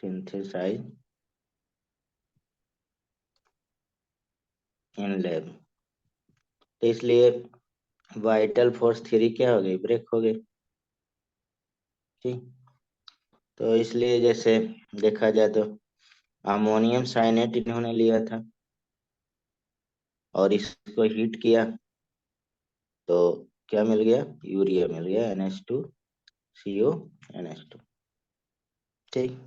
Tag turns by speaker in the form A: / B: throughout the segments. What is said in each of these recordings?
A: Synthesise in lab. तो इसलिए vital force theory क्या हो गई, ब्रेक हो गई। ठीक। तो इसलिए जैसे देखा जाए तो अमोनियम साइनेट इन्होंने लिया था और इसको हीट किया तो क्या मिल गया, यूरिया मिल गया, NH2CO NH2। ठीक।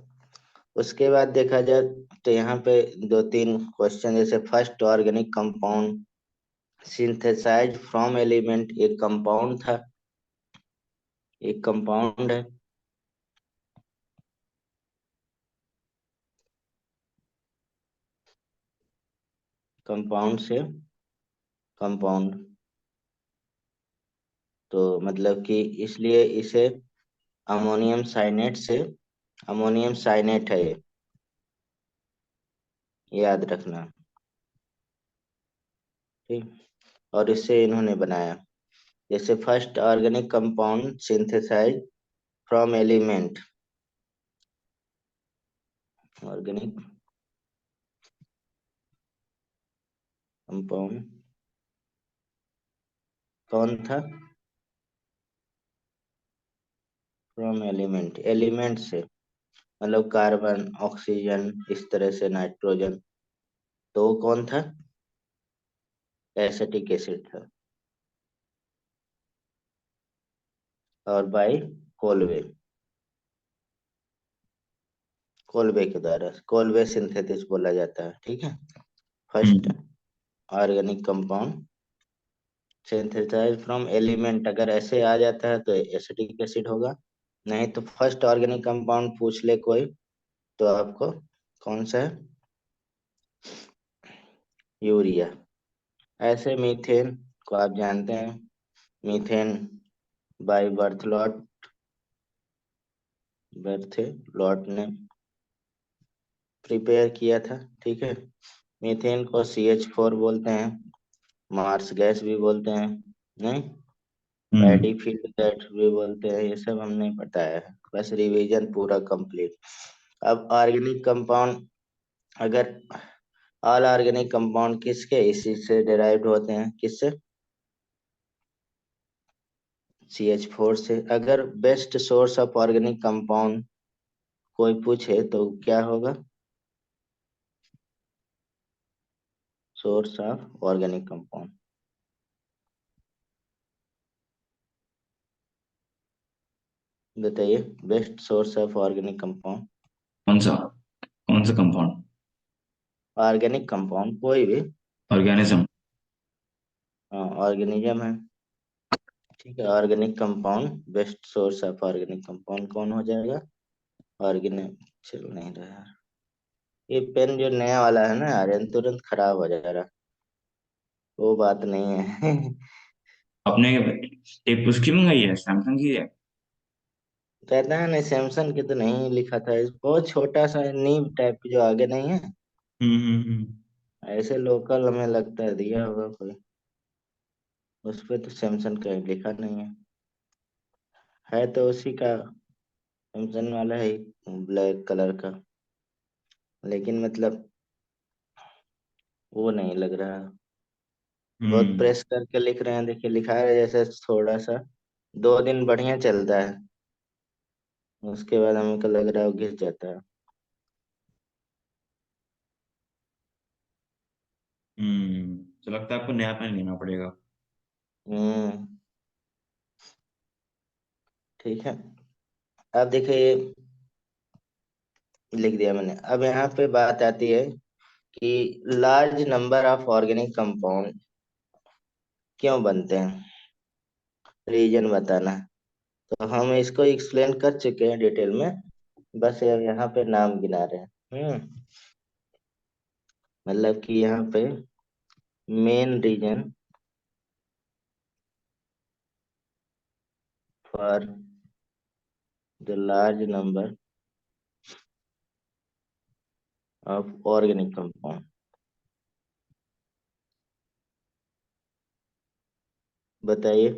A: उसके बाद देखा जाए तो यहाँ पे दो तीन क्वेश्चन, जैसे first organic compound synthesize from element, एक कंपाउंड था, एक कंपाउंड है। कंपाउंड से कंपाउंड, तो मतलब कि इसलिए इसे अमोनियम साइनेट से, अमोनियम साइनेट है ये, याद रखना। ठीक। और इससे इन्होंने बनाया, जैसे first organic compound synthesize from element, organic compound कौन था, फ्रॉम एलिमेंट, एलिमेंट से मतलब कार्बन, ऑक्सीजन, इस तरह से नाइट्रोजन, तो वो कौन था, एसिटिक एसिड था। और बाई कोलवे, कोलवे के द्वारा, कोलवे सिंथेसिस बोला जाता है। ठीक है। First
B: hmm.
A: Organic compound synthesize from element, अगर ऐसे आ जाता है तो एसिटिक एसिड होगा, नहीं तो फर्स्ट ऑर्गेनिक कंपाउंड पूछ ले कोई तो आपको कौन सा है, यूरिया। ऐसे मीथेन को आप जानते हैं, मीथेन बाय बर्थेलॉट ने प्रिपेयर किया था। ठीक है। मीथेन को CH4 बोलते हैं, मार्स गैस भी बोलते हैं, नहीं, पैडी
B: हम्म।
A: फील्ड गैस भी बोलते हैं, ये सब हमने बताया है, बस रिवीजन पूरा कंप्लीट। अब ऑर्गेनिक कंपाउंड, अगर ऑल ऑर्गेनिक कंपाउंड किसके, इसी से डिराइव्ड होते हैं, किससे, CH4 से। अगर best source of organic compound कोई पूछे तो क्या होगा, सोर्स ऑफ ऑर्गेनिक कंपाउंड, बताइए, best source of organic compound,
B: कौन सा, कौन सा कंपाउंड?
A: ऑर्गेनिक कंपाउंड कोई भी,
B: ऑर्गेनिज्म।
A: ऑर्गेनिज्म है। ठीक है। Organic compound, best source of organic compound कौन हो जाएगा, ऑर्गेनिक। चल नहीं रहा यार, ये पेन जो नया वाला है ना यार, ये तुरंत खराब हो जा रहा, वो बात नहीं है।
B: आपने एक उसकी मंगाई है, सैमसंग की है?
A: कहता है नहीं, सैमसंग की तो नहीं लिखा था, इस बहुत छोटा सा नीब टाइप की जो आगे नहीं है,
B: हम्म।
A: ऐसे लोकल हमें लगता है दिया होगा कोई, उस पे तो सैमसंग का लिखा नहीं है तो उसी का, सैमसंग वाला है, ब्लैक कलर का, लेकिन मतलब वो नहीं लग रहा, बहुत
B: हम्म।
A: प्रेस करके लिख रहे हैं, देखिए लिखा है जैसे थोड़ा सा, 2 दिन बढ़िया चलता है, उसके बाद हमें को लग रहा है वो गिर जाता है।
B: तो लगता है आपको नया पेन लेना पड़ेगा।
A: हम्म। ठीक है। अब देखिए, लिख दिया मैंने। अब यहाँ पे बात आती है कि large number of organic compound क्यों बनते हैं, रीजन बताना। तो हम इसको एक्सप्लेन कर चुके हैं डिटेल में, बस अब यहाँ पे नाम गिना रहे हैं। मतलब कि यहाँ पे main reason for the large number of organic compound, बताइए,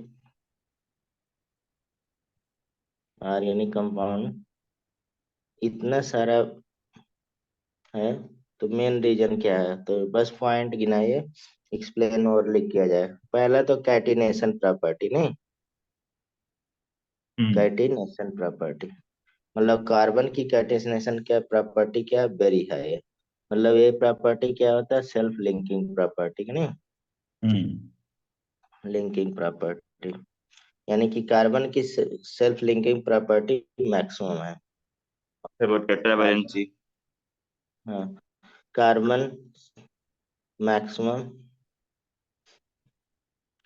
A: ऑर्गेनिक कंपाउंड इतना सारा है। तो मेन रीजन क्या है, तो बस पॉइंट गिनाइए, एक्सप्लेन और लिख किया जाए। पहला तो कैटिनेशन प्रॉपर्टी, नहीं,
B: हम्म।
A: कैटिनेशन प्रॉपर्टी मतलब कार्बन की कैटिनेशन क्या प्रॉपर्टी, क्या वेरी हाई है। मतलब ये प्रॉपर्टी क्या होता है, सेल्फ लिंकिंग प्रॉपर्टी, नहीं,
B: हम्म।
A: लिंकिंग प्रॉपर्टी, यानी कि कार्बन की सेल्फ लिंकिंग प्रॉपर्टी मैक्सिमम है।
B: फिर वो टेट्रा
A: कार्बन,
B: वैलेंसी।
A: हाँ, carbon maximum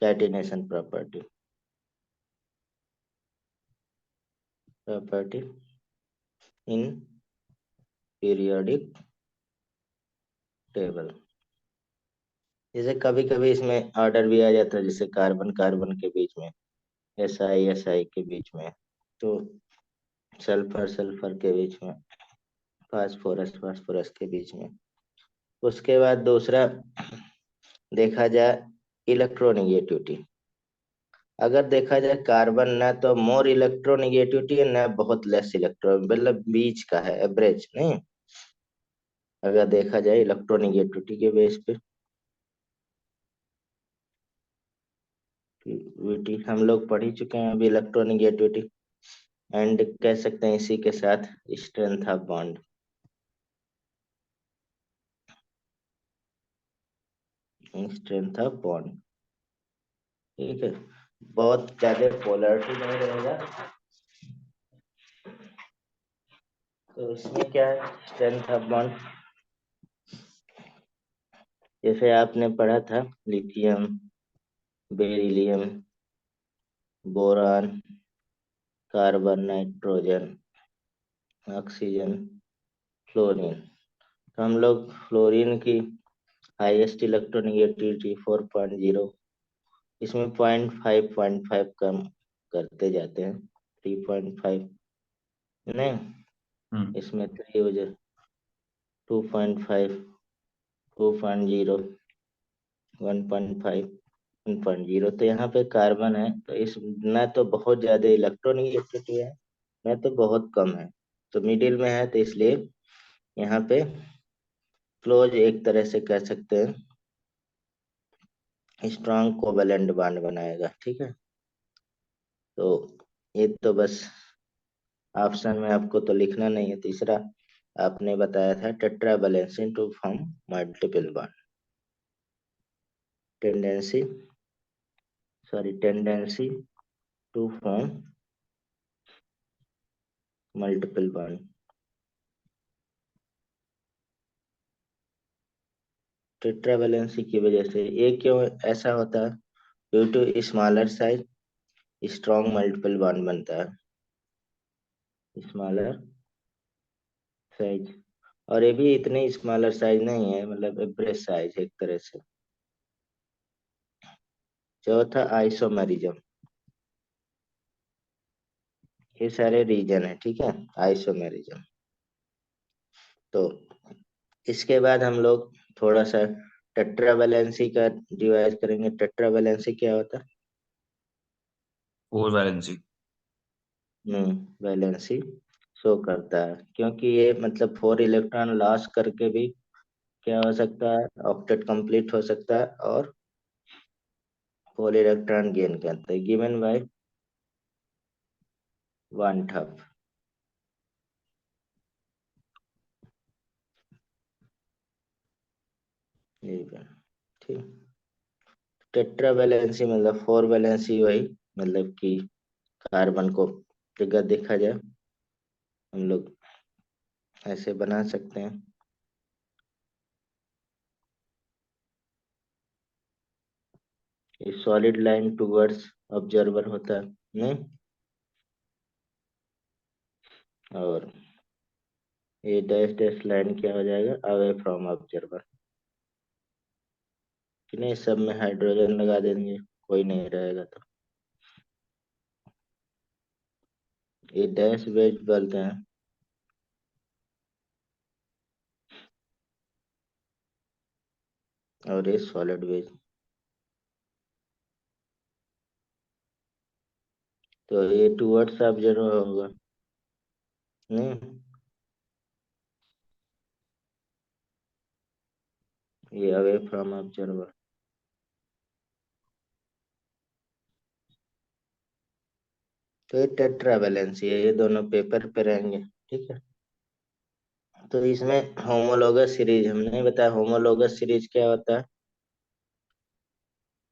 A: catenation property, property in periodic table. जैसे कभी कभी इसमें ऑर्डर भी आ जाता है, जैसे कार्बन कार्बन के बीच में, एस आई के बीच में, तो सल्फर सल्फर के बीच में, फास्फोरस फास्फोरस के बीच में। उसके बाद दूसरा देखा जाए इलेक्ट्रोनिगेटिविटी। अगर देखा जाए कार्बन न तो मोर इलेक्ट्रोनिगेटिविटी है, न बहुत लेस इलेक्ट्रो, मतलब बीच का है, एवरेज, नहीं। अगर देखा जाए इलेक्ट्रोनिगेटिविटी के बेस पे, विटी हम लोग पढ़ ही चुके हैं अभी इलेक्ट्रोनिगेटिविटी। एंड कह सकते हैं इसी के साथ strength of bond, strength of bond, ठीक है। बहुत ज्यादा पोलैरिटी नहीं रहेगा, तो इसमें क्या है, स्ट्रेंथ ऑफ बॉन्ड, जैसे आपने पढ़ा था, lithium, beryllium, boron, carbon, nitrogen, oxygen, fluorine. तो हम लोग फ्लोरीन की हाईएस्ट इलेक्ट्रोनेगेटिविटी 4.0, इसमें 0.5 कम करते जाते हैं, 3.5, नहीं,
B: हम्म।
A: इसमें 3 हो जाए, 2.5, 2.0, 1.5, 1.0। तो यहाँ पे कार्बन है, तो इस न तो बहुत ज्यादा इलेक्ट्रोनेगेटिविटी है, न तो बहुत कम है, तो मिडिल में है, तो इसलिए यहाँ पे क्लोज एक तरह से कह सकते हैं, स्ट्रॉन्ग कोवेलेंट बॉन्ड बनाएगा, ठीक है। तो ये तो बस ऑप्शन में आपको तो लिखना नहीं है। तीसरा आपने बताया था tetravalency to form multiple bond, tendency, sorry, tendency to form multiple bond. Tetravalency की वजह से ये क्यों ऐसा होता है, due to smaller size strong multiple bond बनता है, स्मॉलर साइज। और ये भी इतने स्मॉलर साइज नहीं है, मतलब एवरेज साइज एक तरह से। चौथा आइसोमेरिज्म, ये सारे रीजन है, ठीक है, आइसोमेरिज्म। तो इसके बाद हम लोग थोड़ा सा टेट्रा वैलेंसी का डिवाइड करेंगे। टेट्रा वैलेंसी क्या होता है,
B: फोर वैलेंसी।
A: वैलेंसी शो करता है, क्योंकि ये मतलब 4 इलेक्ट्रॉन लॉस करके भी क्या हो सकता है, ऑक्टेट कंप्लीट हो सकता है, और 4 इलेक्ट्रॉन गेन करते हैं, गिवन बाय वन थर्ड, ठीक। टेट्रा वैलेंसी मतलब 4 वैलेंसी, वही मतलब कि कार्बन को अगर देखा जाए हम लोग ऐसे बना सकते हैं, ये सॉलिड लाइन टूवर्ड्स ऑब्जर्वर होता है, नहीं, और ये डैश डैश लाइन क्या हो जाएगा, अवे फ्रॉम ऑब्जर्वर, कि नहीं, सब में हाइड्रोजन लगा देंगे, कोई नहीं रहेगा, तो ये डैश बेस बोलते हैं, और ये सॉलिड बेस। तो ये टूवर्ड्स ऑब्जर्वर होगा, नहीं, ये अवे फ्रॉम ऑब्जर्वर। तो ये टेट्रा वैलेंसी है, ये दोनों पेपर पे रहेंगे। ठीक है। तो इसमें होमोलोगस सीरीज हमने बताया, होमोलोगस सीरीज क्या होता है?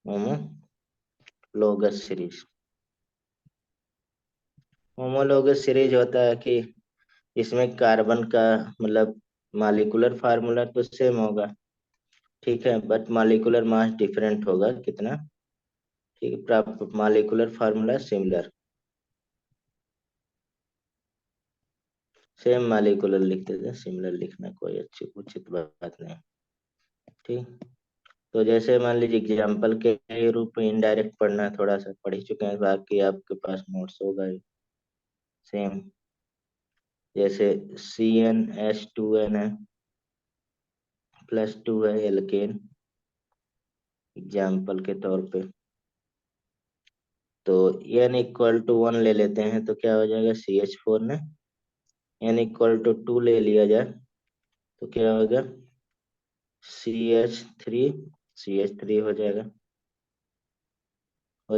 A: होमोलोगस सीरीज, होमोलोगस सीरीज होता है कि इसमें कार्बन का मतलब मॉलिक्यूलर फार्मूला तो सेम होगा, ठीक है, बट मॉलिक्यूलर मास डिफरेंट होगा कितना। ठीक है, प्राप्त molecular formula similar, same molecular लिख देते हैं, सिमिलर लिखना कोई अच्छी उचित बात नहीं। ठीक। तो जैसे मान लीजिए एग्जाम्पल के रूप में इनडायरेक्ट पढ़ना है, थोड़ा सा पढ़ ही चुके हैं, बाकी आपके पास नोट्स होगा सेम। जैसे CnH2n है, +2 है एल्केन, एग्जाम्पल के तौर पे। तो n = 1 ले लेते हैं तो क्या हो जाएगा CH4 ने, n = 2 ले लिया जाए तो क्या होगा CH3, CH3 हो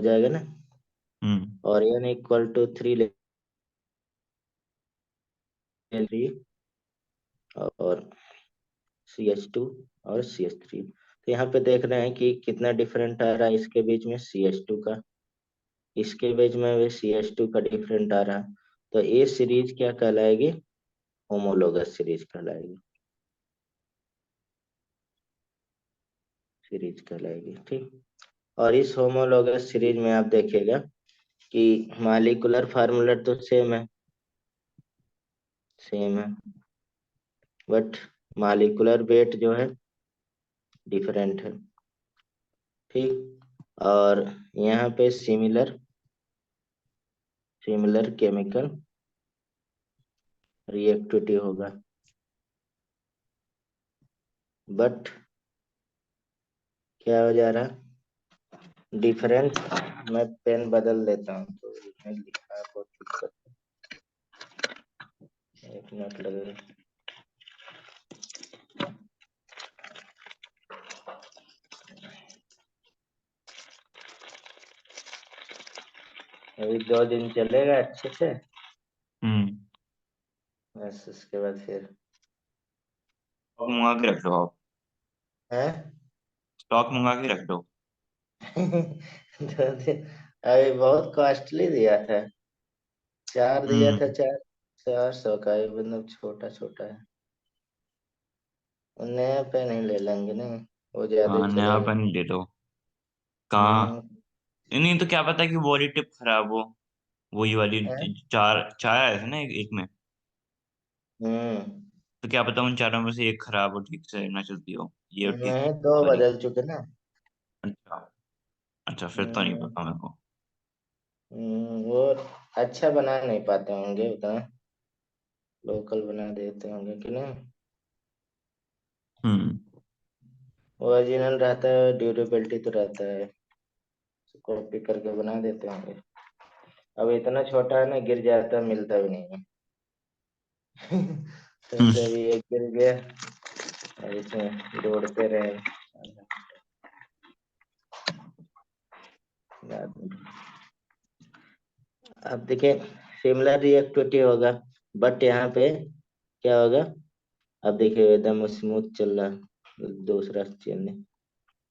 A: जाएगा ना।
B: हम्म।
A: और n = 3 ले 3 और CH2 और CH3। तो यहाँ पे देख रहे हैं कि कितना डिफरेंट आ रहा है इसके बीच में CH2 का, इसके बीच में भी CH2 का डिफरेंट आ रहा है। तो ये सीरीज क्या कहलाएगी? होमोलोगस सीरीज कहलाएगी, सीरीज कहलाएगी। ठीक। और इस होमोलोगस सीरीज में आप देखिएगा कि मॉलिक्यूलर फार्मूला तो सेम है, सेम है, बट मॉलिक्यूलर वेट जो है डिफरेंट है। ठीक। और यहाँ पे सिमिलर, सिमिलर केमिकल रिएक्टिविटी होगा, बट क्या हो जा रहा है डिफरेंट। मैं पेन बदल देता हूँ तो इसमें लिखा है बहुत दिक्कत है। 1 मिनट लगेगा। अभी 2 दिन चलेगा अच्छे से,
B: हम्म।
A: बस उसके बाद फिर
B: स्टॉक मंगा के रख लो आप।
A: है।
B: स्टॉक मंगा के रख लो।
A: 2 दिन अभी बहुत कॉस्टली दिया था, 4 दिया था,
B: हम्म।
A: 400 का, ये मतलब छोटा छोटा है। नया पेन ही ले लेंगे ना, वो ज्यादा ही
B: हाँ, नया
A: चलेगा।
B: पेन ले लो। कहाँ?
A: हम्म।
B: नहीं तो क्या पता कि बॉडी टिप खराब हो। वही वाली
A: है?
B: चार चार आए थे ना एक में।
A: हम्म।
B: तो क्या पता उन चारों में से एक खराब हो, ठीक से ना चलती हो, ये ठीक
A: नहीं, 2
B: वाली।
A: बदल चुके ना।
B: अच्छा। अच्छा, फिर तो नहीं
A: हम्म।
B: पता मेरे को।
A: वो अच्छा बना नहीं पाते होंगे उतना, लोकल बना देते होंगे कि नहीं।
B: हम्म।
A: ओरिजिनल रहता है, ड्यूरेबिलिटी तो रहता है, कॉपी करके बना देते होंगे। अब इतना छोटा है ना, गिर जाता है, मिलता भी नहीं है।
B: हम्म।
A: जैसे अभी एक गिर गया और इसमें दौड़ते रहे। अब देखिए सिमिलर रिएक्टिविटी होगा, बट यहाँ पे क्या होगा? अब देखिए एकदम स्मूथ चल रहा है, दूसरा चेन नहीं,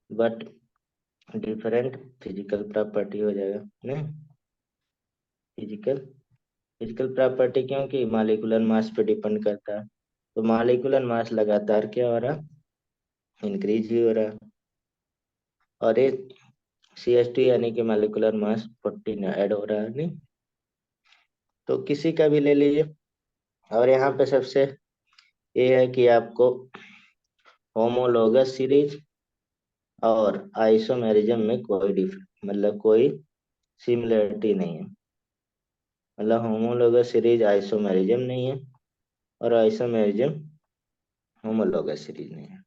A: बट डिफरेंट फिजिकल प्रॉपर्टी हो जाएगा नहीं। फिजिकल, फिजिकल प्रॉपर्टी क्योंकि मॉलिक्यूलर मास पे डिपेंड करता है। तो मॉलिक्यूलर मास लगातार क्या हो रहा है, इंक्रीज ही हो रहा है। और ये CH2 यानी कि मॉलिक्यूलर मास 14 ऐड हो रहा है नहीं। तो किसी का भी ले लीजिए। और यहाँ पे सबसे ये है कि आपको होमोलोगस सीरीज और आइसोमेरिज्म में कोई मतलब कोई सिमिलरिटी नहीं है। मतलब होमोलोगस सीरीज आइसोमेरिज्म नहीं है, और आइसोमेरिज्म होमोलोगस सीरीज नहीं है।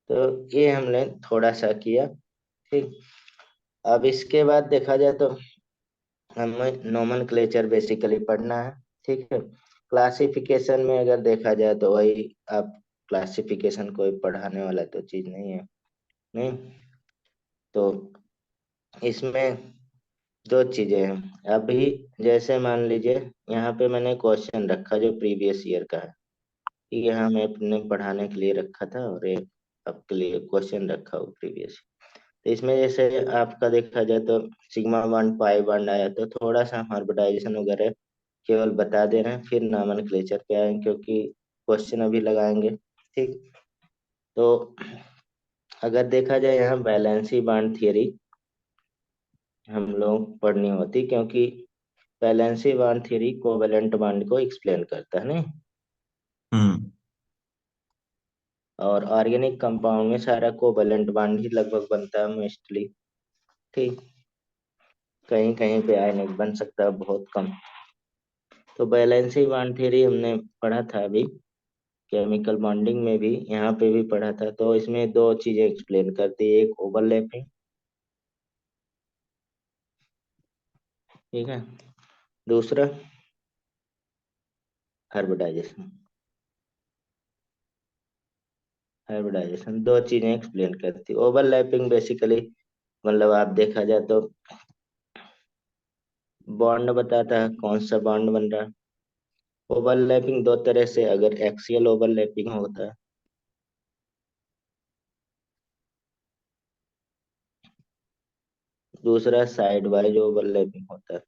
A: तो ये हमने थोड़ा सा किया। ठीक। अब इसके बाद देखा जाए तो हमें नोमेनक्लेचर बेसिकली पढ़ना है। ठीक है। क्लासिफिकेशन में अगर देखा जाए तो वही आप क्लासिफिकेशन कोई पढ़ाने वाला तो चीज नहीं है। नहीं, तो इसमें दो चीजें हैं अभी। जैसे मान लीजिए यहाँ पे मैंने क्वेश्चन रखा जो प्रीवियस ईयर का है, कि यहाँ मैं अपने पढ़ाने के लिए रखा था, और एक आपके लिए क्वेश्चन रखा हो प्रीवियस। तो इसमें जैसे आपका देखा जाए तो सिग्मा वन पाई वन आया, तो थोड़ा सा हार्मोनाइजेशन वगैरह केवल बता दे रहे हैं, फिर नॉमेनक्लेचर पे आएंगे क्योंकि क्वेश्चन अभी लगाएंगे। ठीक, तो अगर देखा जाए यहाँ बैलेंसी बाउंड थियरी हम लोग पढ़नी होती, क्योंकि valency bound theory covalent bound को एक्सप्लेन करता है नहीं।
B: हम्म।
A: और ऑर्गेनिक कंपाउंड में सारा कोवेलेंट बाउंड ही लगभग बनता है मोस्टली। ठीक, कहीं कहीं पे आयनिक बन सकता है, बहुत कम। तो बैलेंसी बाउंड थ्योरी हमने पढ़ा था अभी, केमिकल बॉन्डिंग में भी, यहाँ पे भी पढ़ा था। तो इसमें दो चीजें एक्सप्लेन करती है, एक ओवरलैपिंग, ठीक है, दूसरा हाइब्रिडाइजेशन। हाइब्रिडाइजेशन दो चीजें एक्सप्लेन करती है। ओवरलैपिंग बेसिकली मतलब आप देखा जाए तो बॉन्ड बताता है कौन सा बॉन्ड बन रहा है। ओवरलैपिंग दो तरह से, अगर एक्सियल ओवरलैपिंग होता है, दूसरा साइड वाइज ओवरलैपिंग होता है,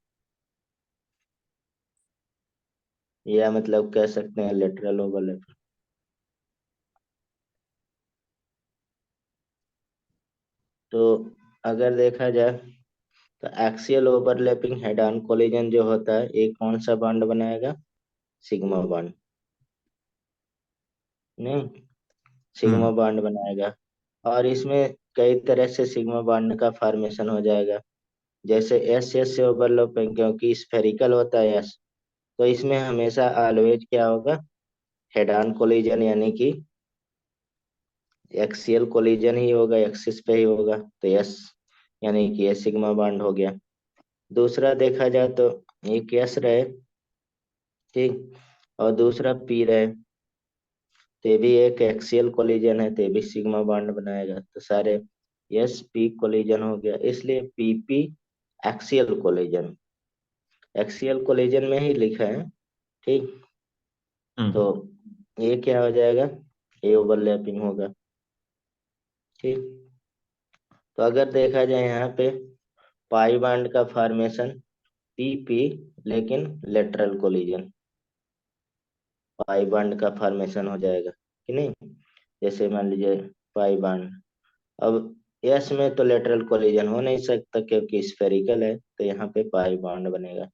A: या मतलब कह सकते हैं लेटरल ओवरलैपिंग। तो अगर देखा जाए तो axial overlapping head on collision जो होता है, एक कौन सा बॉन्ड बनाएगा, सिग्मा बॉन्ड। नहीं, सिग्मा
B: हम्म।
A: बॉन्ड बनाएगा। और इसमें कई तरह से सिग्मा बॉन्ड का फॉर्मेशन हो जाएगा। जैसे एस एस से ओवरलैपिंग, क्योंकि स्फेरिकल होता है एस, तो इसमें हमेशा ऑलवेज क्या होगा, हेड ऑन कोलिजन, यानी कि एक्सियल कोलिजन ही होगा, एक्सिस पे ही होगा। तो यस, यानी कि ये सिग्मा बॉन्ड हो गया। दूसरा देखा जाए तो एक एस रहे, ठीक, और दूसरा पी रहे, ते भी एक एक्सियल कोलिजन है, ते भी सिग्मा बॉन्ड बनाएगा। तो सारे यस पी कोलिजन हो गया, इसलिए PP axial collision, axial collision में ही लिखा है। ठीक, तो
B: हम्म।
A: ये क्या हो जाएगा, ये ओवरलैपिंग होगा। ठीक, तो अगर देखा जाए यहाँ पे पाई बॉन्ड का फॉर्मेशन पीपी, लेकिन लेटरल कोलिजन, पाई बॉन्ड का फॉर्मेशन हो जाएगा कि नहीं। जैसे मान लीजिए पाई बॉन्ड, अब यस में तो लेटरल कोलिजन हो नहीं सकता क्योंकि स्फेरिकल है, तो यहाँ पे पाई बॉन्ड बनेगा।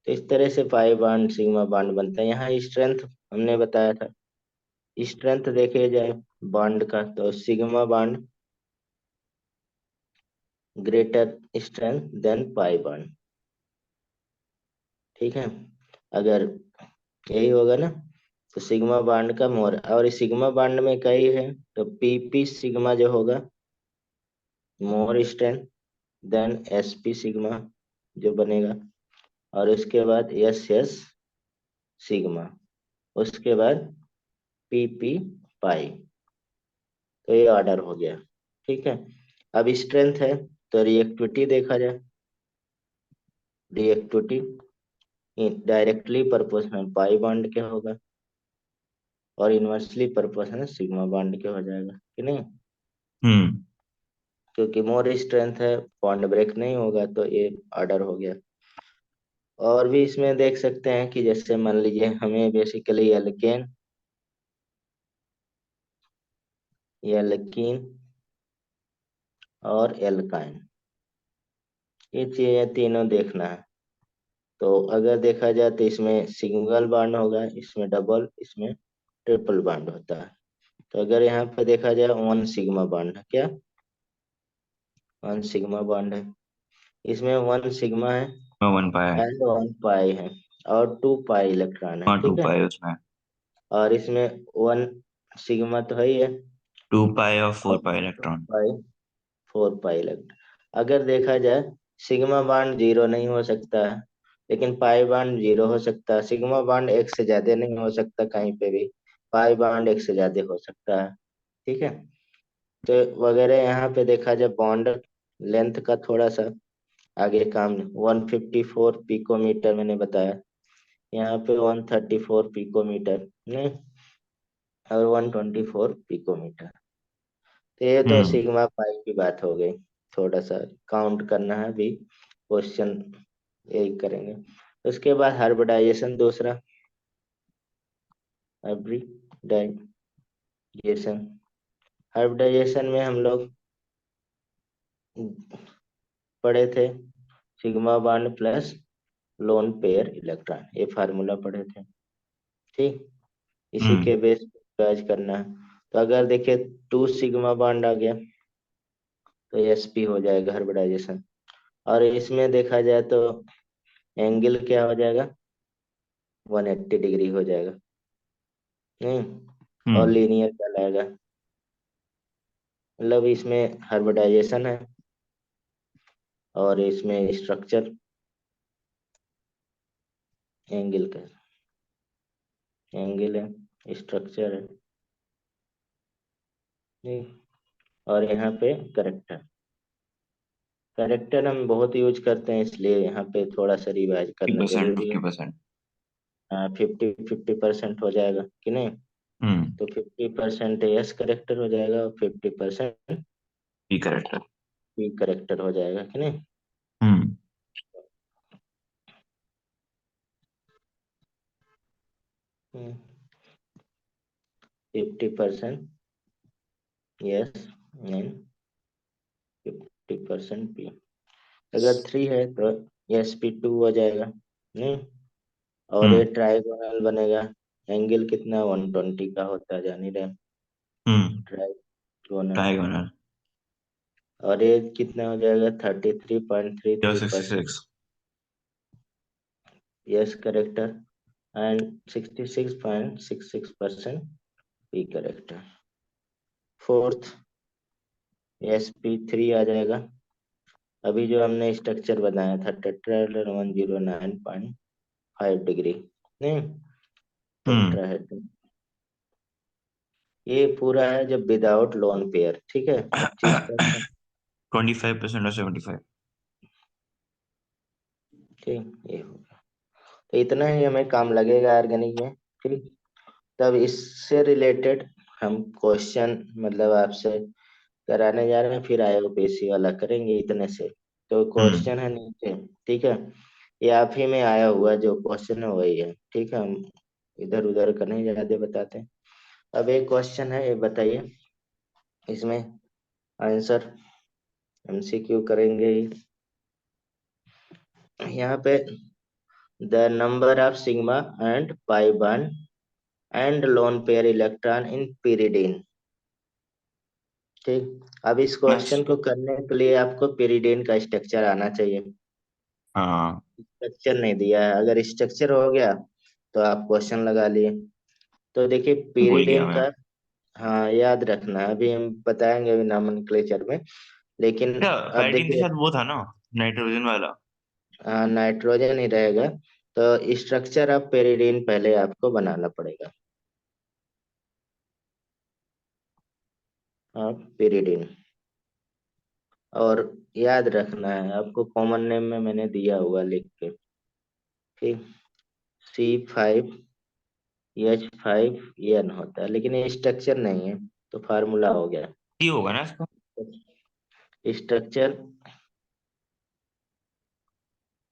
A: तो इस तरह से पाई बॉन्ड सिग्मा बॉन्ड बनता है। यहाँ स्ट्रेंथ हमने बताया था, स्ट्रेंथ देखे जाए बॉन्ड का, तो sigma bond greater strength than pi bond. ठीक है, अगर यही होगा ना, तो सिग्मा बॉन्ड का मोर, और इस सिग्मा बॉन्ड में कई है, तो पीपी सिग्मा जो होगा more strength than SP sigma जो बनेगा, और उसके बाद एस एस सिग्मा, उसके बाद पीपी पाई। तो ये ऑर्डर हो गया। ठीक है, अब स्ट्रेंथ है, तो रिएक्टिविटी देखा जाए। Reactivity directly proportional pi bond के होगा, और इनवर्सली प्रोपोर्शनल सिग्मा बॉन्ड के हो जाएगा कि नहीं।
B: हम्म।
A: क्योंकि मोर स्ट्रेंथ है, बॉन्ड ब्रेक नहीं होगा, तो ये ऑर्डर हो गया। और भी इसमें देख सकते हैं कि जैसे मान लीजिए हमें बेसिकली एल्केन, एल्कीन और एल्काइन, ये चीजें तीनों देखना है। तो अगर देखा जाए तो इसमें सिंगल बॉन्ड होगा, इसमें डबल, इसमें ट्रिपल बॉन्ड होता है। तो अगर यहाँ पे देखा जाए वन सिग्मा बॉन्ड है क्या, वन सिग्मा बॉन्ड है, इसमें वन सिग्मा है
B: मैं वन पाया है।
A: एंड वन पाई है, और टू पाई इलेक्ट्रॉन है,
B: हाँ, टू
A: ठीक है।
B: पाई उसमें।
A: और इसमें वन सिग्मा तो है ही है,
B: टू पाई और
A: और
B: फोर पाई
A: टू
B: इलेक्ट्रॉन।
A: पाई, फोर पाई इलेक्ट्रॉन। अगर देखा जाए सिग्मा बॉन्ड जीरो नहीं हो सकता है, लेकिन पाई बॉन्ड जीरो हो सकता है। सिग्मा बॉन्ड एक से ज्यादा नहीं हो सकता कहीं पे भी, पाई बॉन्ड एक से ज्यादा हो सकता है। ठीक है। तो वगैरह यहाँ पे देखा जाए बॉन्ड लेंथ का थोड़ा सा आगे काम 154 पिकोमीटर मैंने बताया, यहाँ पे 134 पिकोमीटर नहीं, और 124 पिकोमीटर। तो ये तो
B: हम्म।
A: सिग्मा पाई की बात हो गई। थोड़ा सा काउंट करना है अभी, क्वेश्चन यही करेंगे। उसके बाद हाइब्रिडाइजेशन दूसरा, हाइब्रिडाइजेशन। हाइब्रिडाइजेशन में हम लोग पढ़े थे sigma bond plus lone pair electron, ये फार्मूला पढ़े थे। ठीक। इसी
B: हम्म।
A: के बेस पे आज करना है। तो अगर देखिए 2 सिग्मा बॉन्ड आ गया तो sp हो जाएगा हाइब्रिडाइजेशन। और इसमें देखा जाए तो एंगल क्या हो जाएगा, 180 डिग्री हो जाएगा नहीं, और
B: हम्म।
A: लीनियर कहलाएगा। मतलब इसमें हाइब्रिडाइजेशन है और इसमें स्ट्रक्चर एंगल का, एंगल है स्ट्रक्चर है ठीक। और यहाँ पे करेक्टर, करेक्टर हम बहुत यूज करते हैं इसलिए यहाँ पे थोड़ा सा रिवाइज
B: फिफ्टी
A: करना
B: परसेंट
A: जरूरी है।
B: 50%।
A: 50% हो जाएगा कि नहीं।
B: हम्म।
A: तो 50% यस करेक्टर हो जाएगा और 50%
B: बी करेक्ट है।
A: बी करेक्टर हो जाएगा कि नहीं।
B: हम्म।
A: 50% यस एंड 50% बी। अगर 3 है तो sp2 हो जाएगा नहीं, और ये
B: हम्म।
A: ट्राइगोनल बनेगा। एंगल कितना 120 का होता है जान ही रहे,
B: हम्म।
A: ट्राइगोनल।
B: डायगोनल।
A: और ये कितना हो जाएगा 33.33%।
B: 6
A: S character and 66.66% B character. Fourth sp3 आ जाएगा। अभी जो हमने स्ट्रक्चर बनाया था टेट्राहेड्रल 109.5 डिग्री नहीं,
B: हम्म।
A: टेट्राहेड्रल, ये पूरा है जब विदाउट लोन पेयर। ठीक है 25%।
B: 25% और 75।
A: ठीक ये होगा। तो इतना ही हमें काम लगेगा ऑर्गेनिक में। ठीक। तब इससे रिलेटेड हम क्वेश्चन मतलब आपसे कराने जा रहे हैं, फिर आईयूपीएससी वाला करेंगे इतने से। तो
B: हम्म।
A: क्वेश्चन है नीचे। ठीक है। ये आप ही में आया हुआ जो क्वेश्चन है वही है। ठीक है, हम इधर उधर का नहीं ज्यादा बताते हैं। अब एक क्वेश्चन है, ये बताइए इसमें आंसर एमसीक्यू करेंगे ही। यहाँ पे the number of sigma and pi bond and lone pair electron in pyridine। ठीक। अब इस
B: मैच।
A: क्वेश्चन को करने के लिए आपको pyridine का स्ट्रक्चर आना चाहिए।
B: हाँ।
A: स्ट्रक्चर नहीं दिया है, अगर स्ट्रक्चर हो गया तो आप क्वेश्चन लगा लिए। तो देखिए
B: भूल गया
A: pyridine
B: मैं।
A: का, हाँ याद रखना है, अभी हम बताएंगे अभी नॉमेनक्लेचर में। लेकिन
B: क्या
A: अब
B: पाइरीन के
A: देखिए,
B: साथ वो था ना, नाइट्रोजन वाला।
A: नाइट्रोजन ही रहेगा। तो स्ट्रक्चर ऑफ पेरिडीन पहले आपको बनाना पड़ेगा। आप पेरिडीन, और याद रखना है आपको, कॉमन नेम में मैंने दिया हुआ लिख के। ठीक। C5H5N होता है, लेकिन ये स्ट्रक्चर नहीं है, तो फार्मूला हो गया
B: सी होगा ना इसका।
A: स्ट्रक्चर।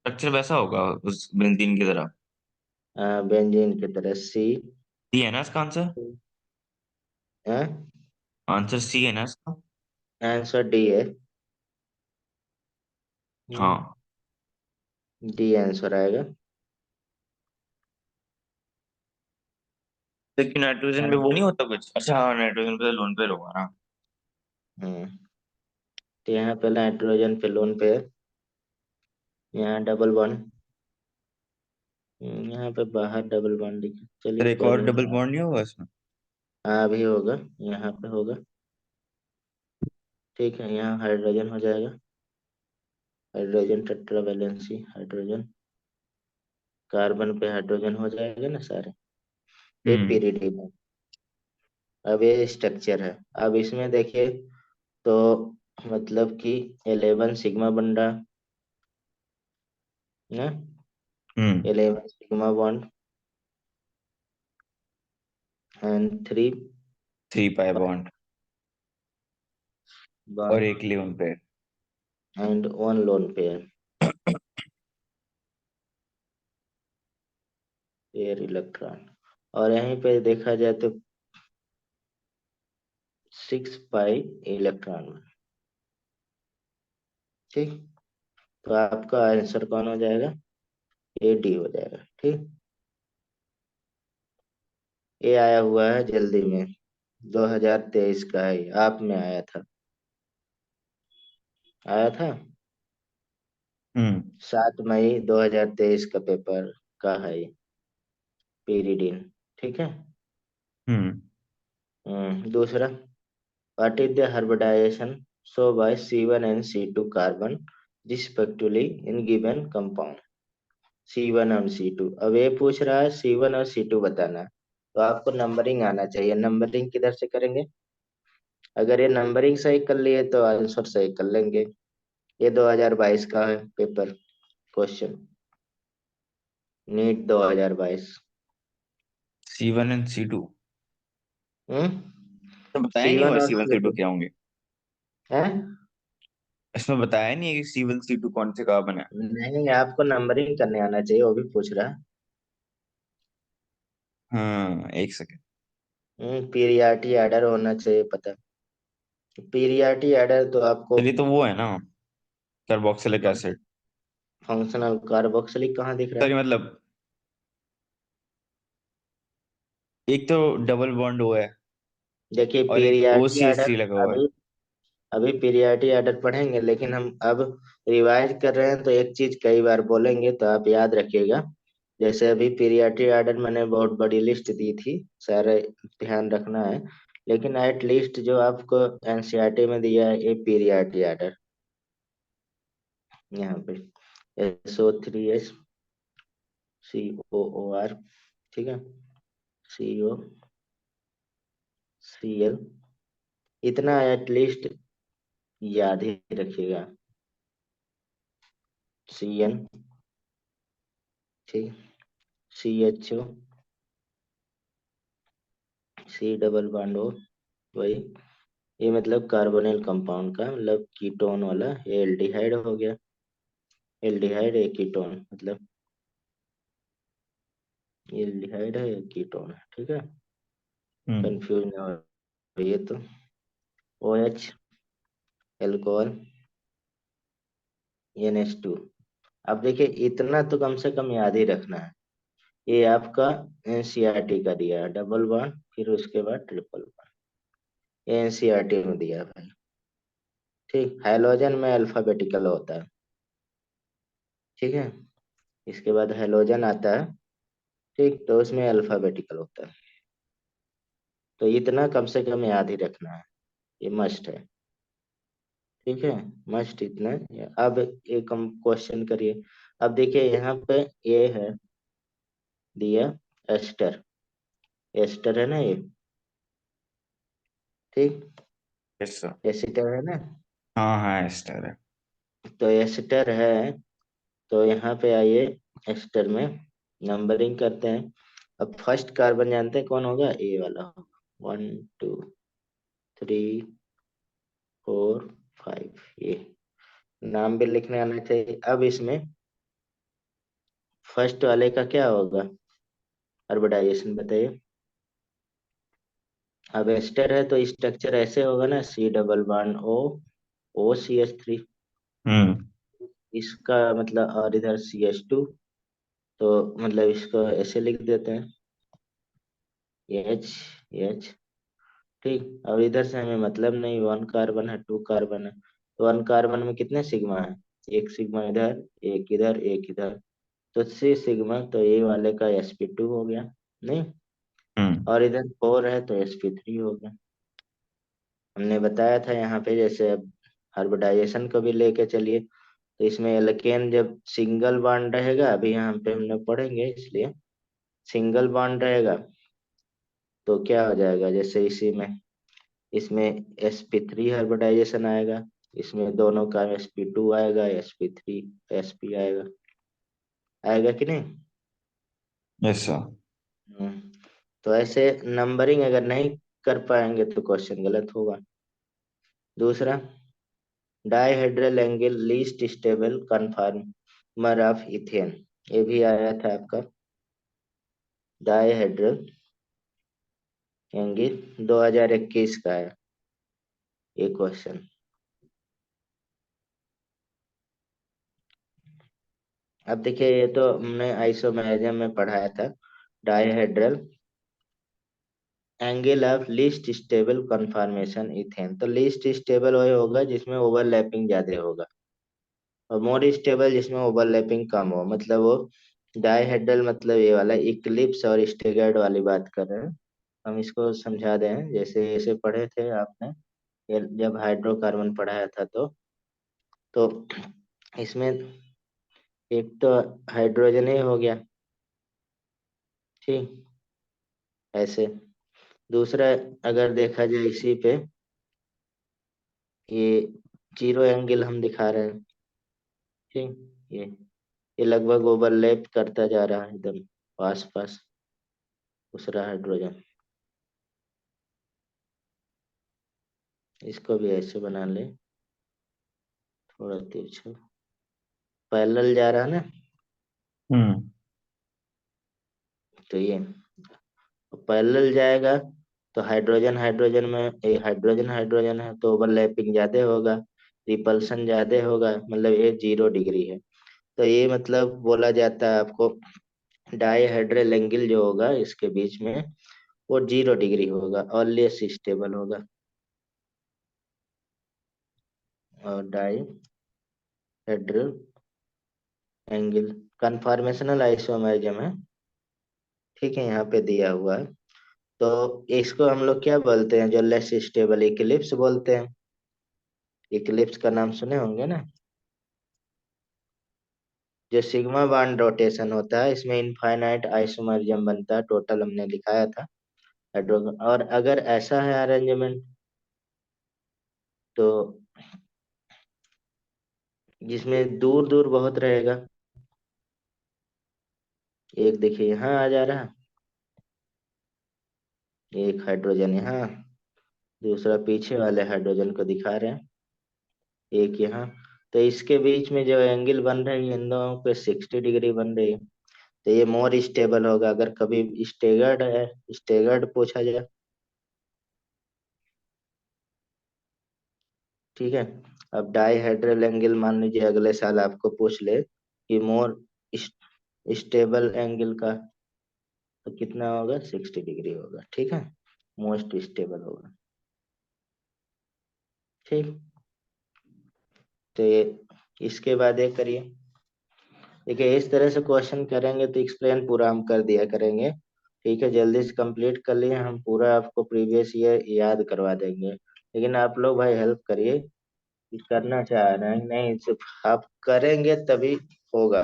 B: स्ट्रक्चर वैसा होगा उस बेंजीन की तरह।
A: बेंजीन की तरह सी।
B: सी है ना इसका आंसर। आंसर सी है ना इसका।
A: आंसर डी है।
B: हाँ।
A: डी आंसर आएगा।
B: लेकिन नाइट्रोजन में वो नहीं होता कुछ। अच्छा हाँ, नाइट्रोजन पे लोन पे होगा ना।
A: हम्म। तो यहाँ पे नाइट्रोजन पे लोन पे है, यहाँ डबल वन, यहाँ पे बाहर डबल बॉन्ड दिखा,
B: फिर
A: चलिए
B: एक
A: कोई
B: और
A: नहीं।
B: डबल बॉन्ड नहीं होगा इसमें।
A: हाँ भी होगा, यहाँ पे होगा। ठीक है, यहाँ हाइड्रोजन हो जाएगा, hydrogen tetra valency hydrogen, carbon पे हाइड्रोजन हो जाएगा ना सारे। ये
B: हम्म।
A: pyridine है। अब ये स्ट्रक्चर है। अब इसमें देखिए तो मतलब कि 11 सिग्मा बन रहा है, 11 sigma bond and 3
B: three pi bond और
A: बॉन्ड
B: एक लिवन पे।
A: And 1 lone pair, pair electron. और यहीं पे देखा जाए तो 6 पाई इलेक्ट्रॉन। ठीक, तो आपका आंसर कौन हो जाएगा? ए डी हो जाएगा। ठीक, ये आया हुआ है जल्दी में, 2023 का है, आप में आया था, आया था
B: हम्म
A: 7 मई 2023 का पेपर का है ये, पीरिडिन। ठीक है।
B: हम्म
A: दूसरा, what is the hybridization show by C1 and C2 carbon respectively in given compound? C1 और C2, अब ये पूछ रहा है C1 और C2 बताना है। तो आपको नंबरिंग आना चाहिए। नंबरिंग किधर से करेंगे? अगर ये नंबरिंग सही कर लिए तो आंसर सही कर लेंगे। ये 2022 का है paper, question, NEET 2022।
B: C1 and C2
A: हम्म,
B: तो बताया नहीं
A: C1
B: हुआ
A: और
B: C1 C2
A: C2
B: क्या होंगे।
A: है।
B: इसमें बताया नहीं है कि C1 C2 कौन से कार्बन है।
A: नहीं, आपको नंबरिंग करने आना चाहिए, वो भी पूछ रहा है।
B: हाँ, एक सेकेंड।
A: पीरियाडिक एडर होना चाहिए पता। पीरियाडिक एडर तो आपको
B: चलिए, तो वो है ना, कार्बोक्सिलिक एसिड।
A: फंक्शनल कार्बोक्सिलिक कहाँ दिख रहा
B: सॉरी,
A: है?
B: मतलब एक तो डबल बॉन्ड हुआ है
A: देखिए
B: और एक
A: पीरियाडिक एडर,
B: OCH3 लगा हुआ है।
A: अभी अभी पीरियाडिक एडर पढ़ेंगे, लेकिन हम अब रिवाइज कर रहे हैं तो एक चीज कई बार बोलेंगे तो आप याद रखिएगा। जैसे अभी पीरियाडिक एडर मैंने बहुत बड़ी लिस्ट दी थी, सारे ध्यान रखना है। लेकिन एट लीस्ट जो आपको एनसीईआरटी में दिया है ये पीरियाडिक एडर, यहाँ पे SO3H COOR, ठीक है, COCl, इतना एटलीस्ट याद ही रखिएगा। CN, ठीक, CHO, C double bond O, वही, ये मतलब कार्बोनिल कंपाउंड का मतलब कीटोन वाला, ये एल्डिहाइड हो गया। एल्डिहाइड एक कीटोन मतलब, ये एल्डिहाइड है ये कीटोन है, ठीक है,
B: हम्म
A: कंफ्यूज ना हो। ये तो OH, एल्कोहल, NH2। अब देखिए इतना तो कम से कम याद ही रखना है। ये आपका एनसीईआरटी का दिया है, डबल बॉन्ड फिर उसके बाद ट्रिपल बॉन्ड, ये एनसीईआरटी में दिया है भाई। ठीक, हाइड्रोजन में अल्फाबेटिकल होता है। ठीक है, इसके बाद हेलोजन आता है, ठीक, तो उसमें अल्फाबेटिकल होता है। तो इतना कम से कम याद ही रखना है, ये मस्ट है। ठीक है, मस्ट इतना। अब एक हम क्वेश्चन करिए। अब देखिए यहाँ पे ये है दिया, एस्टर, एस्टर है ना ये, ठीक,
B: यस सर।
A: एसिटर है ना,
B: हाँ हाँ, एस्टर है।
A: तो एस्टर है। तो यहाँ पे आइए, एस्टर में नंबरिंग करते हैं। अब फर्स्ट कार्बन जानते हैं कौन होगा? ए वाला होगा, 1 2 3 4 5, ये नाम भी लिखने आना चाहिए। अब इसमें फर्स्ट वाले का क्या होगा हाइब्रिडाइजेशन बताइए। अब एस्टर है तो स्ट्रक्चर ऐसे होगा ना, C double bond O, OCH3,
B: हम्म
A: इसका मतलब, और इधर CH2, तो मतलब इसको ऐसे लिख देते हैं, H, ठीक। और इधर से हमें मतलब नहीं, 1 कार्बन है 2 कार्बन है, तो 1 कार्बन में कितने सिग्मा है? एक सिग्मा इधर, एक इधर, एक इधर, तो 6 सिग्मा, तो ये वाले का sp2 हो गया, नहीं?
B: हम्म
A: और इधर 4 है तो sp3 हो गया। हमने बताया था यहाँ पे, जैसे अब हाइब्रिडाइजेशन को भी लेके चलिए, तो इसमें एल्केन जब सिंगल बॉन्ड रहेगा, अभी यहाँ पे हमने पढ़ेंगे इसलिए, सिंगल बॉन्ड रहेगा तो क्या हो जाएगा, जैसे इसी में, इसमें sp3 हाइब्रिडाइजेशन आएगा, इसमें दोनों का sp2 आएगा, sp3 sp आएगा। आएगा कि नहीं?
B: Yes sir.
A: हम्म, तो ऐसे नंबरिंग अगर नहीं कर पाएंगे तो क्वेश्चन गलत होगा। दूसरा, dihedral angle least stable conformer of ethane, ये भी आया था आपका, डाइहेड्रल एंगल 2021 का है ये क्वेश्चन। अब देखिए, ये तो हमने आइसोमेरिज्म में पढ़ाया था, dihedral angle of least stable conformation ethane, तो लीस्ट स्टेबल वही होगा जिसमें ओवरलैपिंग ज्यादा होगा, और मोर स्टेबल जिसमें ओवरलैपिंग कम हो, मतलब वो डाइहेड्रल मतलब ये वाला इक्लिप्स और स्टेगर्ड वाली बात कर रहे हैं। हम इसको समझा दें, जैसे ऐसे पढ़े थे आपने, जब हाइड्रोकार्बन पढ़ाया था तो इसमें एक तो हाइड्रोजन ही हो गया, ठीक, ऐसे। दूसरा, अगर देखा जाए इसी पे, ये जीरो एंगल हम दिखा रहे हैं, ठीक, ये लगभग ओवरलैप करता जा रहा है एकदम पास पास, दूसरा हाइड्रोजन। इसको भी ऐसे बना ले, थोड़ा तिरछा, पैरेलल जा रहा है ना,
B: हम्म।
A: तो ये पैरेलल जाएगा, तो हाइड्रोजन हाइड्रोजन में, ये हाइड्रोजन हाइड्रोजन है तो ओवरलैपिंग ज्यादा होगा, रिपल्सन ज्यादा होगा, मतलब ये 0 डिग्री है। तो ये मतलब बोला जाता है आपको, डाइहेड्रल एंगल जो होगा इसके बीच में, वो 0 डिग्री होगा और लेस स्टेबल होगा। और डाइहेड्रल एंगल कन्फॉर्मेशनल आइसोमरिज्म है, ठीक है, यहाँ पे दिया हुआ है। तो इसको हम लोग क्या बोलते हैं, जो लेस स्टेबल, इक्लिप्स बोलते हैं। इक्लिप्स का नाम सुने होंगे ना, जो सिग्मा बॉन्ड रोटेशन होता है, इसमें इनफाइनाइट आइसोमरिज्म बनता है, टोटल हमने दिखाया था हाइड्रोजन। और अगर ऐसा है अरेंजमेंट, तो जिसमें दूर दूर बहुत रहेगा, एक देखिए यहाँ आ जा रहा, एक हाइड्रोजन यहाँ, दूसरा पीछे वाले हाइड्रोजन को दिखा रहे हैं, एक यहाँ। तो इसके बीच में जो एंगल बन रही है, इन दोनों पे 60 डिग्री बन रही है, तो ये मोर स्टेबल होगा। अगर कभी स्टेगर्ड है, स्टेगर्ड पूछा जाए, ठीक है। अब डाइहेड्रल एंगल मान लीजिए अगले साल आपको पूछ ले कि मोर स्टेबल एंगल का, तो कितना होगा, 60 डिग्री होगा, ठीक है, मोस्ट स्टेबल होगा, ठीक। तो ये, इसके बाद ये करिए, देखिए इस तरह से क्वेश्चन करेंगे तो एक्सप्लेन पूरा हम कर दिया करेंगे, ठीक है, जल्दी से कंप्लीट कर लिए, हम पूरा आपको प्रीवियस ईयर याद करवा देंगे, लेकिन आप लोग भाई हेल्प करिए कि करना चाह रहे हैं नहीं, सिर्फ आप करेंगे तभी होगा।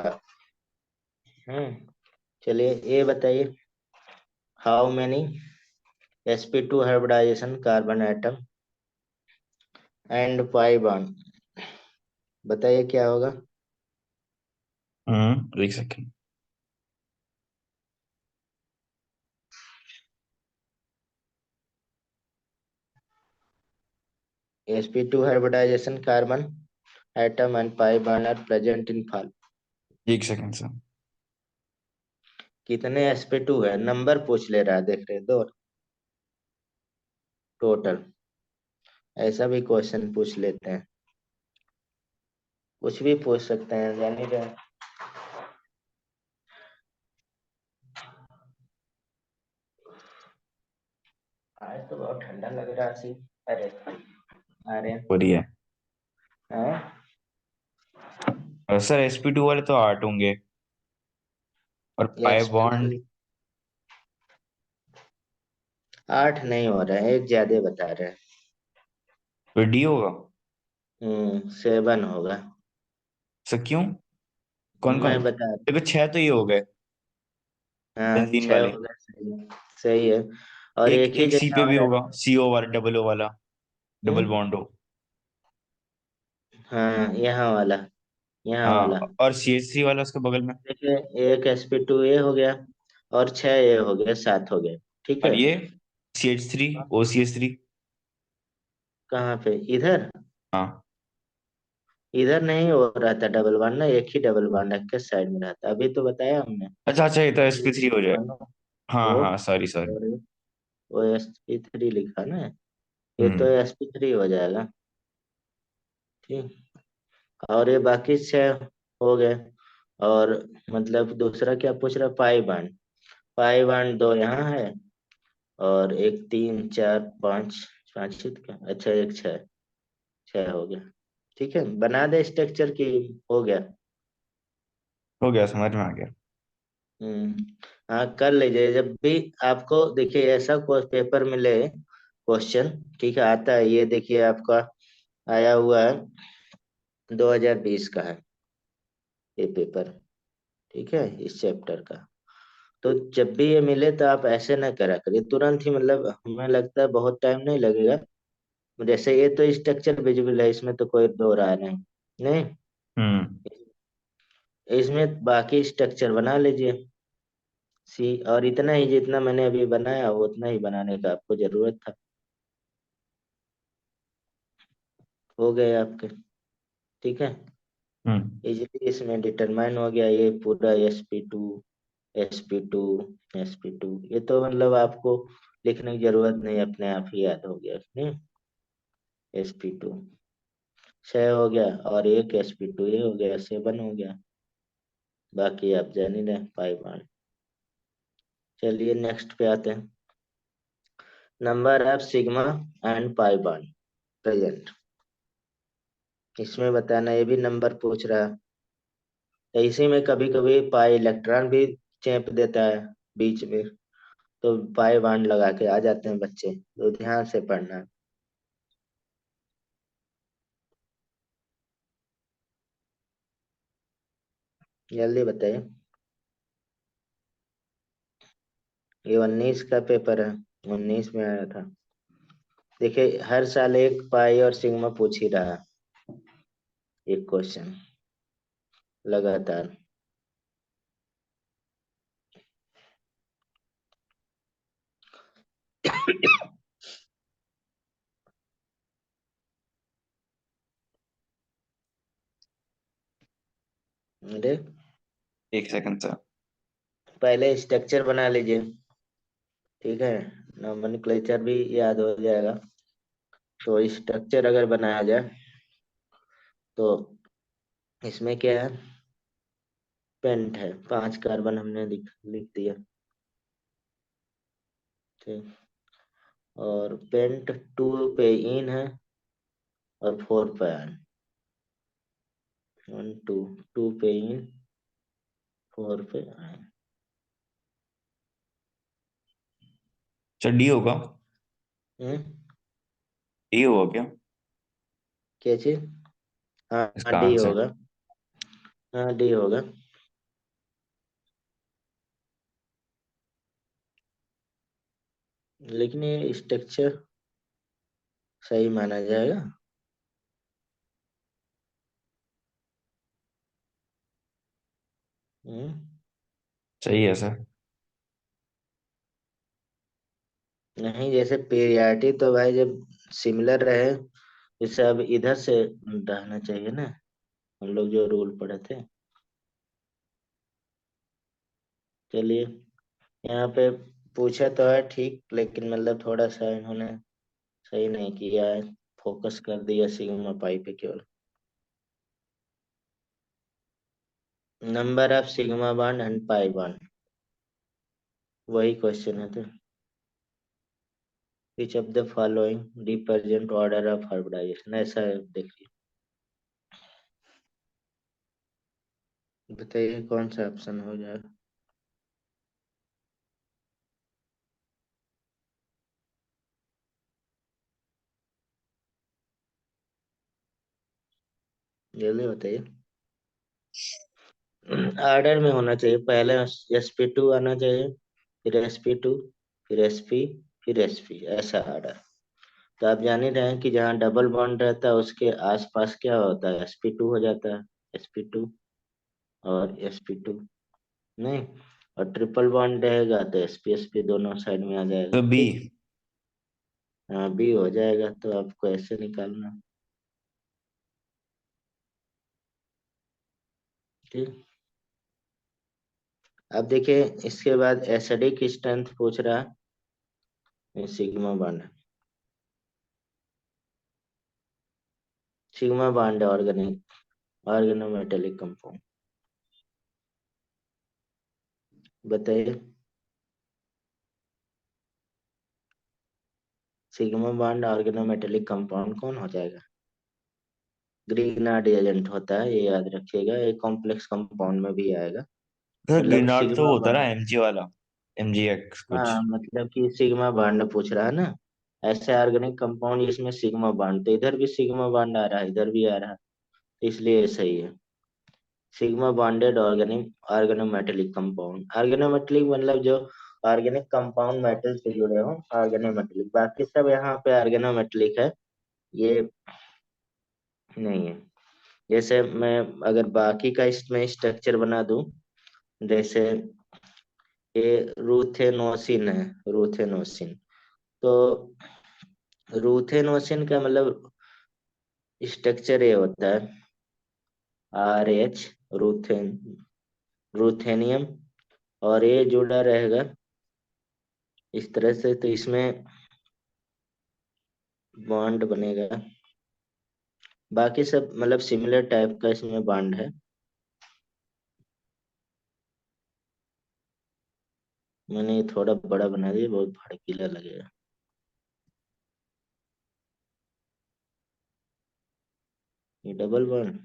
A: हम्म, चलिए ये बताइए, how many sp2 hybridization carbon atom and pi bond, बताइए क्या होगा।
B: एक second.
A: sp2 hybridization carbon atom and pi bond are present in fall,
B: एक सेकेंड सर।
A: कितने sp2 है, नंबर पूछ ले रहा है, देख रहे दो टोटल, ऐसा भी क्वेश्चन पूछ लेते हैं, कुछ भी पूछ सकते हैं, जान ही रहे। आज तो बहुत ठंडा लग रहा है सी, अरे अरे,
B: बढ़िया।
A: हाँ,
B: सर sp2 वाले तो 8 होंगे, और पाई
A: sp2,
B: बॉन्ड
A: 8 नहीं हो रहा है, एक ज्यादा बता रहे हैं।
B: तो डी होगा।
A: 7 होगा,
B: सर क्यों? कौन कौन?
A: मैं बता रहा
B: देखो 6 तो ये हो गए,
A: हूँ। हाँ,
B: बेंजीन
A: 6
B: वाले।
A: होगा, सही, सही है। और
B: एक
A: एक ही
B: एक सी
A: जगह
B: पे भी
A: और है।
B: होगा, CO वाला, डबल O वाला, डबल
A: हम्म।
B: बॉन्ड हो।
A: हाँ, यहाँ वाला, यहाँ वाला।
B: हाँ, और CH3 वाला उसके बगल में।
A: देखिए, एक sp2 हो गया, और 6 हो गया, 7 हो गया। ठीक
B: और
A: है।
B: ये CH3, OCH3।
A: कहाँ पे? इधर?
B: हाँ।
A: इधर नहीं हो रहता डबल बॉन्ड ना, एक ही डबल बॉन्ड एक के साइड में रहता, अभी तो बताया हमने।
B: अच्छा अच्छा, ये तो
A: ये
B: sp3 हो जाए।
A: मानो,
B: हाँ
A: वो
B: हाँ, सॉरी सॉरी।
A: और वो sp3 लिखा ना, ये तो
B: हम्म।
A: sp3 हो जाएगा। ठीक। और ये बाकी 6 हो गए। और मतलब दूसरा क्या पूछ रहा? Pi bond. पाई बॉन्ड 2 यहाँ है, और एक 3 4 5, 5 ही तो क्या, अच्छा एक 6, 6 हो गया। ठीक है, बना दे स्ट्रक्चर की। हो गया।
B: हो गया, समझ में आ गया।
A: हम्म। हाँ, कर लीजिए जब भी आपको, देखिए ऐसा कोई पेपर मिले क्वेश्चन, ठीक है, आता है, ये देखिए आपका आया हुआ है, 2020 का है ये पेपर। ठीक है, इस चैप्टर का। तो जब भी ये मिले तो आप ऐसे ना करा करिए तुरंत ही, मतलब हमें लगता है बहुत टाइम नहीं लगेगा। जैसे ये तो स्ट्रक्चर विजिबल है, इसमें तो कोई दो राय नहीं। नहीं,
B: हम्म।
A: इसमें बाकी स्ट्रक्चर बना लीजिए। और इतना ही जितना मैंने अभी बनाया वो उतना ही बनाने का आपको जरूरत था। हो गए आपके। ठीक है।
B: हम्म।
A: इजीली इसमें डिटरमाइन हो गया ये पूरा, sp2 sp2, ये तो मतलब आपको लिखने की जरूरत नहीं, अपने आप ही याद हो गया। नहीं, sp2 6 हो गया, और एक sp2 ये हो गया, 7 हो गया। बाकी आप जान ही रहे, पाई बार। चलिए नेक्स्ट पे आते हैं। Number of sigma and pi bar present, इसमें बताना, ये भी नंबर पूछ रहा है। तो इसी में कभी कभी पाई इलेक्ट्रॉन भी चेप देता है बीच में, तो पाई बांड लगा के आ जाते हैं बच्चे, तो ध्यान से पढ़ना। जल्दी बताइए। ये 19 का पेपर है, 19 में आया था। देखिए हर साल एक पाई और सिग्मा पूछ ही रहा है, एक क्वेश्चन लगातार। अरे,
B: एक सेकंड सर।
A: पहले स्ट्रक्चर बना लीजिए। ठीक है, नोमेनक्लेचर भी याद हो जाएगा। तो स्ट्रक्चर अगर बनाया जाए तो इसमें क्या है? पेंट है, 5 कार्बन हमने लिख लिख दिया। ठीक। और पेंट 2 पे इन है, और 4 पे आयन। 1 2, 2 पे इन, 4 पे आयन।
B: अच्छा, D होगा।
A: हम्म।
B: D होगा क्या
A: क्या चीज? हाँ,
B: इसका
A: डी
B: आंसर?
A: होगा। हाँ, डी होगा। लेकिन ये स्ट्रक्चर सही माना जाएगा। हम्म।
B: सही है सर।
A: नहीं, जैसे पेरियाडिटी तो भाई जब सिमिलर रहे, जैसे अब इधर से रहना चाहिए ना, हम लोग जो रूल पढ़े थे। चलिए, यहाँ पे पूछा तो है ठीक, लेकिन मतलब थोड़ा सा इन्होंने सही नहीं किया है, फोकस कर दिया सिग्मा पाई पे केवल। Number of sigma bond and pi bond, वही क्वेश्चन है। तो which of the following represent order of hybridization, ऐसा है, देखिए बताइए कौन सा ऑप्शन हो जाएगा। जल्दी बताइए। ऑर्डर में होना चाहिए, पहले sp2 आना चाहिए, फिर sp2, फिर sp, फिर sp, ऐसा ऑर्डर। तो आप जान ही रहे हैं कि जहाँ डबल बॉन्ड रहता है उसके आसपास क्या होता है, sp2 हो जाता है, sp2 और sp2। नहीं, और ट्रिपल बॉन्ड रहेगा तो sp sp दोनों साइड में आ जाएगा,
B: तो बी।
A: ठीक। हाँ, बी हो जाएगा, तो आपको ऐसे निकालना, ठीक। अब देखिए, इसके बाद एसिडिक स्ट्रेंथ पूछ रहा है, sigma bond. Sigma bond organic organometallic compound, बताइए। सिग्मा बॉन्ड ऑर्गेनोमेटेलिक कंपाउंड कौन हो जाएगा? ग्रिग्नार्ड एजेंट होता है, ये याद रखिएगा, ये कॉम्प्लेक्स कंपाउंड में भी आएगा।
B: सर
A: मतलब
B: ग्रीनआउट तो
A: सिग्मा
B: होता ना
A: बॉन्ड,
B: एमजी वाला, एमजी एक्स कुछ।
A: हाँ मतलब कि सिग्मा बॉन्ड पूछ रहा है ना, ऐसे ऑर्गेनिक कंपाउंड जिसमें सिग्मा बॉन्ड, तो इधर भी सिग्मा बॉन्ड आ रहा है, इधर भी आ रहा है, तो इसलिए ये सही है। Sigma bonded organic organometallic compound, organometallic मतलब जो ऑर्गेनिक कंपाउंड मेटल से जुड़े हो, ऑर्गेनोमेटेलिक। बाकी सब यहाँ पे ऑर्गेनोमेटेलिक है, ये नहीं है। जैसे मैं अगर बाकी का इसमें स्ट्रक्चर बना दूं, जैसे ये रूथेनोसिन है, रूथेनोसिन। तो रूथेनोसिन का मतलब स्ट्रक्चर ये होता है, RH, रूथेन, रूथेनियम, और ये जुड़ा रहेगा इस तरह से, तो इसमें बॉन्ड बनेगा। बाकी सब मतलब सिमिलर टाइप का इसमें बॉन्ड है। मैंने ये थोड़ा बड़ा बना दिया, बहुत भड़कीला लगेगा। ये डबल बॉन्ड,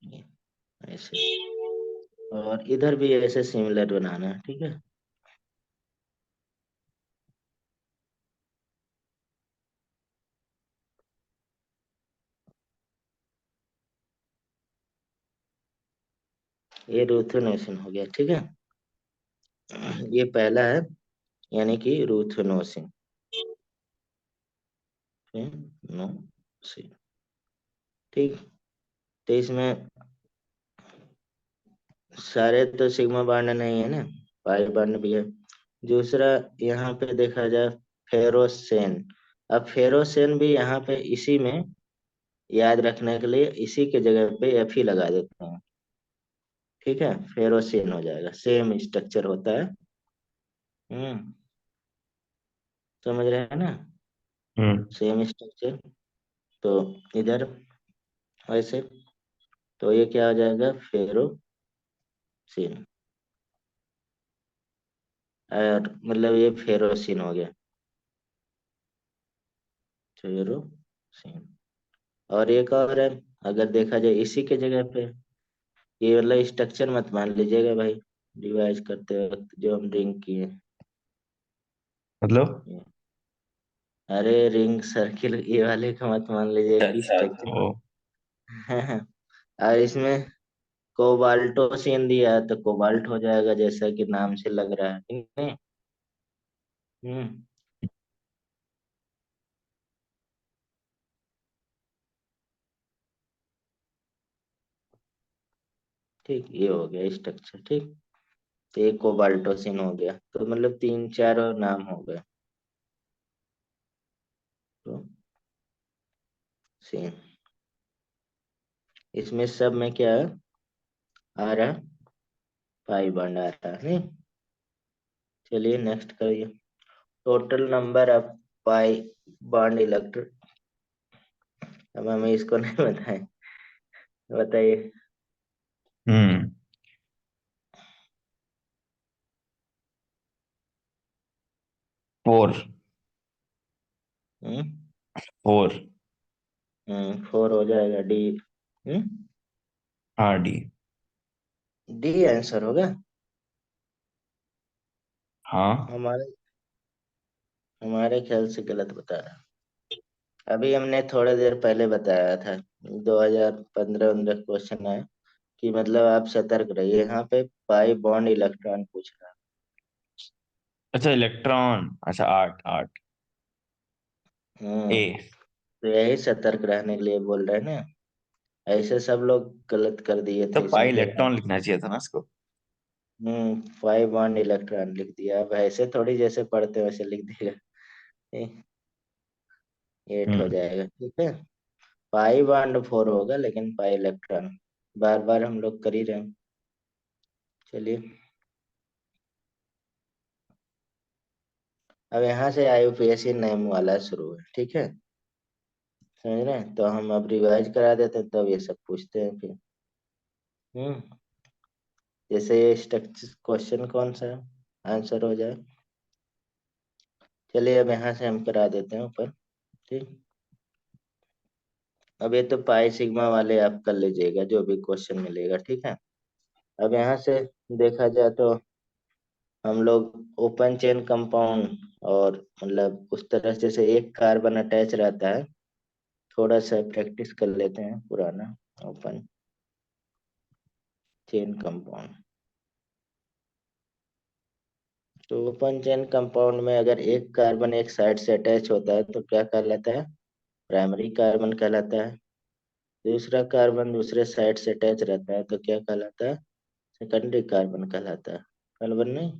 A: ये ऐसे, और इधर भी ऐसे सिमिलर बनाना है, ठीक है। ये रूथेनोसिन हो गया, ठीक है। ये पहला है, यानी कि रूथेनोसिन, नो सी, ठीक। तो इसमें सारे तो सिग्मा बॉन्ड नहीं है ना, पाई बॉन्ड भी है। दूसरा, यहाँ पे देखा जाए फेरोसेन। अब फेरोसेन भी यहाँ पे इसी में, याद रखने के लिए इसी के जगह पे एफ ही लगा देते हैं, ठीक है। फेरोसेन हो जाएगा, सेम स्ट्रक्चर होता है। हम्म, समझ रहे हैं ना,
B: हम्म।
A: Same structure. तो इधर वैसे, तो ये क्या हो जाएगा, फेरोसिन। और मतलब ये फेरोसिन हो गया, फेरोसिन। और एक और है, अगर देखा जाए इसी के जगह पे, ये मतलब स्ट्रक्चर मत मान लीजिएगा भाई, रिवाइज करते वक्त जो हम ड्रिंक किए।
B: मतलब।
A: ये, अरे रिंग सर्किल ये वाले का मत मान लीजिए कि
B: अच्छा
A: स्ट्रक्चर।
B: अच्छा, ओ।
A: और इसमें कोबाल्टोसिन दिया है, तो कोबाल्ट हो जाएगा, जैसा कि नाम से लग रहा है, ठीक है। हम्म, ठीक, ये हो गया स्ट्रक्चर, ठीक। तो ये कोबाल्टोसिन हो गया, तो मतलब तीन चार और नाम हो गए। तो सेम, इसमें सब में क्या है, आ रहा है, पाई बॉन्ड आ रहा है, नहीं। चलिए नेक्स्ट करिए, total number of pi bond electron. अब हमें इसको नहीं बताएं, बताइए।
B: हम्म। 4।
A: हम्म
B: 4।
A: 4 हो जाएगा, डी। हम्म,
B: हाँ डी।
A: डी आंसर होगा।
B: हाँ।
A: हमारे हमारे ख्याल से गलत बता रहा। अभी हमने थोड़ी देर पहले बताया था, 2015 क्वेश्चन है, कि मतलब आप सतर्क रहिए, यहाँ पे पाई बॉन्ड इलेक्ट्रॉन पूछ रहा है।
B: अच्छा इलेक्ट्रॉन, अच्छा आठ आठ। ए।
A: हम्म। तो यही सतर्क रहने के लिए बोल रहे हैं ना। ऐसे सब लोग गलत कर दिए
B: तो
A: थे,
B: पाई
A: इसमें देखना।
B: इलेक्ट्रॉन लिखना चाहिए था ना इसको।
A: 5 बॉन्ड इलेक्ट्रॉन लिख दिया, अब ऐसे थोड़ी जैसे पढ़ते हैं वैसे लिख दिएगा। 8 हो
B: हम्म।
A: जाएगा, ठीक है। 5 बॉन्ड 4 होगा, लेकिन 5 इलेक्ट्रॉन। बार बार हम लोग कर ही रहे हैं। चलिए, अब यहाँ से IUPAC नेम वाला शुरू है, ठीक है। समझ रहे हैं, तो हम अब रिवाइज करा देते हैं, तब ये सब पूछते हैं फिर। हम्म। जैसे ये स्ट्रक्चर क्वेश्चन कौन सा है, आंसर हो जाए। चलिए, अब यहाँ से हम करा देते हैं ऊपर। ठीक। अब ये तो पाई सिग्मा वाले आप कर लीजिएगा, जो भी क्वेश्चन मिलेगा, ठीक है। अब यहाँ से देखा जाए तो हम लोग ओपन चेन कंपाउंड, और मतलब उस तरह से जैसे एक कार्बन अटैच रहता है, थोड़ा सा प्रैक्टिस कर लेते हैं पुराना। Open chain compound. तो ओपन चेन कंपाउंड में अगर एक कार्बन एक साइड से अटैच होता है तो क्या कहलाता है? प्राइमरी कार्बन कहलाता है। दूसरा कार्बन दूसरे साइड से अटैच रहता है तो क्या कहलाता है? सेकेंडरी कार्बन कहलाता है। कार्बन नहीं,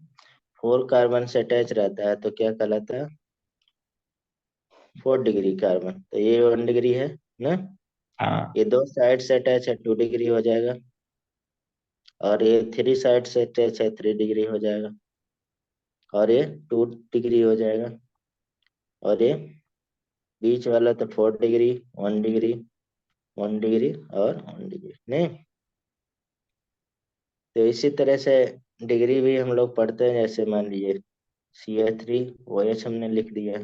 A: 4 कार्बन से अटैच रहता है तो क्या कहलाता है? 4 डिग्री कार्बन। तो ये 1 डिग्री है ना।
B: हाँ।
A: ये दो साइड से अटैच है, 2 डिग्री हो जाएगा। और ये 3 साइड से अटैच है, 3 डिग्री हो जाएगा। और ये 2 डिग्री हो जाएगा। और ये बीच वाला तो 4 डिग्री, 1 डिग्री, 1 डिग्री और 1 डिग्री नहीं। तो इसी तरह से डिग्री भी हम लोग पढ़ते हैं, जैसे मान लीजिए CH3OH हमने लिख दिया,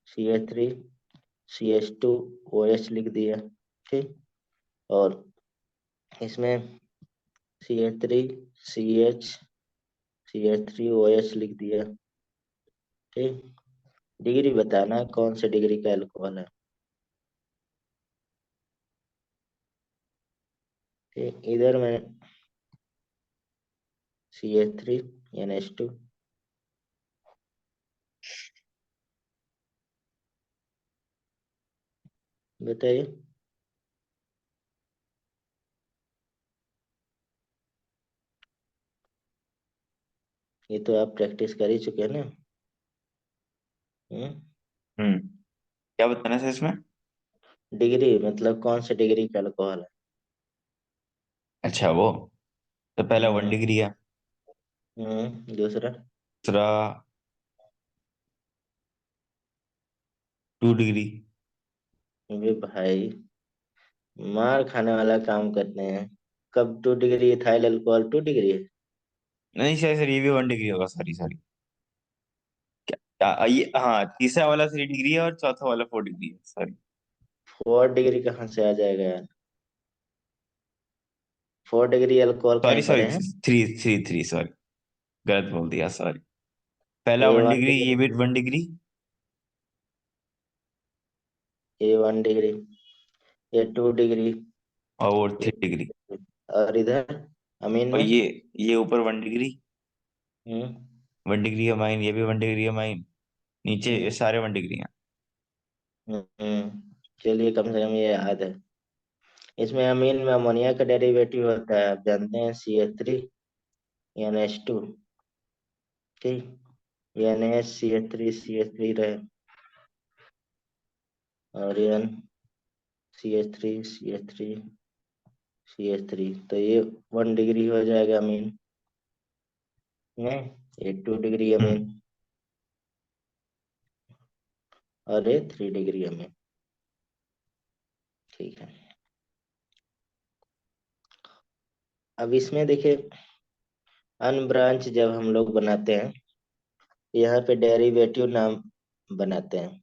A: CH3CH2OH लिख दिया, ठीक। और इसमें CH3CH CH3OH लिख दिया, ठीक। डिग्री बताना है कौन से डिग्री का अल्कोहल है, ठीक। इधर में CH3NH2, बताइए। ये तो आप प्रैक्टिस कर ही चुके हैं ना। हम्म।
B: हम्म। क्या बताना है इसमें?
A: डिग्री मतलब कौन से डिग्री का अल्कोहल है।
B: अच्छा वो, तो पहला वन
A: हम्म।
B: डिग्री है।
A: दूसरा।
B: दूसरा 2 डिग्री।
A: अबे भाई, मार खाने वाला काम करते हैं। कब 2 डिग्री इथाइल अल्कोहल 2 डिग्री है?
B: नहीं सर सर, ये भी 1 डिग्री होगा, सॉरी सॉरी। ये हाँ, तीसरा वाला 3 डिग्री है और चौथा वाला 4 डिग्री है, सॉरी।
A: 4 डिग्री कहाँ से आ जाएगा यार? 4 डिग्री अल्कोहल
B: सॉरी
A: कहीं
B: सॉरी,
A: पड़े हैं?
B: Three three three, sorry. गलत बोल दिया, सॉरी। पहला
A: ए
B: वन
A: वन
B: डिग्री ये
A: डिग्री
B: भी 1 डिग्री।
A: A 1 डिग्री, ये 2 डिग्री,
B: और वो
A: ये
B: 3 डिग्री।
A: और इधर अमीन
B: और
A: में।
B: ये ऊपर 1 डिग्री।
A: हम्म।
B: 1 डिग्री अमाइन, ये भी 1 डिग्री अमाइन। नीचे ये
A: हम्म।
B: सारे 1 डिग्री हैं।
A: चलिए, कम से कम ये याद है। इसमें अमीन में अमोनिया का डेरिवेटिव होता है, आप जानते हैं, CH3NH2, ठीक। NaCH3CH3 रहे, और CH3CH3CH3, तो ये 1 डिग्री हो जाएगा अमीन। नहीं, ये 2 डिग्री अमीन,
B: हम्म।
A: और ये 3 डिग्री अमीन, ठीक है। अब इसमें देखिए, अनब्रांच जब हम लोग बनाते हैं, यहाँ पे डेरिवेटिव नाम बनाते हैं,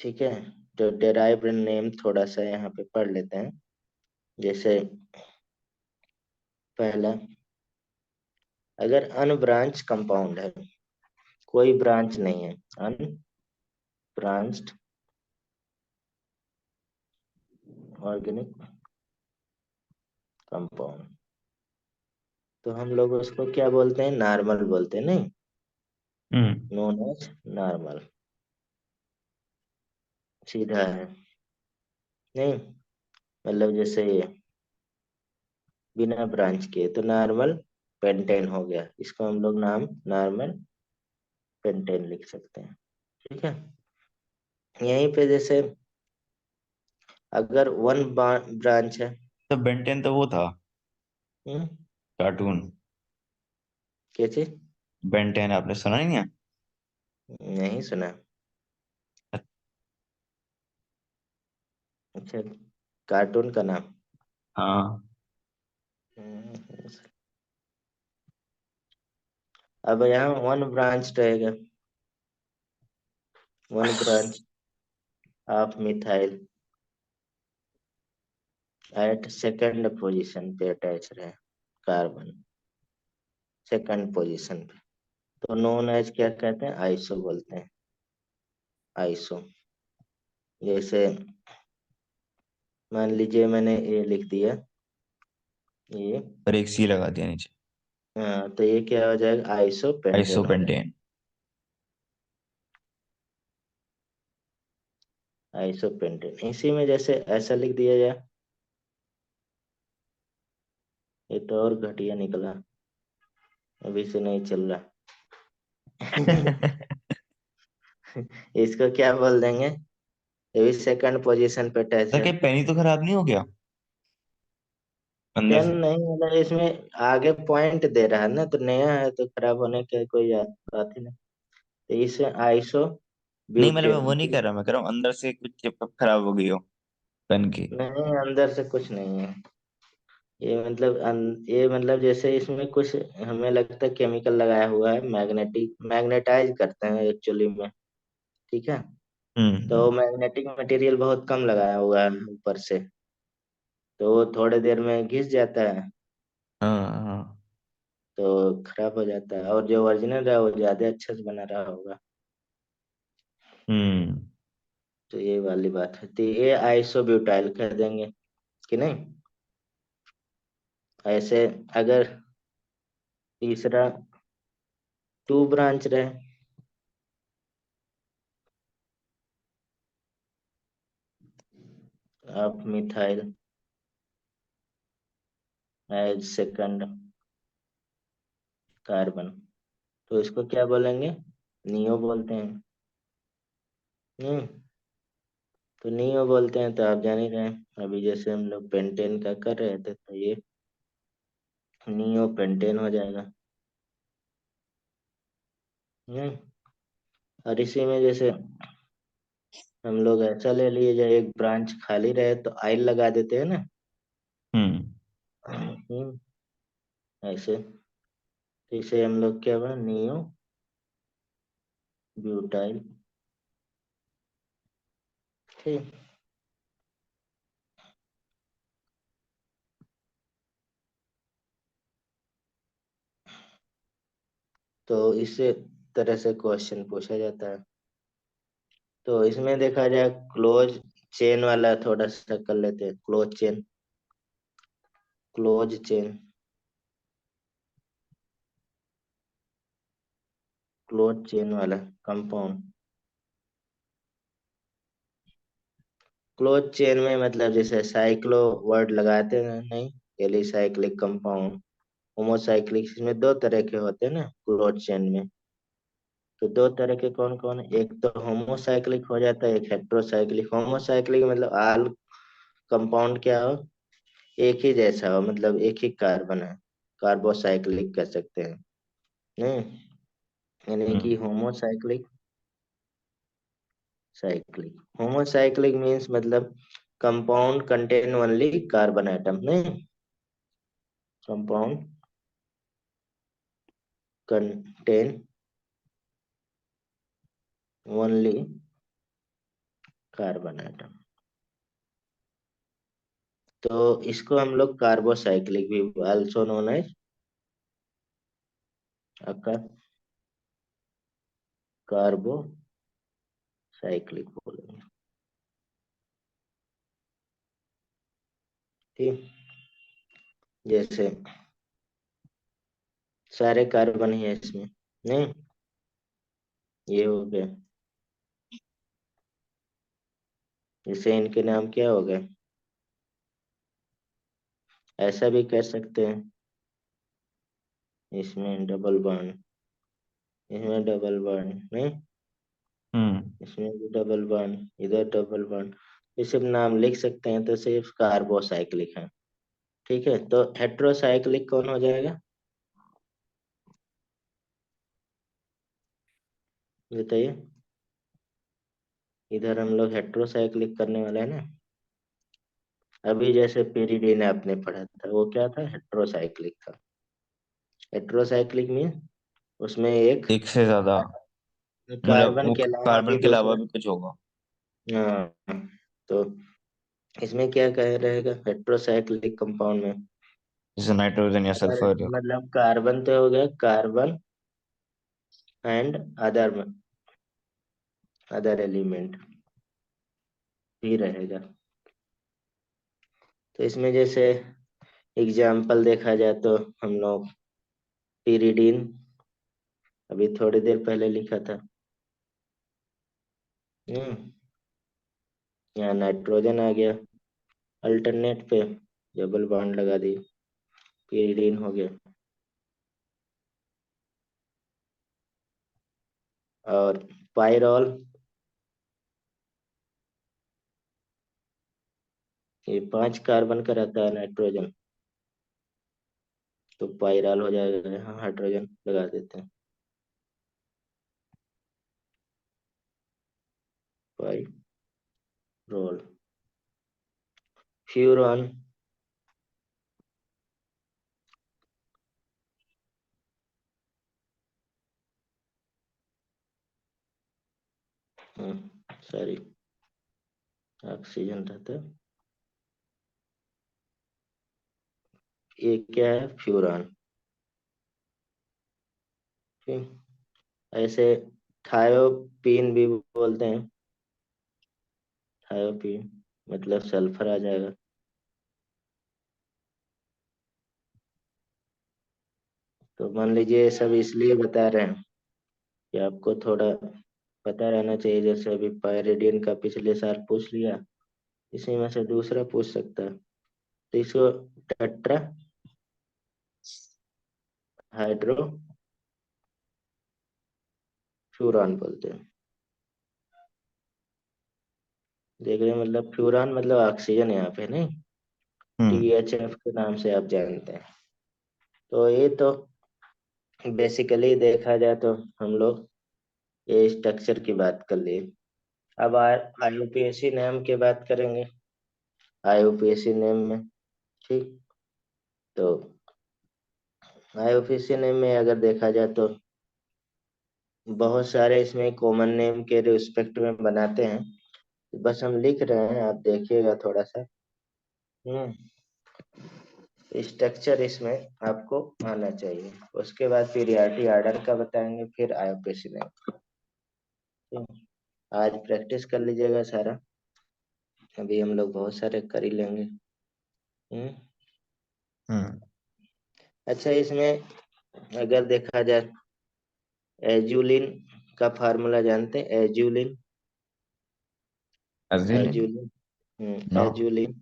A: ठीक है। तो डेराइव्ड नेम थोड़ा सा यहाँ पे पढ़ लेते हैं। जैसे पहला, अगर अनब्रांच कंपाउंड है, कोई ब्रांच नहीं है, अनब्रांच्ड ऑर्गेनिक कंपाउंड, तो हम लोग उसको क्या बोलते हैं, नॉर्मल बोलते हैं, नहीं?
B: हम्म।
A: नोन एज नॉर्मल, सीधा है, नहीं? मतलब जैसे ये बिना ब्रांच के, तो नॉर्मल पेंटेन हो गया, इसको हम लोग नाम नॉर्मल पेंटेन लिख सकते हैं। ठीक है। यहीं पे जैसे अगर वन ब्रांच है।
B: तो बेंटेन तो वो था,
A: हम्म।
B: कार्टून।
A: क्या चीज?
B: बेंटेन आपने सुना नहीं है?
A: नहीं सुना। अच्छा, कार्टून का नाम।
B: हाँ।
A: हम्म, अब यहाँ वन ब्रांच रहेगा, one branch of methyl at second position पे अटैच रहे, कार्बन सेकंड पोजीशन पे, तो नोन एज क्या कहते हैं, आइसो बोलते हैं, आइसो। जैसे मान लीजिए मैंने ए लिख दिया, ये,
B: और एक सी लगा दिया नीचे।
A: हाँ, तो ये क्या हो जाएगा, आइसो पेंटेन हो जाएगा,
B: आइसोपेंटेन।
A: Iso pentane. इसी में जैसे ऐसा लिख दिया जाए, ये तो और घटिया निकला, अभी से नहीं चल रहा। इसको क्या बोल देंगे, ये भी सेकंड पोजीशन पे अटैच
B: तो
A: है।
B: क्या पेन ही तो खराब नहीं हो गया अंदर
A: पेन
B: से?
A: नहीं, मतलब इसमें आगे पॉइंट दे रहा है ना, तो नया है तो खराब होने की कोई बात ही नहीं। तो इसे आइसो
B: नहीं मतलब मैं
A: ब्यूटेन,
B: वो नहीं कर रहा, मैं कह रहा हूँ अंदर से कुछ चिपक खराब हो गई हो पेन की।
A: नहीं अंदर से कुछ नहीं है। ये मतलब ये मतलब जैसे इसमें कुछ हमें लगता है केमिकल लगाया हुआ है, मैग्नेटिक, मैग्नेटाइज करते हैं एक्चुअली में। ठीक है।
B: हम्म।
A: तो मैग्नेटिक मटेरियल बहुत कम लगाया हुआ है ऊपर से, तो वो थोड़े देर में घिस जाता है,
B: हाँ हाँ।
A: तो खराब हो जाता है, और जो ओरिजिनल है वो ज्यादा अच्छे से बना रहा होगा।
B: हम्म।
A: तो ये वाली बात है, तो ये आइसोब्यूटाइल कह देंगे कि नहीं? ऐसे अगर तीसरा टू ब्रांच रहे, of methyl as second carbon, तो इसको क्या बोलेंगे, नियो बोलते हैं। हम्म। तो नियो बोलते हैं, तो आप जान ही रहे हैं, अभी जैसे हम लोग पेंटेन का कर रहे थे, तो ये नियो पेंटेन हो जाएगा। हम्म। और इसी में जैसे हम लोग ऐसा ले लिए, जाए एक ब्रांच खाली रहे तो आइल लगा देते हैं ना।
B: हम्म।
A: ऐसे, तो इसे हम लोग क्या बना, नियो ब्यूटाइल। ठीक। तो इसे तरह से क्वेश्चन पूछा जाता है। तो इसमें देखा जाए क्लोज चेन वाला थोड़ा सा कर लेते हैं, close chain, close chain, close chain वाला कंपाउंड। क्लोज चेन में मतलब जैसे साइक्लो वर्ड लगाते हैं, नहीं? एलिसाइक्लिक कंपाउंड, होमोसाइक्लिक, इसमें दो तरह के होते हैं ना क्लोज चेन में। तो दो तरह के कौन कौन है, एक तो होमोसाइक्लिक हो जाता है, एक हेट्रोसाइक्लिक। होमोसाइक्लिक मतलब आल कंपाउंड क्या हो, एक ही जैसा हो, मतलब एक ही कार्बन है, कार्बोसाइक्लिक कह सकते हैं, नहीं? यानी कि
B: हम्म।
A: होमोसाइक्लिक, साइक्लिक, होमोसाइक्लिक मीन्स मतलब compound contain only carbon atom, नहीं? Compound contain only carbon atom, तो इसको हम लोग कार्बोसाइक्लिक भी, आल्सो नोन एज आपका कार्बोसाइक्लिक बोलेंगे। ठीक। जैसे सारे कार्बन ही है इसमें। नहीं, ये हो गया। इसे इनके नाम क्या हो गए? ऐसा भी कर सकते हैं, इसमें डबल बॉन्ड, इसमें डबल बॉन्ड नहीं,
B: हम्म।
A: इसमें भी डबल बॉन्ड, इधर डबल बॉन्ड। ये सिर्फ नाम लिख सकते हैं तो सिर्फ कार्बोसाइक्लिक है। ठीक है, तो हेट्रोसाइक्लिक कौन हो जाएगा, बताइए। इधर हम लोग हेट्रोसाइक्लिक करने वाले हैं ना। अभी जैसे पेरिडीन आपने पढ़ा था, वो क्या था, हेट्रोसाइक्लिक था। हेट्रोसाइक्लिक में उसमें एक
B: एक से ज्यादा, मतलब
A: कार्बन
B: वो
A: के अलावा भी
B: कार्बन के अलावा
A: दूसरा।
B: भी कुछ होगा।
A: हाँ, तो इसमें क्या कह रहेगा हेट्रोसाइक्लिक कंपाउंड में?
B: जैसे नाइट्रोजन या
A: अगर
B: सल्फर।
A: मतलब कार्बन तो हो गया, carbon and other other element भी रहेगा। तो इसमें जैसे एग्जाम्पल देखा जाए तो हम लोग पीरिडीन अभी थोड़ी देर पहले लिखा था। हम्म, यहाँ नाइट्रोजन आ गया, अल्टरनेट पे डबल बॉन्ड लगा दी, पीरिडीन हो गया। और पायरॉल, ये 5 कार्बन का रहता है नाइट्रोजन, तो पायरॉल हो जाएगा, यहाँ हाइड्रोजन लगा देते हैं, पायरोल। फ्यूरॉन, सॉरी, ऑक्सीजन रहता है, ये क्या है, फ्यूरॉन। ठीक, ऐसे थायोपीन भी बोलते हैं, थायोपीन मतलब सल्फर आ जाएगा। तो मान लीजिए ये सब इसलिए बता रहे हैं कि आपको थोड़ा पता रहना चाहिए। जैसे अभी पायरिडिन का पिछले साल पूछ लिया, इसी में से दूसरा पूछ सकता है। तो इसको टेट्रा हाइड्रो फ्यूरान बोलते हैं। देख रहे हैं, मतलब फ्यूरान मतलब ऑक्सीजन यहाँ पे नहीं,
B: हम्म।
A: THF के नाम से आप जानते हैं। तो ये तो बेसिकली देखा जाए तो हम लोग ये स्ट्रक्चर की बात कर लिए। अब IUPAC नेम की बात करेंगे। IUPAC नेम में, ठीक, तो IUPAC नेम में अगर देखा जाए तो बहुत सारे इसमें कॉमन नेम के रिस्पेक्ट में बनाते हैं। बस हम लिख रहे हैं, आप देखिएगा थोड़ा सा। हम्म, स्ट्रक्चर इसमें आपको आना चाहिए। उसके बाद पीरियाडिक ऑर्डर का बताएंगे, फिर IUPAC नेम। आज प्रैक्टिस कर लीजिएगा सारा, अभी हम लोग बहुत सारे कर ही लेंगे। हम्म,
B: हम्म।
A: अच्छा, इसमें अगर देखा जाए एजुलिन का फार्मूला जानते हैं, एजुलिन,
B: एजिलिन।
A: Azulene,
B: no.
A: एजुलिन।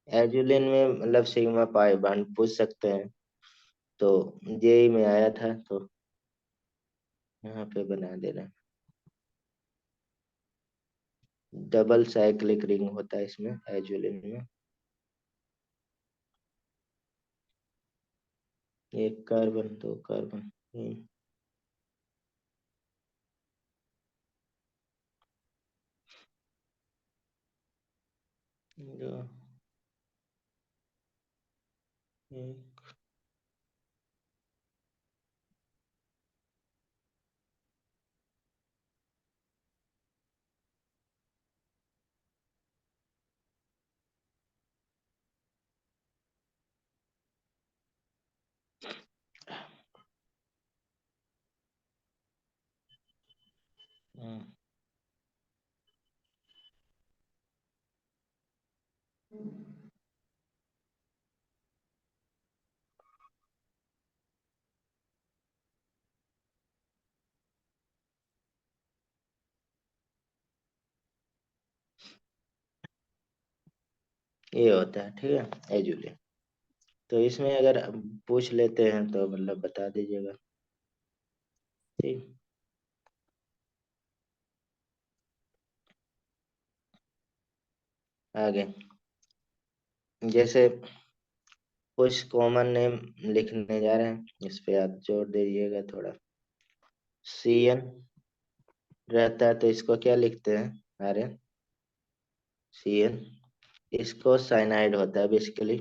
A: एजुलिन में मतलब सिग्मा पाई बॉन्ड पूछ सकते हैं, तो जेई में आया था तो यहाँ पे बना दे रहे हैं। डबल साइक्लिक रिंग होता है इसमें, एजुलिन में। एक कार्बन, दो कार्बन। जो एक, हम्म, ये होता है, ठीक है, एजुली। तो इसमें अगर पूछ लेते हैं तो मतलब बता दीजिएगा। ठीक। आगे, जैसे कुछ कॉमन नेम लिखने जा रहे हैं, इस पे आप जोर दीजिएगा थोड़ा। सीएन रहता है तो इसको क्या लिखते हैं, अरे सीएन, इसको साइनाइड होता है बेसिकली,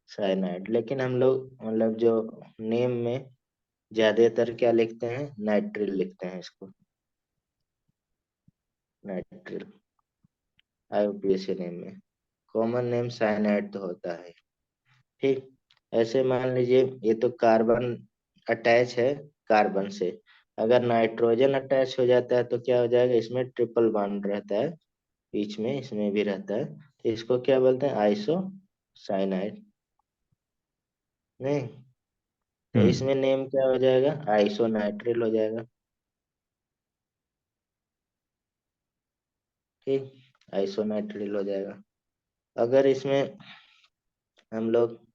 A: साइनाइड। लेकिन हम लोग मतलब जो नेम में ज्यादातर क्या लिखते हैं, नाइट्रिल लिखते हैं इसको, नाइट्रिल आईयूपीएसी नेम में। कॉमन नेम साइनाइड तो होता है। ठीक। ऐसे मान लीजिए ये तो कार्बन अटैच है कार्बन से, अगर नाइट्रोजन अटैच हो जाता है तो क्या हो जाएगा, इसमें ट्रिपल बॉन्ड रहता है, बीच में इसमें भी रहता है, तो इसको क्या बोलते हैं, आइसो साइनाइड। नहीं, तो
B: हम्म।
A: इसमें नेम क्या हो जाएगा, आइसो नाइट्रिल हो जाएगा। ठीक, आइसो नाइट्रिल हो जाएगा। अगर इसमें हम लोग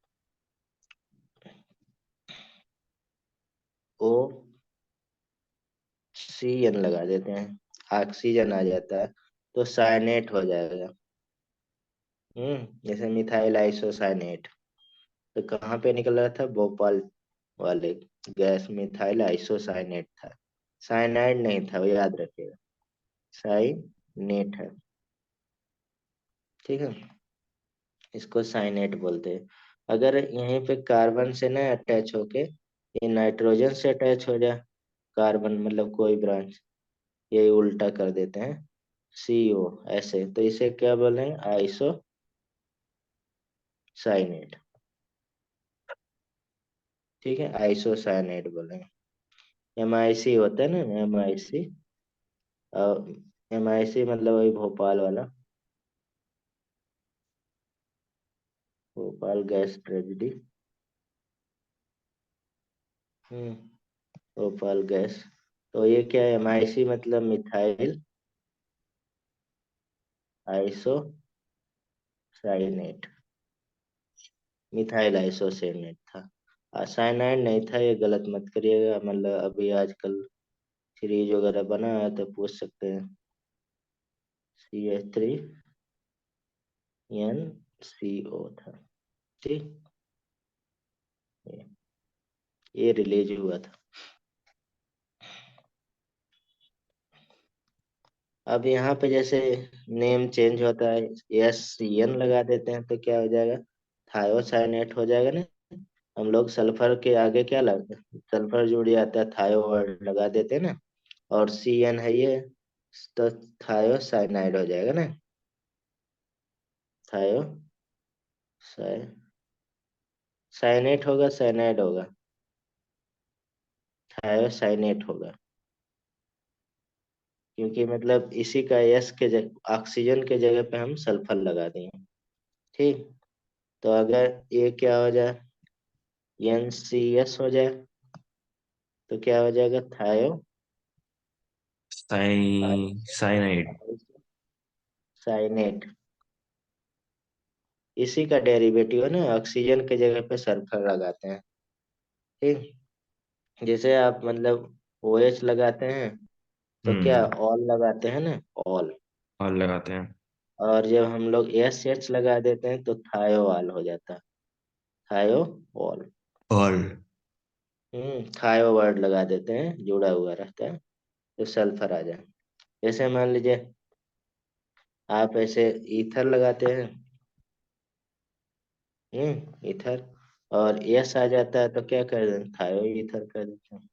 A: ओ सी एन लगा देते हैं, ऑक्सीजन आ जाता है, तो साइनेट हो जाएगा। जैसे मिथाइल आइसोसाइनेट, तो कहाँ पे निकल रहा था, भोपाल वाले गैस मिथाइल आइसोसाइनेट था, साइनाइड नहीं था, वो याद रखिएगा, साइनेट है। ठीक है, इसको साइनेट बोलते हैं। अगर यहीं पे कार्बन से ना अटैच होके ये नाइट्रोजन से अटैच हो जाए, कार्बन मतलब कोई ब्रांच, ये उल्टा कर देते हैं, सीओ ऐसे, तो इसे क्या बोलेंगे, आइसो साइनेट। ठीक है, आइसो साइनेट बोलेंगे। एमआईसी होता है ना, एमआईसी, एमआईसी मतलब वही भोपाल वाला, भोपाल गैस ट्रेजेडी। हम्म, भोपाल गैस। तो ये क्या है, एमआईसी मतलब methyl isocyanate, methyl isocyanate था, साइनाइड नहीं था, ये गलत मत करिएगा, मतलब अभी आजकल सीरीज वगैरह बना है तो पूछ सकते हैं। CH3NCO था। ठीक, ये ये रिलीज हुआ था। अब यहाँ पे जैसे नेम चेंज होता है, SCN लगा देते हैं तो क्या हो जाएगा, थायोसाइनेट हो जाएगा ना। हम लोग सल्फर के आगे क्या लगता है, सल्फर जुड़ जाता है, थायो वर्ड लगा देते हैं ना, और CN है ये, तो थायोसाइनाइड हो जाएगा ना, थायो साइनेट होगा, साइनाइड होगा, थायोसाइनेट होगा, क्योंकि मतलब इसी का एस के जगह, ऑक्सीजन के जगह पे हम सल्फर लगा देंगे। ठीक, तो अगर ये क्या हो जाए, NCS हो जाए, तो क्या हो जाएगा,
B: साइनाइड।
A: साइनेट। इसी का डेरिवेटिव है ना, ऑक्सीजन के जगह पे सल्फर लगाते हैं। ठीक, जैसे आप मतलब OH लगाते हैं तो क्या,
B: हम्म।
A: ऑल लगाते हैं ना, ऑल।
B: और लगाते हैं।
A: और जब हम लोग SH लगा देते हैं तो थायोवाल हो जाता है, थायोवाल।
B: और
A: थायो वर्ड लगा देते हैं, जुड़ा हुआ रहता है, तो सल्फर आ जाए। जैसे मान लीजिए आप ऐसे ईथर लगाते हैं, ईथर, और यस आ जाता है तो क्या कर देते हैं, थायो ईथर कर देते हैं।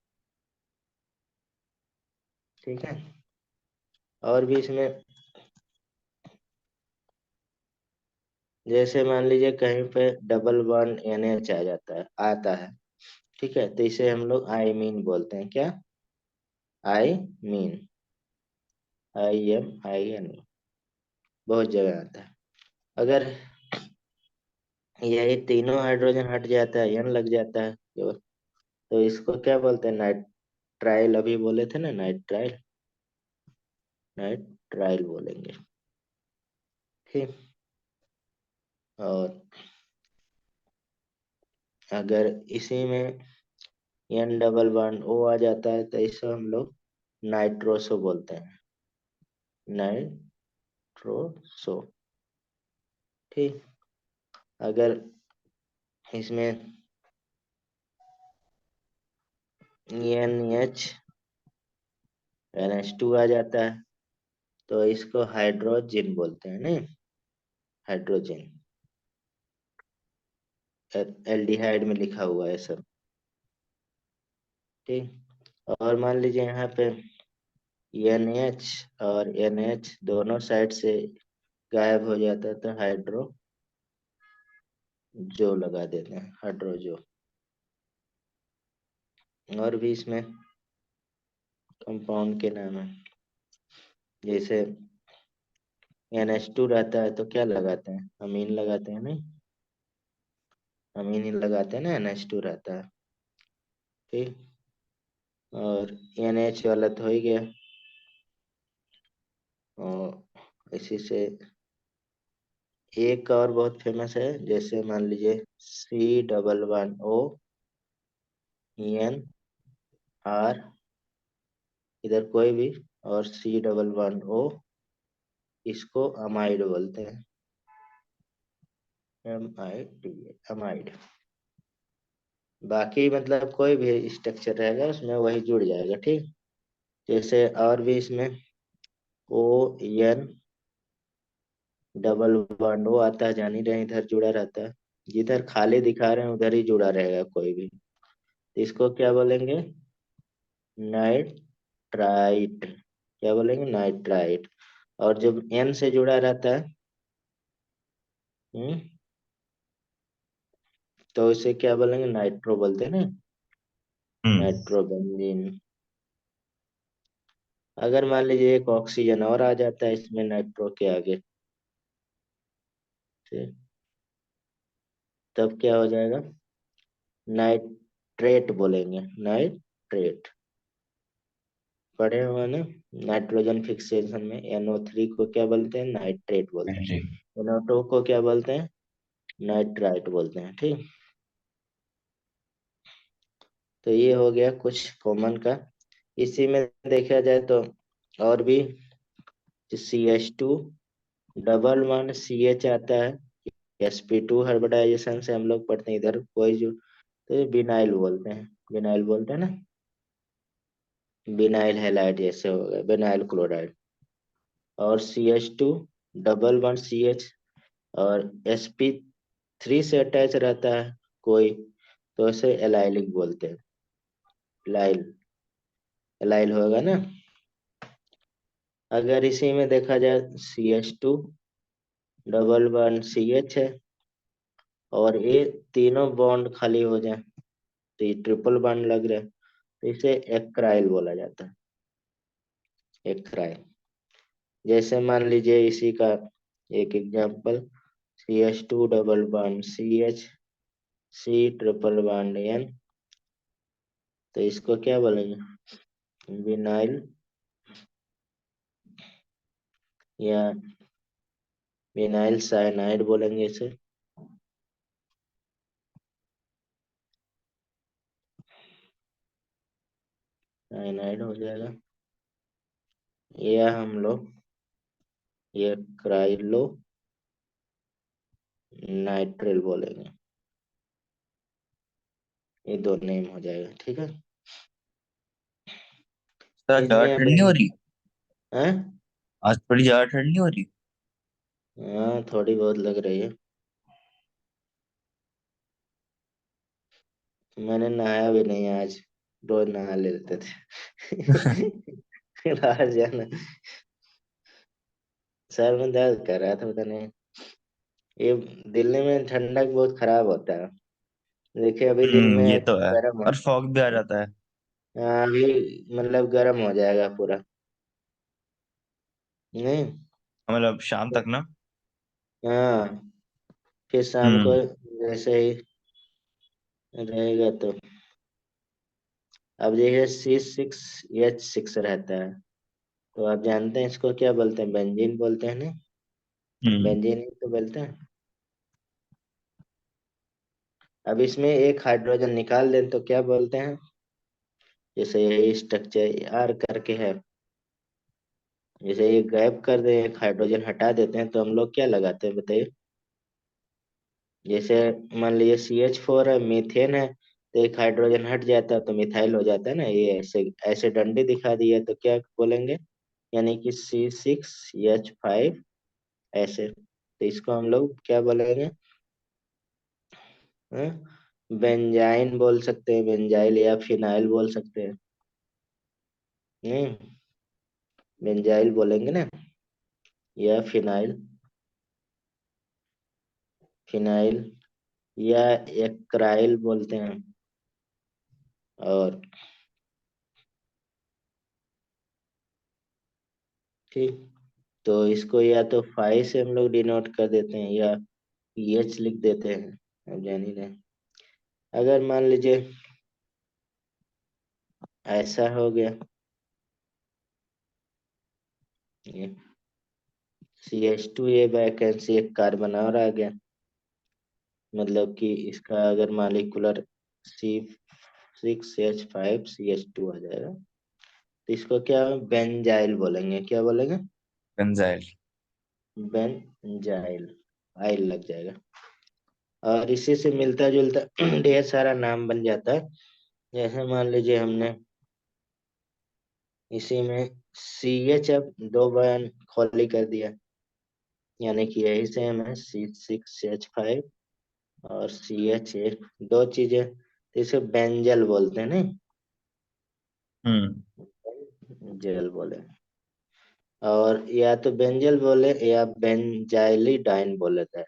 A: ठीक है, और भी इसमें जैसे मान लीजिए कहीं पे डबल बॉन्ड NH आ जाता है, आता है, ठीक है, तो इसे हम लोग आई मीन बोलते हैं, क्या, आई मीन, IMIN, बहुत जगह आता है। अगर यही तीनों हाइड्रोजन हट जाता है, N लग जाता है केवल, तो इसको क्या बोलते हैं, नाइट्राइल, अभी बोले थे ना, नाइट्राइल, नाइट्राइल बोलेंगे। ठीक, और अगर इसी में एन डबल बॉन्ड ओ आ जाता है तो इसको हम लोग नाइट्रोसो बोलते हैं, नाइट्रोसो। ठीक। अगर इसमें N H N H two आ जाता है तो इसको हाइड्रोजन बोलते हैं, नहीं, हाइड्रोजन, एल्डिहाइड में लिखा हुआ है सब। ठीक। और मान लीजिए यहाँ पे एन एच और एन एच दोनों साइड से गायब हो जाता है तो हाइड्रो जो लगा देते हैं, हाइड्रोजो। और भी इसमें कंपाउंड के नाम है, जैसे NH2 रहता है तो क्या लगाते हैं, अमीन लगाते हैं, नहीं, अमीन ही लगाते हैं ना, NH2 रहता है। ठीक। और NH वाला तो हो ही गया। और इसी से एक और बहुत फेमस है, जैसे मान लीजिए C11O NR, इधर कोई भी, और C11O, इसको अमाइड बोलते हैं, MID, अमाइड। बाकी मतलब कोई भी स्ट्रक्चर रहेगा उसमें वही जुड़ जाएगा। ठीक। जैसे और भी इसमें ON डबल बॉन्ड वो आता है, जान ही रहे, इधर जुड़ा रहता है, जिधर खाली दिखा रहे हैं उधर ही जुड़ा रहेगा कोई भी, तो इसको क्या बोलेंगे, नाइट्राइट। क्या बोलेंगे, नाइट्राइट। और जब N से जुड़ा रहता है, हम्म, तो इसे क्या बोलेंगे, नाइट्रो बोलते हैं ना,
B: हम्म।
A: नाइट्रोबेंजीन। अगर मान लीजिए एक ऑक्सीजन और आ जाता है इसमें नाइट्रो के आगे, ठीक, तब क्या हो जाएगा, नाइट्रेट बोलेंगे, नाइट्रेट। पढ़े हुए ना, नाइट्रोजन फिक्सेशन में NO3 को क्या बोलते हैं, नाइट्रेट बोलते
B: हाँ
A: हैं।
B: जी।
A: NO2 को क्या बोलते हैं, नाइट्राइट बोलते हैं। ठीक। तो ये हो गया कुछ कॉमन का। इसी में देखा जाए तो और भी, CH2 डबल वन CH आता है, sp2 हाइब्रिडाइजेशन से हम लोग पढ़ते हैं इधर कोई जो, तो बिनाइल बोलते हैं, बिनाइल बोलते हैं ना, बिनाइल हैलाइड जैसे हो गया, बिनाइल क्लोराइड। और CH2 डबल वन CH, और sp3 से अटैच रहता है कोई, तो इसे एलाइलिक बोलते हैं, एलाइल, एलाइल होगा ना। अगर इसी में देखा जाए CH2 डबल वन CH है, और ये तीनों बॉन्ड खाली हो जाए तो ये ट्रिपल बॉन्ड लग रहा है, तो इसे एक्राइल बोला जाता है, एक्राइल। जैसे मान लीजिए इसी का एक example, CH2 double bond CH, C triple bond N, तो इसको क्या बोलेंगे, विनाइल, या विनाइल साइनाइड बोलेंगे इसे। साइनाइड हो जाएगा, या हम लोग ये क्राइलो नाइट्रिल बोलेंगे, ये दो नेम हो जाएगा। ठीक है।
B: सर ज्यादा
A: इसमें
B: ठंड नहीं हो रही?
A: हैं?
B: आज थोड़ी ज्यादा ठंड नहीं हो रही?
A: हाँ, थोड़ी बहुत लग रही है। मैंने नहाया भी नहीं आज, रोज नहा लेते थे बाहर जाना, सर में दर्द कर रहा था, पता नहीं। ये दिल्ली में ठंडक बहुत खराब होता है। देखिए अभी दिन
B: ये
A: में
B: तो है।
A: गर्म
B: और फॉग भी आ जाता है।
A: अभी मतलब गर्म हो जाएगा पूरा, नहीं।
B: मतलब शाम तक ना।
A: हाँ, फिर शाम को
B: हम्म।
A: जैसे ही रहेगा तो, अब देखिए C6H6 रहता है, तो आप जानते हैं इसको क्या बोलते हैं, बेंजीन बोलते हैं ना,
B: हम्म।
A: बेंजीन ही तो बोलते हैं। अब इसमें एक हाइड्रोजन निकाल दें तो क्या बोलते हैं? जैसे ये स्ट्रक्चर आर करके है, जैसे ये गैप कर दे, एक हाइड्रोजन हटा देते हैं तो हम लोग क्या लगाते हैं बताइए? जैसे मान लीजिए CH4 है, मीथेन है, तो एक हाइड्रोजन हट जाता है तो मिथाइल हो जाता है ना। ये ऐसे ऐसे डंडे दिखा दिए तो क्या बोलेंगे? यानी कि C6H5 ऐसे, तो इसको हम लोग क्या बोलेंगे? बेंजाइन बोल सकते हैं, बेंजाइल, या फिनाइल बोल सकते हैं। नहीं, बेंजाइल बोलेंगे ना, या फिनाइल, फिनाइल, या एक्राइल बोलते हैं। और ठीक, तो इसको या तो फाइ से हम लोग डिनोट कर देते हैं, या पीएच लिख देते हैं। अब जान ही रहे, अगर मान लीजिए ऐसा हो गया, ये CH2, ये वैकेंसी एक कार्बन और आ गया, मतलब कि इसका अगर मालिकुलर C6H5CH2 आ जाएगा, तो इसको क्या बेंजाइल बोलेंगे, क्या बोलेंगे?
B: बेंजाइल।
A: बेंजाइल, आइल लग जाएगा। और इसी से मिलता जुलता ढेर सारा नाम बन जाता है। जैसे मान लीजिए हमने इसी में CH अब दो बार खोली कर दिया, यानी कि यही सेम है, C6H5 और CH, दो चीजें, तो इसे बेंजल बोलते हैं नहीं,
B: हम्म।
A: जेल बोले। और या तो बेंजल बोले या बेंजाइलिडाइन बोले थे,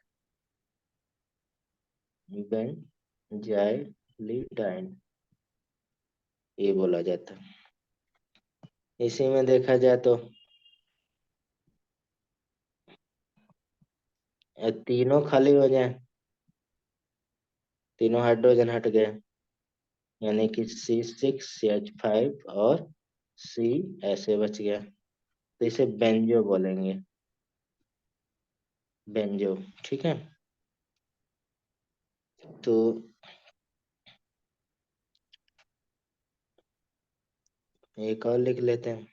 A: बेंजाइलिडाइन ये बोला जाता है। इसी में देखा जाए तो तीनों खाली हो जाए, तीनों हाइड्रोजन हट गए, यानी कि C6H5 और C ऐसे बच गया, तो इसे बेंजो बोलेंगे, बेंजो। ठीक है, तो एक और लिख लेते हैं,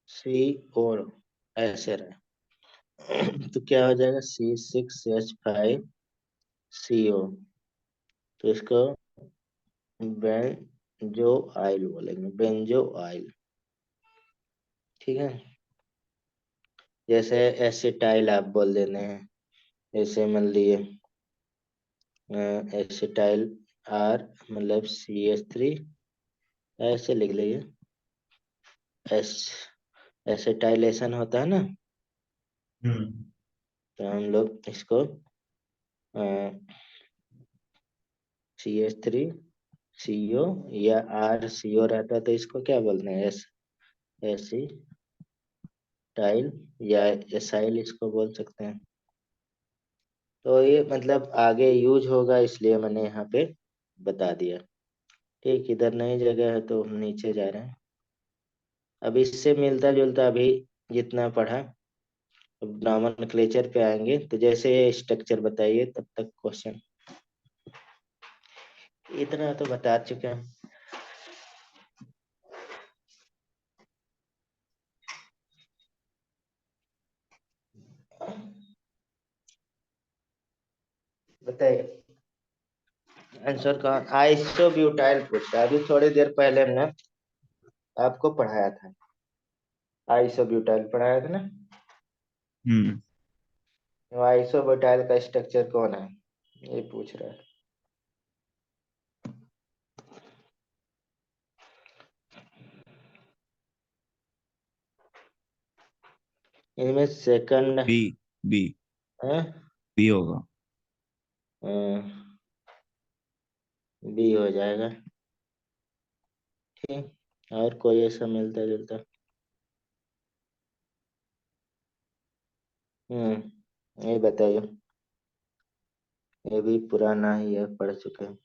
A: C और ऐसे रहे तो क्या हो जाएगा? C6H5CO, तो इसको बेंजो आइल बोलेंगे, बेंजो आइल। ठीक है, जैसे एसिटाइल आप बोल देते हैं, जैसे मान लिए एसिटाइल R मतलब CH3 ऐसे लिख लीजिए, एस एसिटाइलेशन होता है ना,
B: हम्म।
A: तो हम लोग इसको CH3CO, या RCO रहता है तो इसको क्या बोलते हैं? एसिटाइल, या एसाइल इसको बोल सकते हैं। तो ये मतलब आगे यूज होगा, इसलिए मैंने यहाँ पे बता दिया। ठीक, इधर नई जगह है तो हम नीचे जा रहे हैं। अब इससे मिलता जुलता अभी जितना पढ़ा, अब नॉमेनक्लेचर पे आएंगे, तो जैसे ये स्ट्रक्चर बताइए, तब तक क्वेश्चन इतना तो बता चुके हैं। बताइए आंसर कहाँ? आइसोब्यूटाइल पूछा है। अभी थोड़ी देर पहले हमने आपको पढ़ाया था, आइसोब्यूटाइल पढ़ाया था ना।
B: हम्म।
A: तो आइसोब्यूटाइल का स्ट्रक्चर कौन है, ये पूछ रहा है। इनमें सेकंड
B: बी। बी।
A: है,
B: बी होगा।
A: बी हो जाएगा। ठीक, और कोई ऐसा मिलता जुलता? ये बताइए, ये भी पुराना ही है, पढ़ चुके हैं।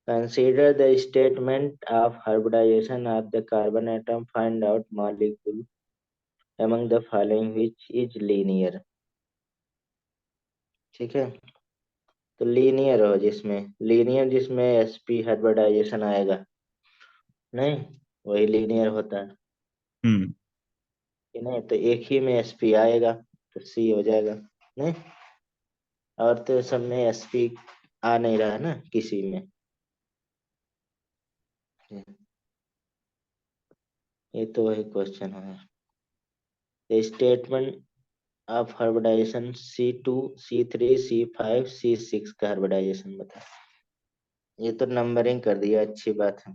A: Consider the statement of hybridization of the carbon atom, find out molecule among the following which is linear। ठीक है, तो लीनियर जिसमें sp हाइब्रिडाइजेशन आएगा, नहीं, वही लीनियर होता है
B: हम्म।
A: कि नहीं। तो एक ही में sp आएगा तो c हो जाएगा, नहीं। और तो सब में sp आ नहीं रहा ना किसी में। ये तो वही क्वेश्चन है। Statement of hybridisation C2 C3 C5 C6 का हाइब्रिडाइजेशन बता। ये तो नंबरिंग कर दिया, अच्छी बात है।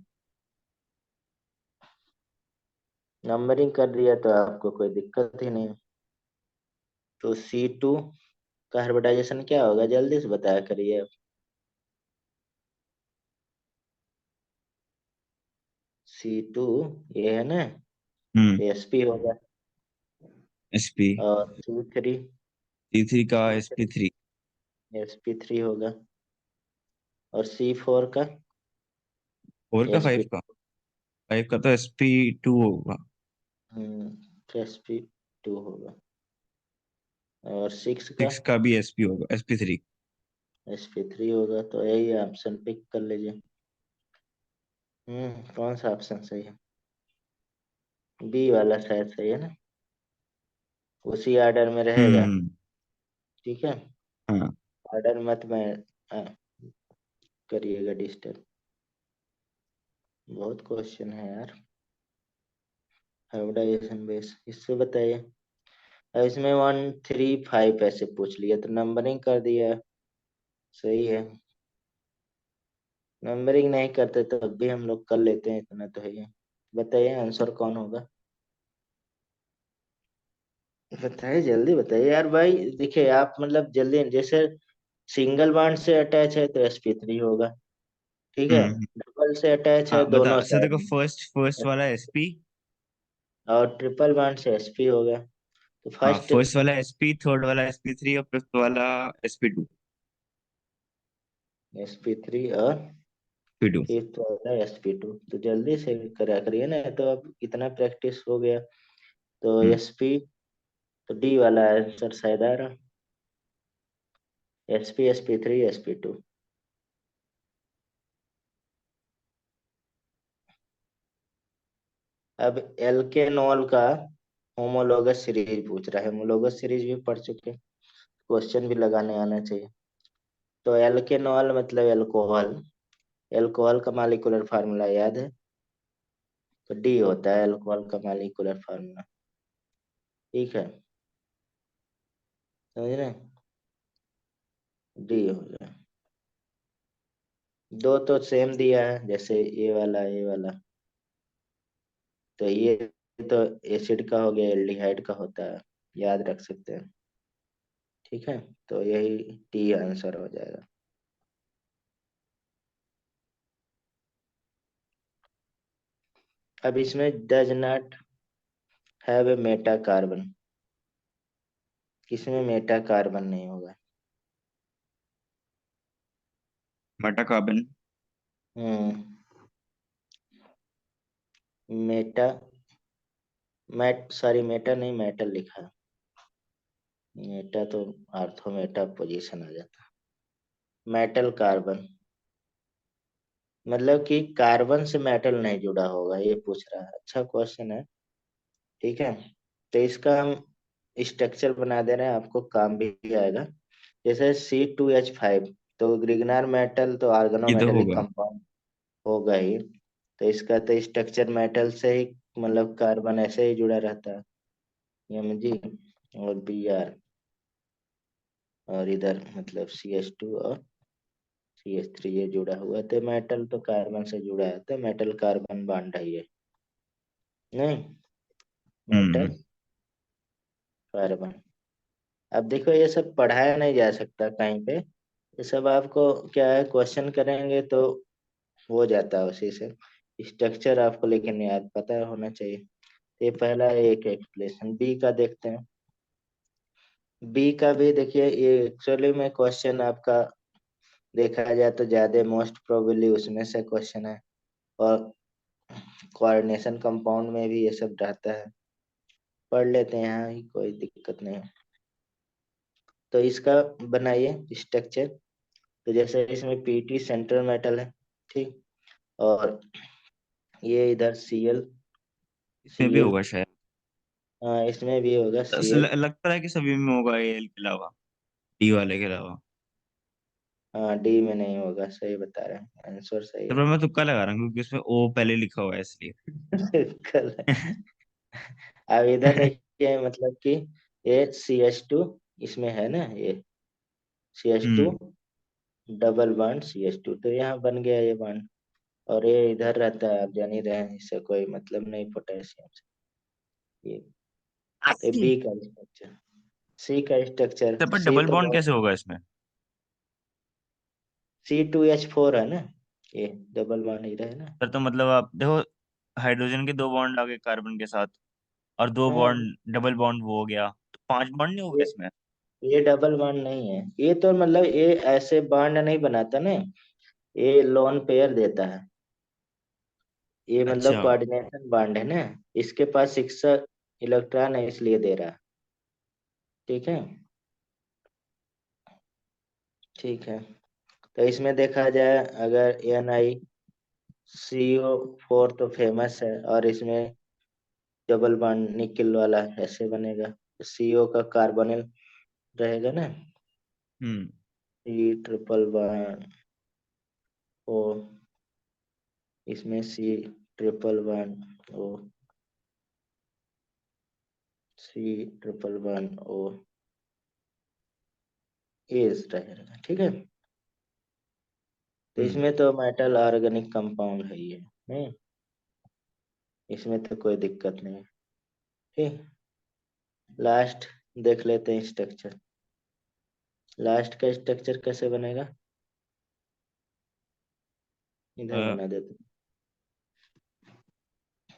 A: नंबरिंग कर दिया तो आपको कोई दिक्कत ही नहीं है। तो C2 का हाइब्रिडाइजेशन क्या होगा, जल्दी से बताया करिए। C2 ये है ना,
B: हम्म।
A: sp होगा।
B: sp।
A: और C3,
B: C3 का
A: C3
B: sp3।
A: sp3 होगा। और C4 का
B: 4 का 5
A: sp,
B: का? 5 का तो sp2 होगा।
A: sp2 होगा। और 6 का
B: 6 का भी sp होगा, sp3।
A: sp3 होगा। तो यही ऑप्शन पिक कर लीजिए। कौन सा ऑप्शन सही है? बी वाला शायद सही है ना, उसी ऑर्डर में रहेगा।
B: हम्म।
A: ठीक है,
B: हाँ।
A: ऑर्डर मत में आ, करिएगा डिस्टर्ब। बहुत क्वेश्चन है यार, हाइब्रिडाइजेशन बेस इससे बताइए। अब इसमें 1 3 5 ऐसे पूछ लिया तो नंबरिंग कर दिया, सही है। नंबरिंग नहीं करते तो अब भी हम लोग कर लेते हैं, इतना तो है ही। बताइए आंसर कौन होगा, बताइए जल्दी बताइए यार भाई। देखिए आप मतलब जल्दी, जैसे सिंगल बॉन्ड से अटैच है तो sp3 होगा, ठीक है।
B: हम्म।
A: डबल से अटैच है
B: हाँ बता,
A: दोनों
B: अच्छा देखो,
A: साइड
B: फर्स्ट
A: में,
B: वाला sp।
A: और ट्रिपल बॉन्ड से sp होगा। तो
B: हाँ,
A: फर्स्ट
B: फर्स्ट वाला sp, थर्ड वाला sp3 और फिफ्थ वाला sp2।
A: sp3 और
B: sp2।
A: फिफ्थ वाला sp2। तो जल्दी से करा करिए ना, तो अब इतना प्रैक्टिस हो गया। तो
B: हम्म।
A: sp, तो डी वाला आंसर शायद आ रहा, sp sp3 sp2। अब एल्केनॉल का होमोलोगस सीरीज पूछ रहा है। होमोलोगस सीरीज भी पढ़ चुके हैं, क्वेश्चन भी लगाने आना चाहिए। तो एल्केनॉल मतलब एल्कोहल, एल्कोहल का मालिकुलर फार्मूला याद है? तो डी होता है अल्कोहल का मालिकुलर फार्मूला। ठीक है, समझ रहे हैं? डी हो गया। दो तो सेम दिया है, जैसे ये वाला। तो ये तो एसिड का हो गया, एल्डिहाइड का होता है, याद रख सकते हैं। ठीक है, तो यही टी आंसर हो जाएगा। अब इसमें does not have a Meta carbon, किसमें मेटा कार्बन नहीं होगा?
B: मेटाकार्बन।
A: हम्म, मेटा, मेट सॉरी मेटा नहीं, मेटल लिखा है। मेटा तो आर्थो मेटा पोजीशन आ जाता। मेटल कार्बन मतलब कि कार्बन से मेटल नहीं जुड़ा होगा, ये पूछ रहा है। अच्छा क्वेश्चन है। ठीक है, तो इसका हम स्ट्रक्चर बना दे रहे हैं, आपको काम भी आएगा। जैसे C2H5, तो ग्रिग्नार मेटल तो ऑर्गेनो
B: ये तो
A: मेटेलिक
B: होगा।
A: कंपाउंड होगा ही। तो इसका तो स्ट्रक्चर मेटल से ही, मतलब कार्बन ऐसे ही जुड़ा रहता है, Mg और Br। और इधर मतलब CH2 और CH3 ये जुड़ा हुआ है। तो मेटल तो कार्बन से जुड़ा है, तो मेटल कार्बन बॉन्ड है ये, नहीं,
B: हम्म।
A: Metal carbon. अब देखो ये सब पढ़ाया नहीं जा सकता कहीं पे, ये सब आपको क्या है, क्वेश्चन करेंगे तो हो जाता है उसी से। स्ट्रक्चर आपको लेकिन याद पता होना चाहिए। ये पहला एक एक्सप्लेनेशन। बी का देखते हैं। बी का भी देखिए, ये एक्चुअली में क्वेश्चन आपका देखा जाए तो ज्यादा मोस्ट प्रोबेबली उसमें से क्वेश्चन है। और कोऑर्डिनेशन कंपाउंड में भी ये सब रहता है। पढ़ लेते हैं यहाँ ही, कोई दिक्कत नहीं है। तो इसका बनाइए स्ट्रक्चर। तो जैसे इसमें पीटी सेंट्रल मेटल है, ठीक। और ये इधर सीएल,
B: में भी
A: सीएल।
B: होगा शायद।
A: हाँ, इसमें भी होगा सीएल।
B: लगता है कि सभी में होगा एल के अलावा, डी वाले के अलावा।
A: हाँ, डी में नहीं होगा, सही बता रहे हैं, आंसर सही
B: तो
A: है।
B: पर मैं तुक्का लगा रहा हूँ क्योंकि उसमें ओ पहले लिखा हुआ है इसलिए।
A: कल। अब इधर देखिए, मतलब कि ये CH2 इसमें है ना, ये CH2
B: हम्म।
A: डबल बॉन्ड CH2, तो यहाँ बन गया ये बॉन्ड। और ये इधर रहता है, आप जान ही रहे हैं, इससे कोई मतलब नहीं पोटेशियम से। ये तो बी का स्ट्रक्चर। सी का स्ट्रक्चर,
B: तो पर
A: सी
B: डबल
A: तो
B: बॉन्ड
A: बहुत।
B: कैसे होगा इसमें?
A: C2H4 है ना, ये डबल बॉन्ड ही रहे ना।
B: फिर तो मतलब आप देखो, हाइड्रोजन के दो बॉन्ड आ गए कार्बन के साथ, और दो
A: हाँ,
B: बॉन्ड डबल बॉन्ड वो हो गया, तो पांच बॉन्ड नहीं होगा
A: ये
B: इसमें?
A: ये डबल बॉन्ड नहीं है, ये तो मतलब ये ऐसे बॉन्ड नहीं बनाता ना, ये लोन पेयर देता है। ये मतलब
B: अच्छा।
A: कोऑर्डिनेशन बॉन्ड है ना, इसके पास 6 इलेक्ट्रॉन है, इसलिए दे रहा है। ठीक है, ठीक है। तो इसमें देखा जाए, अगर NiCO4 तो फेमस है, और इसमें डबल बॉन्ड निकल वाला ऐसे बनेगा। CO का कार्बोनिल रहेगा ना,
B: हम्म।
A: C ट्रिपल बॉन्ड O, इसमें C triple bond O, C triple bond O as रहेगा, ठीक है। तो
B: हम्म।
A: इसमें तो मेटल ऑर्गेनिक कंपाउंड है ये, नहीं, इसमें तो कोई दिक्कत नहीं है, ठीक। लास्ट देख लेते हैं स्ट्रक्चर। लास्ट का स्ट्रक्चर कैसे बनेगा, इधर
B: अ,
A: बना देते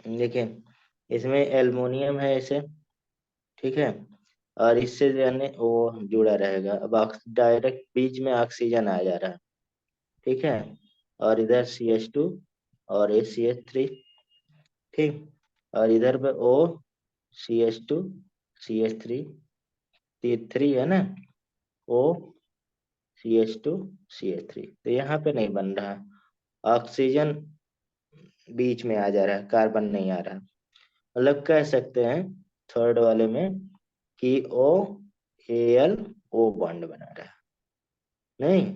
A: हैं। देखिए, इसमें एल्युमिनियम है इसे, ठीक है। और इससे यानी वो जुड़ा रहेगा। अब डायरेक्ट बीच में ऑक्सीजन आ जा रहा है, ठीक है। और इधर CH2 और ये CH3, ठीक। और इधर पे O, CH2, CH3, C3 है ना, O, CH2, CH3, तो यहाँ पे नहीं बन रहा। ऑक्सीजन बीच में आ जा रहा है, कार्बन नहीं आ रहा। मतलब कह सकते हैं थर्ड वाले में कि OAlO बॉन्ड बना रहा है, नहीं।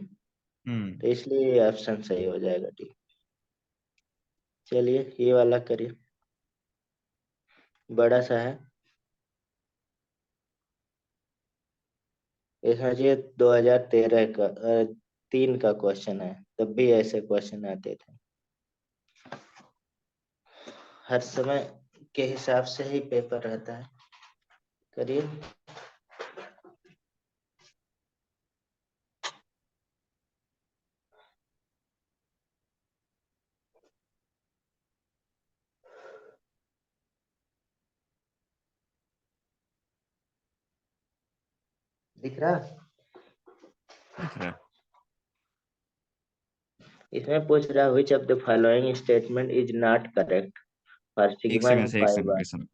B: हम्म।
A: तो इसलिए ये ऑप्शन सही हो जाएगा, ठीक। चलिए ये वाला करिए, बड़ा सा है। ये समझिए 2013 का 3 का क्वेश्चन है, तब भी ऐसे क्वेश्चन आते थे। हर समय के हिसाब से ही पेपर रहता है। करिए। दिख रहा?
B: दिख रहा है।
A: इसमें पूछ रहा है which of the following statement is not correct for
B: एक
A: sigma
B: सेकंड
A: and
B: से, एक
A: pi
B: सेकंड
A: bar।
B: के समय।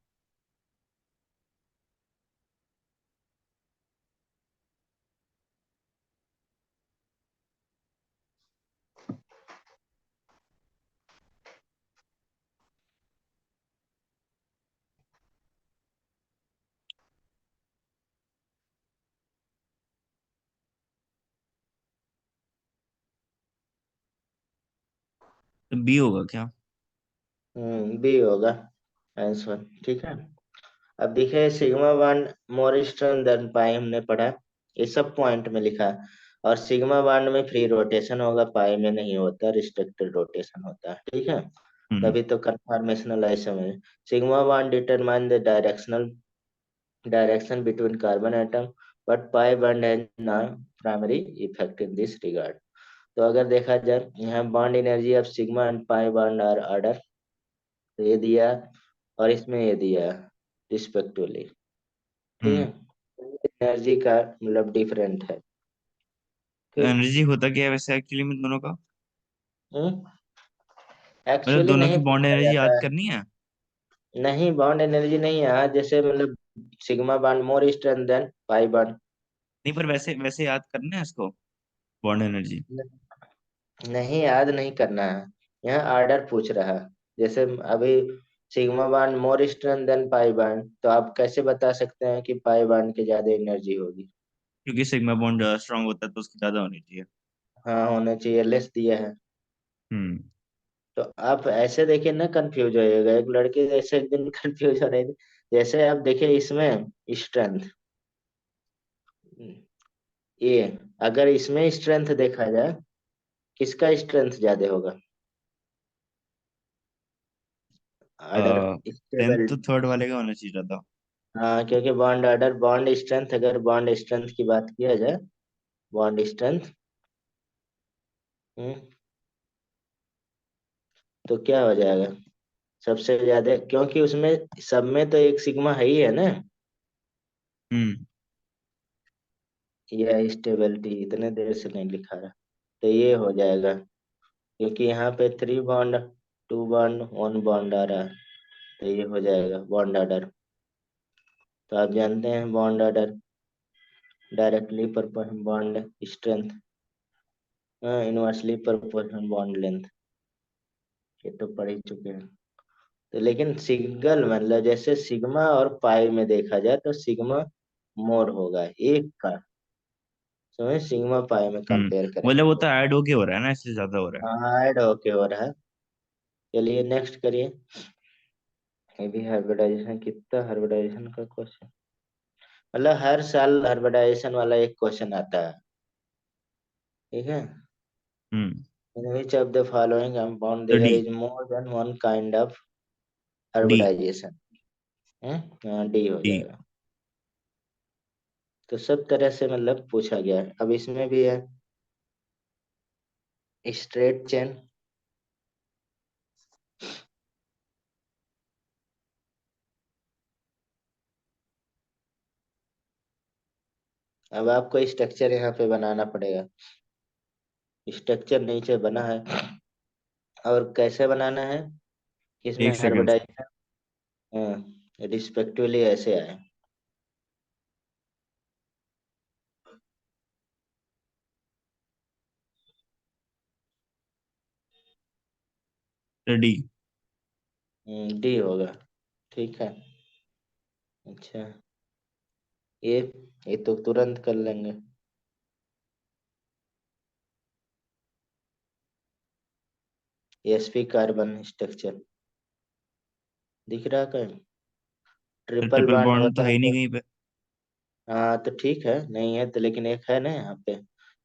B: तो बी होगा क्या?
A: बी होगा आंसर, ठीक है। अब देखिए, sigma bond more strong than pi हमने पढ़ा, ये सब पॉइंट में लिखा है। और सिग्मा बॉन्ड में फ्री रोटेशन होगा, पाई में नहीं होता, रिस्ट्रिक्टेड रोटेशन होता है, ठीक है।
B: हम्म।
A: तभी तो कन्फॉर्मेशनल ऐसे में sigma bond determine the direction between carbon atom, but pi bond has no primary effect in this regard. तो अगर देखा जाए, यहाँ bond energy of sigma and pi bond are order, तो ये दिया, और इसमें ये दिया रिस्पेक्टिवली, ठीक है।
B: हम्म।
A: एनर्जी का मतलब डिफरेंट है,
B: एनर्जी होता क्या है वैसे एक्चुअली में दोनों का? मतलब
A: एक्चुअली
B: दोनों की
A: नहीं
B: बॉन्ड
A: पूछा
B: एनर्जी
A: जाता
B: याद
A: है।
B: करनी है?
A: नहीं, बॉन्ड एनर्जी नहीं है, जैसे मतलब sigma bond more strength than pi bond.
B: नहीं, पर वैसे वैसे याद करना है इसको, बॉन्ड एनर्जी।
A: नहीं, याद नहीं करना है। यहाँ आर्डर पूछ रहा है। जैसे अभी sigma bond more strength than pi bond, तो आप कैसे बता सकते हैं कि पाई बॉन्ड की ज्यादा एनर्जी होगी?
B: क्योंकि सिग्मा बॉन्ड स्ट्रांग होता है तो उसकी ज्यादा होनी चाहिए।
A: हाँ, होना चाहिए, लेस दिया है।
B: हम्म।
A: तो आप ऐसे देखिए ना, कंफ्यूज होइएगा। एक लड़के जैसे एक दिन कंफ्यूज हो रहे थे। जैसे आप देखिए इसमें स्ट्रेंथ, ये अगर इसमें स्ट्रेंथ देखा जाए, किसका स्ट्रेंथ ज्यादा होगा? Order
B: tenth
A: stable.
B: तो थर्ड वाले का होना चाहिए ज्यादा।
A: हाँ, क्योंकि बॉन्ड ऑर्डर बॉन्ड स्ट्रेंथ, अगर बॉन्ड स्ट्रेंथ की बात किया जाए, बॉन्ड स्ट्रेंथ, तो क्या हो जाएगा? सबसे ज्यादा, क्योंकि उसमें सब में तो एक सिग्मा है ही है ना।
B: हम्म।
A: ये स्टेबिलिटी इतने देर से नहीं लिखा रहा, तो ये हो जाएगा। क्योंकि यहाँ पे 3 बॉन्ड, 2 बॉन्ड, 1 बॉन्ड आ रहा है, तो ये हो जाएगा बॉन्ड ऑर्डर। तो आप जानते हैं bond order directly proportional bond strength, inversely proportional bond length, ये तो पढ़ ही चुके हैं। तो लेकिन सिंगल मतलब जैसे सिग्मा और पाई में देखा जाए तो सिग्मा मोर होगा एक का। समझे, सिग्मा पाई में कंपेयर
B: मतलब
A: करेंगे
B: वो
A: तो।
B: तो ऐड होके हो रहा है ना, इसलिए ज्यादा हो रहा है।
A: हाँ, ऐड ओके हो रहा है। चलिए नेक्स्ट करिए। ये भी हाइब्रिडाइजेशन, कितना हाइब्रिडाइजेशन का क्वेश्चन, मतलब हर साल हाइब्रिडाइजेशन वाला एक क्वेश्चन आता है। ठीक है।
B: हम्म।
A: In which of the following compound
B: तो
A: there
B: D.
A: is more than one kind of
B: D.
A: hybridization? D हो
B: डी।
A: जाएगा। तो सब तरह से मतलब पूछा गया है। अब इसमें भी है स्ट्रेट चेन। अब आपको स्ट्रक्चर यहाँ पे बनाना पड़ेगा। स्ट्रक्चर नीचे बना है, और कैसे बनाना है? इसमें
B: एक सेकेंड।
A: हाइब्रिडाइजेशन रिस्पेक्टिवली ऐसे आए।
B: तो डी।
A: डी होगा। ठीक है। अच्छा, ये ये तो तुरंत कर लेंगे। sp कार्बन स्ट्रक्चर दिख रहा कहीं?
B: तो
A: ट्रिपल
B: ट्रिपल
A: बॉन्ड
B: बॉन्ड तो
A: होता
B: है
A: है
B: ही नहीं
A: तो।
B: कहीं पे।
A: हाँ, तो ठीक है, नहीं है तो, लेकिन एक है ना यहाँ पे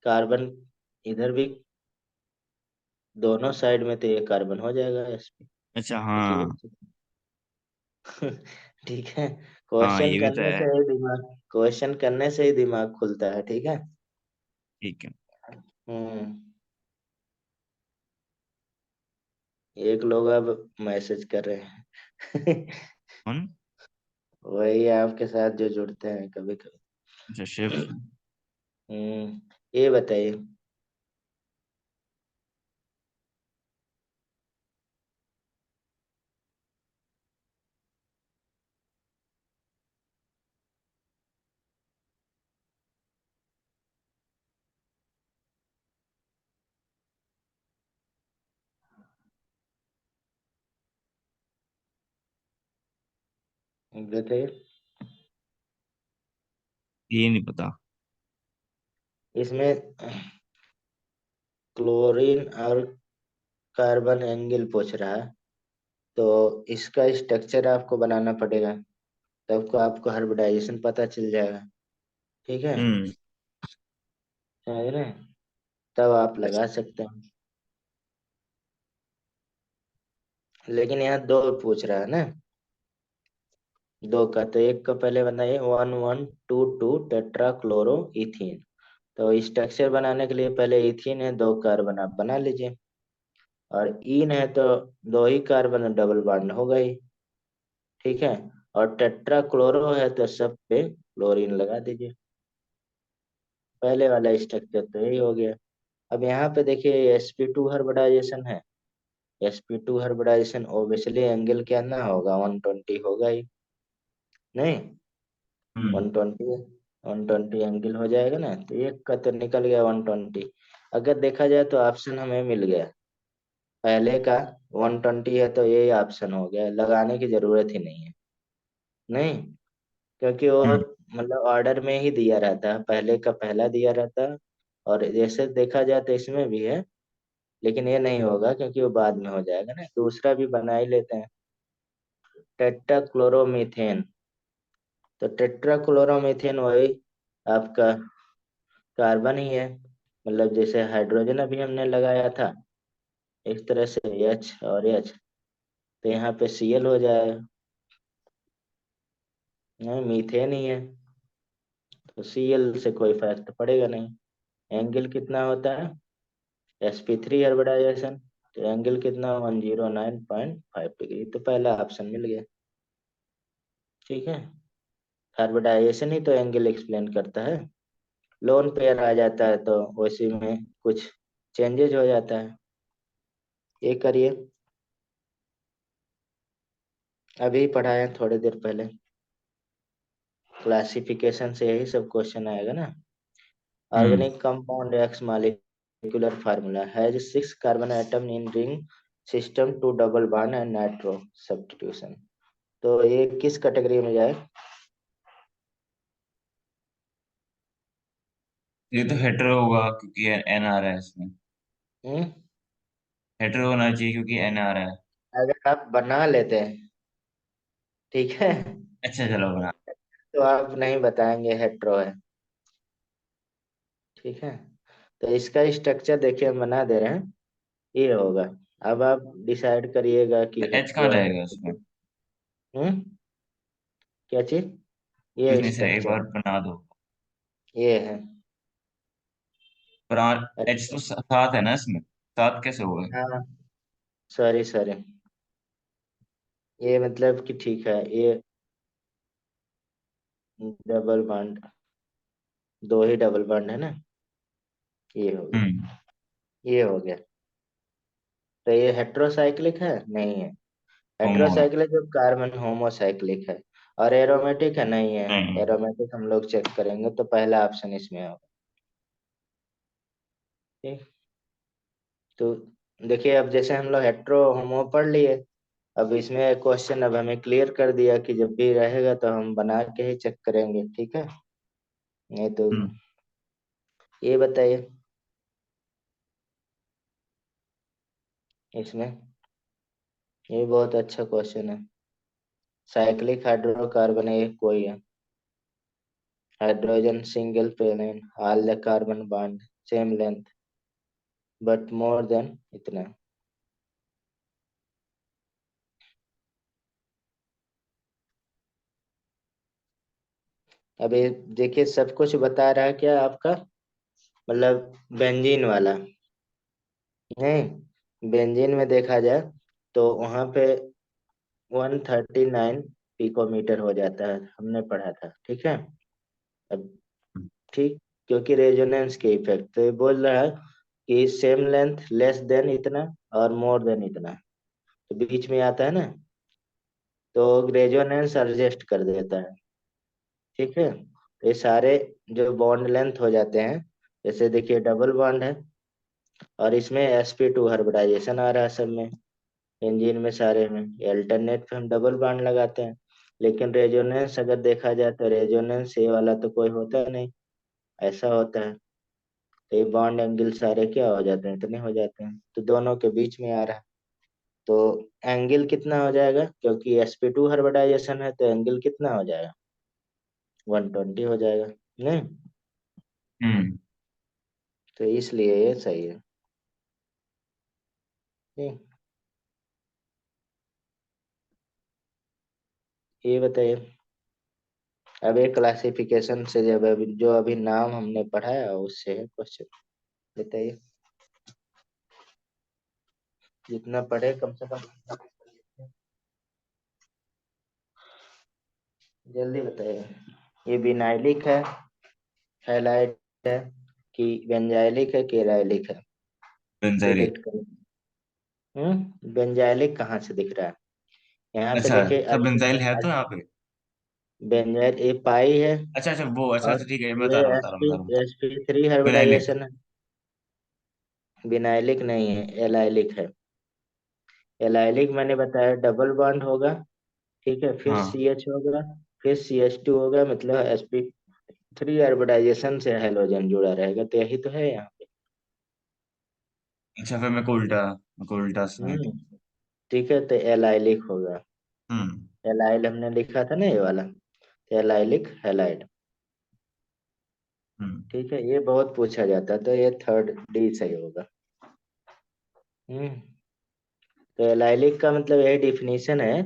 A: कार्बन। इधर भी दोनों साइड में तो ये कार्बन हो जाएगा sp।
B: अच्छा,
A: इसलिए
B: हाँ।
A: ठीक है।
B: हाँ,
A: क्वेश्चन
B: ये भी तो
A: करने से
B: है।
A: ही दिमाग, क्वेश्चन करने से ही दिमाग खुलता है। ठीक है।
B: ठीक है।
A: हम्म। एक लोग अब मैसेज कर रहे हैं।
B: कौन?
A: वही आपके साथ जो जुड़ते हैं कभी कभी।
B: अच्छा, शिव।
A: ये बताइए। बताइए।
B: ये नहीं पता।
A: इसमें क्लोरीन और कार्बन एंगल पूछ रहा है, तो इसका स्ट्रक्चर आपको बनाना पड़ेगा, तब को आपको हाइब्रिडाइजेशन पता चल जाएगा। ठीक है।
B: हम्म।
A: समझ रहे हैं? तब आप लगा सकते हैं। लेकिन यहाँ दो पूछ रहा है ना, दो का, तो एक का पहले बनाइए, 1122 टेट्रा क्लोरो इथीन। तो स्ट्रक्चर बनाने के लिए पहले इथीन है, 2 कार्बन आप बना लीजिए। और ईन है तो 2 ही कार्बन, डबल बॉन्ड हो गई। ठीक है। और टेट्रा क्लोरो है तो सब पे क्लोरीन लगा दीजिए। पहले वाला स्ट्रक्चर तो यही हो गया। अब यहाँ पे देखिए sp2 हाइब्रिडाइजेशन है। sp2 हाइब्रिडाइजेशन ओबियसली एंगल क्या ना होगा, 120 होगा ही। नहीं,
B: हम्म।
A: 120, 120 एंगल हो जाएगा ना, तो एक का तो निकल गया 120। अगर देखा जाए तो ऑप्शन हमें मिल गया पहले का 120 है, तो यही ऑप्शन हो गया, लगाने की जरूरत ही नहीं है। नहीं, क्योंकि वो
B: हम्म।
A: मतलब ऑर्डर में ही दिया रहता है, पहले का पहला दिया रहता है। और जैसे देखा जाए तो इसमें भी है, लेकिन ये नहीं होगा क्योंकि वो बाद में हो जाएगा ना। दूसरा भी बना ही लेते हैं, टेट्राक्लोरोमीथेन। तो टेट्राक्लोरोमीथेन वही आपका कार्बन ही है, मतलब जैसे हाइड्रोजन अभी हमने लगाया था, इस तरह से एच और एच, तो यहाँ पे Cl हो जाएगा। नहीं, मीथेन ही है, तो Cl से कोई फर्क तो पड़ेगा नहीं। एंगल कितना होता है sp3 हाइब्रिडाइजेशन, तो एंगल कितना 109.5 डिग्री, तो पहला ऑप्शन मिल गया। ठीक है, हाइब्रिडाइजेशन ही तो एंगल एक्सप्लेन करता है। लोन पेयर आ जाता है तो उसी में कुछ चेंजेज हो जाता है। ये करिए, अभी पढ़ाए थोड़ी देर पहले, क्लासिफिकेशन से यही सब क्वेश्चन आएगा ना।
B: हम्म।
A: Organic compound X molecular formula has 6 carbon atom in ring system two double bond and nitro substitution. तो ये किस कैटेगरी में जाए?
B: ये तो हेटेरो होगा क्योंकि एन आ रहा है इसमें।
A: हम्म?
B: हेटेरो होना चाहिए क्योंकि एन आ रहा है।
A: अगर आप बना लेते हैं, ठीक है,
B: अच्छा चलो बना।
A: तो आप नहीं बताएंगे हेट्रो है। ठीक है, तो इसका स्ट्रक्चर देखिए हम बना दे रहे हैं, ये होगा। अब आप डिसाइड करिएगा कि
B: एच कहाँ
A: हेट्रो है।
B: जाएगा उसमें?
A: हम्म? क्या चीज?
B: कुछ
A: ये
B: नहीं सर, एक
A: स्ट्रक्चर,
B: बार बना दो।
A: ये है।
B: पर एच तो सात है ना इसमें, सात कैसे हो गए?
A: हाँ, सॉरी सॉरी, ये मतलब कि ठीक है, ये डबल बॉन्ड, दो ही डबल बॉन्ड है ना, ये हो गया,
B: हम्म।
A: ये हो गया। तो ये हेट्रोसाइक्लिक है? नहीं है।
B: होमो है।
A: हेट्रोसाइक्लिक जो कार्बन होमोसाइक्लिक है। और एरोमेटिक है? नहीं है।
B: नहीं।
A: एरोमेटिक हम लोग चेक करेंगे तो पहला ऑप्शन इसमें होगा। ठीक, तो देखिए अब जैसे हम लोग हेट्रो होमो पढ़ लिए, अब इसमें क्वेश्चन अब हमें क्लियर कर दिया कि जब भी रहेगा तो हम बना के ही चेक करेंगे, ठीक है। नहीं तो
B: हम्म।
A: ये बताइए इसमें, ये बहुत अच्छा क्वेश्चन है। साइक्लिक हाइड्रोकार्बन एक कोई है, हाइड्रोजन सिंगल पेनेन, all the carbon bond same length but more than इतना। अब ये देखिए सब कुछ बता रहा है क्या आपका, मतलब बेंजीन वाला। नहीं, बेंजीन में देखा जाए तो वहां पे 139 पिकोमीटर हो जाता है, हमने पढ़ा था, ठीक है। अब ठीक, क्योंकि रेजोनेंस के इफेक्ट, तो ये बोल रहा है कि सेम लेंथ लेस देन इतना और मोर देन इतना, तो बीच में आता है ना, तो रेजोनेंस एडजस्ट कर देता है। ठीक है, तो ये सारे जो बॉन्ड लेंथ हो जाते हैं, जैसे देखिए डबल बॉन्ड है, और इसमें sp2 हाइब्रिडाइजेशन आ रहा है सब में, इंजन में सारे में, अल्टरनेट पे हम डबल बॉन्ड लगाते हैं। लेकिन रेजोनेंस अगर देखा जाए तो रेजोनेंस ये वाला तो कोई होता नहीं, ऐसा होता है। तो ये बॉन्ड एंगल सारे क्या हो जाते हैं, इतने हो जाते हैं, तो दोनों के बीच में आ रहा है। तो एंगल कितना हो जाएगा, क्योंकि sp2 हाइब्रिडाइजेशन है, तो एंगल कितना हो जाएगा, 120 हो जाएगा। नहीं,
B: हम्म।
A: तो इसलिए ये सही है। नहीं, ये बताइए, अब एक क्लासिफिकेशन से जब अभी जो अभी नाम हमने पढ़ा है उससे है क्वेश्चन, बताइए, जितना पढ़े कम से कम, जल्दी बताइए। ये विनाइलिक है, हैलाइड है कि बेंजाइलिक है कि एराइलिक है?
B: बेंजाइलिक।
A: प्रिडिक्ट करो। बेंजाइलिक कहाँ से दिख रहा है? यहाँ पे
B: अच्छा,
A: देखिए
B: तो बेंजाइल है तो यहाँ पे।
A: बेंजाइल ए पाई है।
B: अच्छा अच्छा, वो अच्छा
A: और
B: अच्छा, ठीक है, मैं
A: ये
B: बता रहा हूँ।
A: sp3
B: बेनाइलिक।
A: हाइब्रिडाइजेशन है। विनाइलिक नहीं है, एलाइलिक है। एलाइलिक मैंने बताया डबल बॉन्ड होगा, ठीक है, फिर
B: हाँ।
A: सी एच होगा, फिर CH2 होगा, मतलब sp3 हाइब्रिडाइजेशन से हेलोजन जुड़ा रहेगा, तो यही तो है यहाँ पे।
B: अच्छा, फिर मेरे को उल्टा समझ
A: हम्म ठीक है, तो एलाइलिक होगा।
B: हम्म।
A: एलाइल हमने लिखा था ना, ये वाला, तो एलाइलिक हैलाइड।
B: हम्म।
A: ठीक है, ये बहुत पूछा जाता है, तो ये थर्ड डी सही होगा। हम्म तो एलाइलिक का मतलब यही डिफिनीशन है।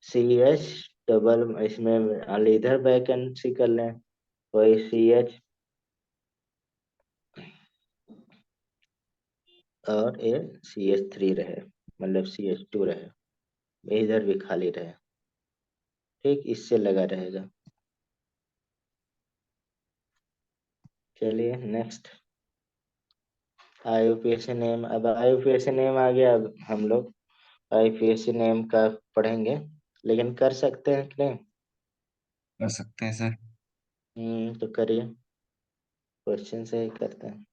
A: CH डबल, इसमें इधर वैकेंसी कर लें, कोई CH और ये CH3 रहे, मतलब CH2 रहे, इधर भी खाली रहे। ठीक, इससे लगा रहेगा। चलिए नेक्स्ट। IUPAC नेम, अब IUPAC नेम आ गया, अब हम लोग IUPAC नेम का पढ़ेंगे, लेकिन कर सकते हैं कि नहीं?
B: कर सकते हैं सर।
A: तो करिए, क्वेश्चन से ही करते हैं।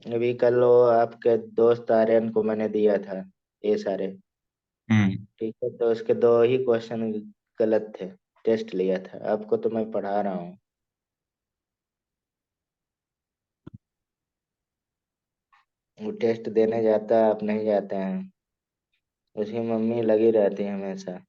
A: अभी कल वो आपके दोस्त आर्यन को मैंने दिया था ये सारे,
B: हम्म।
A: ठीक है, तो उसके दो ही क्वेश्चन गलत थे। टेस्ट लिया था, आपको तो मैं पढ़ा रहा हूँ। वो टेस्ट देने जाता है, आप नहीं जाते हैं। उसकी मम्मी लगी रहती है हमेशा।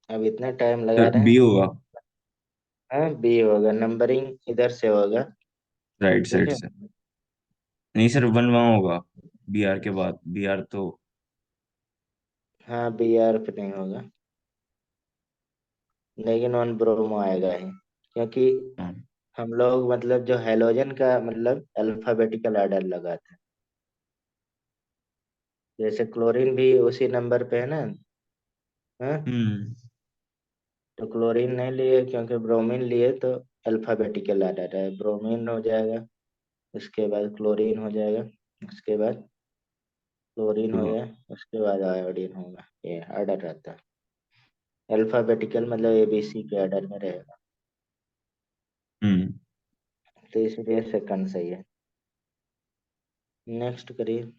A: अब इतना टाइम लगा
B: सर
A: रहे
B: बी
A: हैं।
B: होगा।
A: हाँ, बी होगा, नंबरिंग इधर से होगा।
B: राइट
A: ठीक
B: साइड
A: है।
B: से। नहीं सर, वन वहाँ होगा। बी आर के बाद, बी आर तो।
A: हाँ, BR पे नहीं होगा, लेकिन ऑन ब्रोमो आएगा ही, क्योंकि
B: हाँ।
A: हम लोग मतलब जो हेलोजन का मतलब अल्फाबेटिकल ऑर्डर लगाते हैं, जैसे क्लोरीन भी उसी नंबर पे है ना। हाँ,
B: हम्म।
A: तो क्लोरीन नहीं लिए क्योंकि ब्रोमीन लिए, तो अल्फाबेटिकल ऑर्डर है, ब्रोमीन हो जाएगा, उसके बाद क्लोरीन हो जाएगा, उसके बाद क्लोरीन हो
B: तो
A: जाए, उसके बाद आयोडीन होगा, ये ऑर्डर रहता है। अल्फाबेटिकल मतलब ABC के ऑर्डर में रहेगा,
B: हम्म।
A: तो इसलिए सेकंड सही है। नेक्स्ट करिए।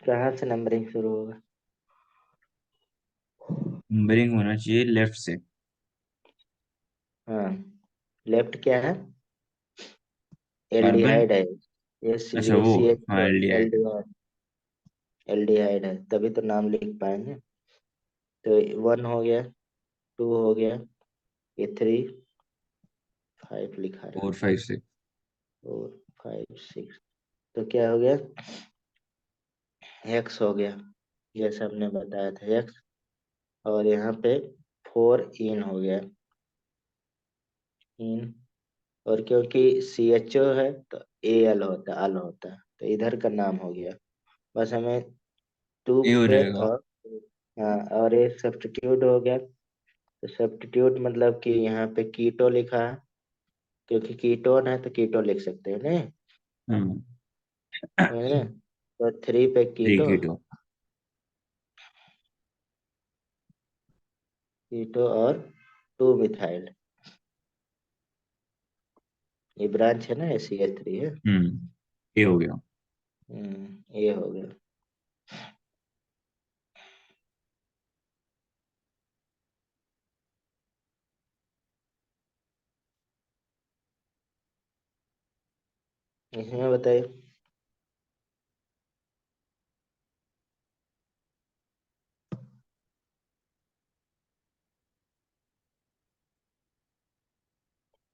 A: कहाँ से नंबरिंग शुरू होगा?
B: नंबरिंग होना चाहिए लेफ्ट से।
A: हाँ, लेफ्ट क्या है?
B: कार्बन।
A: एल्डिहाइड है ये,
B: अच्छा वो। हाँ,
A: CH
B: एल्डिहाइड।
A: एल्डिहाइड, एल्डिहाइड है, तभी तो नाम लिख पाएंगे। तो 1 हो गया, 2 हो गया, ये 3, 5 लिखा रहा,
B: 4 5 6।
A: 4 5 6, तो क्या हो गया? X हो गया, जैसे हमने बताया था X। और यहाँ पे 4 इन हो गया, इन। और क्योंकि CHO है तो AL होता है, अल होता है, तो इधर का नाम हो गया। बस हमें 2
B: ये हो
A: पे
B: जाएगा।
A: और, हाँ, और एक सब्स्टिट्यूट हो गया, तो सब्स्टिट्यूट मतलब कि यहाँ पे कीटो लिखा है, क्योंकि कीटोन है तो कीटो लिख सकते हैं नहीं,
B: हम्म।
A: समझ रहे हैं? तो 3 पे
B: थ्री
A: कीटो,
B: कीटो।
A: कीटो और 2 मिथाइल, ये ब्रांच है ना, CH3 है।
B: ये हो गया।
A: ये हो गया। इसमें बताइए।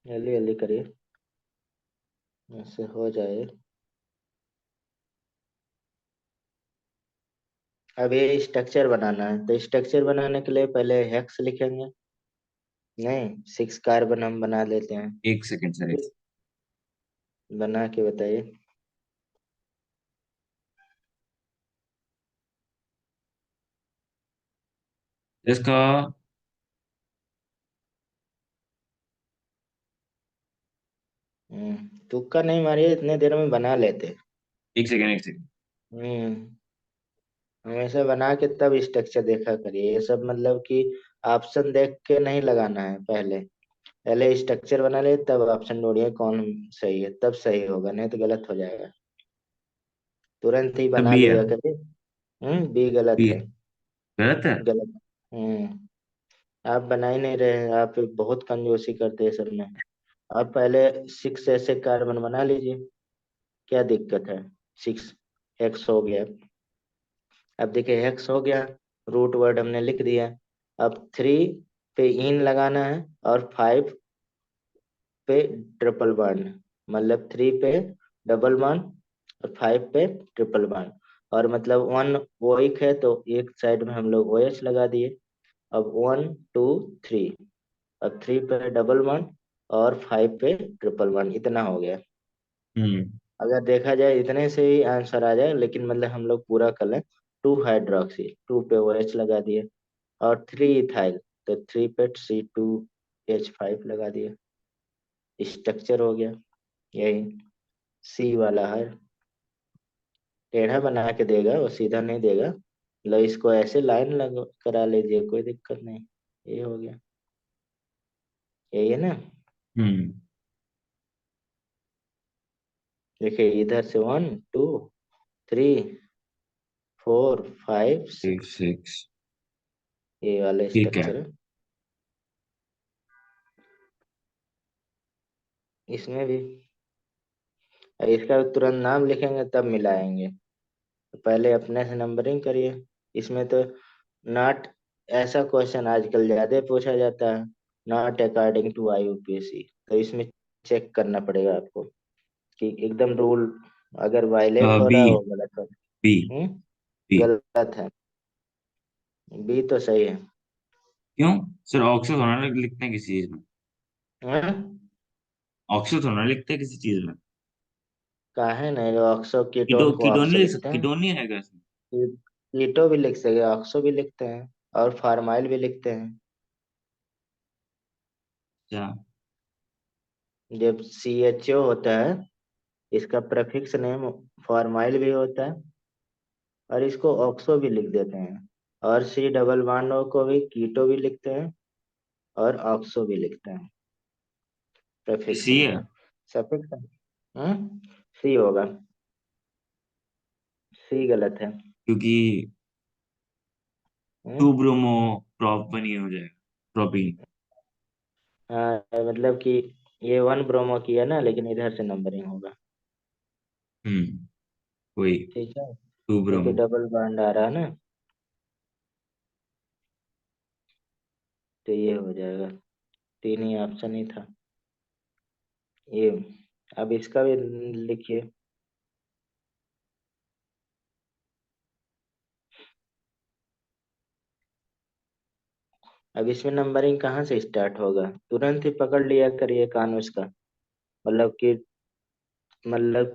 A: जल्दी जल्दी करिए, ऐसे हो जाए। अब ये स्ट्रक्चर बनाना है, तो स्ट्रक्चर बनाने के लिए पहले हेक्स लिखेंगे। नहीं, 6 कार्बन हम बना लेते हैं।
B: एक सेकंड सर, एक।
A: बना के बताइए।
B: इसका
A: तुक्का नहीं मारिए, इतने देर में बना लेते।
B: एक सेकंड, एक सेकंड।
A: हम्म हमेशा बना के तब स्ट्रक्चर देखा करिए, ये सब मतलब कि ऑप्शन देख के नहीं लगाना है। पहले पहले स्ट्रक्चर बना ले, तब ऑप्शन ढूंढिए कौन सही है, तब सही होगा, नहीं तो गलत हो जाएगा। तुरंत ही
B: तो
A: बना
B: बी है।
A: लिया करिए। बी गलत
B: बी
A: है।
B: गलत है।
A: गलत। आप बना ही नहीं रहे हैं, आप बहुत कंजूसी करते हैं सब में। आप पहले 6 ऐसे कार्बन बना लीजिए, क्या दिक्कत है। 6 हेक्स हो गया। अब देखिए हेक्स हो गया, रूट वर्ड हमने लिख दिया। अब 3 पे इन लगाना है, और 5 पे ट्रिपल बॉन्ड, मतलब 3 पे डबल बॉन्ड और 5 पे ट्रिपल बॉन्ड। और मतलब 1 OH है तो एक साइड में हम लोग OH लगा दिए। अब 1 2 3, अब 3 पे डबल बॉन्ड और 5 पे ट्रिपल बॉन्ड, इतना हो गया।
B: हम्म।
A: अगर देखा जाए इतने से ही आंसर आ जाए, लेकिन मतलब हम लोग पूरा कर लें। 2 हाइड्रोक्सी, 2 पे OH लगा दिए, और 3 इथाइल, तो 3 पे C2H5 लगा दिए। स्ट्रक्चर हो गया यही। सी वाला है, टेढ़ा बना के देगा, वो सीधा नहीं देगा, मतलब इसको ऐसे लाइन लग करा लीजिए, कोई दिक्कत नहीं। ये हो गया, यही है ना।
B: हम्म।
A: देखिए इधर से 1 2 3 4 5
B: एक
A: 6,
B: सिक्स।
A: ये वाले
B: ठीक है।
A: स्ट्रक्चर है। इसमें भी, अब इसका तुरंत नाम लिखेंगे तब मिलाएंगे। तो पहले अपने से नंबरिंग करिए। इसमें तो नॉट, ऐसा क्वेश्चन आजकल ज्यादा पूछा जाता है, नॉट अकॉर्डिंग टू IUPAC। तो इसमें चेक करना पड़ेगा आपको कि एकदम रूल, अगर वायलेट हो
B: बी।
A: रहा है वो गलत हो।
B: बी।
A: हम्म
B: बी।
A: गलत है। बी तो सही है।
B: क्यों? सर ऑक्सो थोड़ा ना लिखते हैं किसी चीज में।
A: हाँ?
B: ऑक्सो थोड़ा ना लिखते हैं किसी चीज में।
A: काहे नहीं, ऑक्सो कीटोन को
B: कीटोन नहीं
A: ऑक्सो
B: लिख
A: लिखते
B: सकते,
A: हैं।
B: कीटोन नहीं आएगा इसमें।
A: कीटो भी लिख सके, ऑक्सो भी लिखते हैं, और फार्माइल भी लिखते हैं।
B: अच्छा।
A: जब CHO होता है, इसका प्रेफिक्स नेम फॉर्माइल भी होता है, और इसको ऑक्सो भी लिख देते हैं। और C डबल बॉन्ड O को भी कीटो भी लिखते हैं, और ऑक्सो भी लिखते हैं प्रेफिक्स
B: सी
A: में।
B: है।
A: सफिक्स। सी होगा। सी गलत है।
B: क्योंकि टू
A: हम्म
B: ब्रोमो प्रॉप बनी हो जाएगा, प्रोपीन।
A: हाँ, मतलब कि ये 1 ब्रोमो की है ना, लेकिन इधर से नंबरिंग होगा।
B: हम्म। वही।
A: ठीक है,
B: टू
A: क्योंकि
B: ब्रोमो।
A: डबल बॉन्ड आ रहा है ना, तो ये हो जाएगा। 3 ही ऑप्शन ही था ये। अब इसका भी लिखिए। अब इसमें नंबरिंग कहाँ से स्टार्ट होगा, तुरंत ही पकड़ लिया करिए कान उसका। मतलब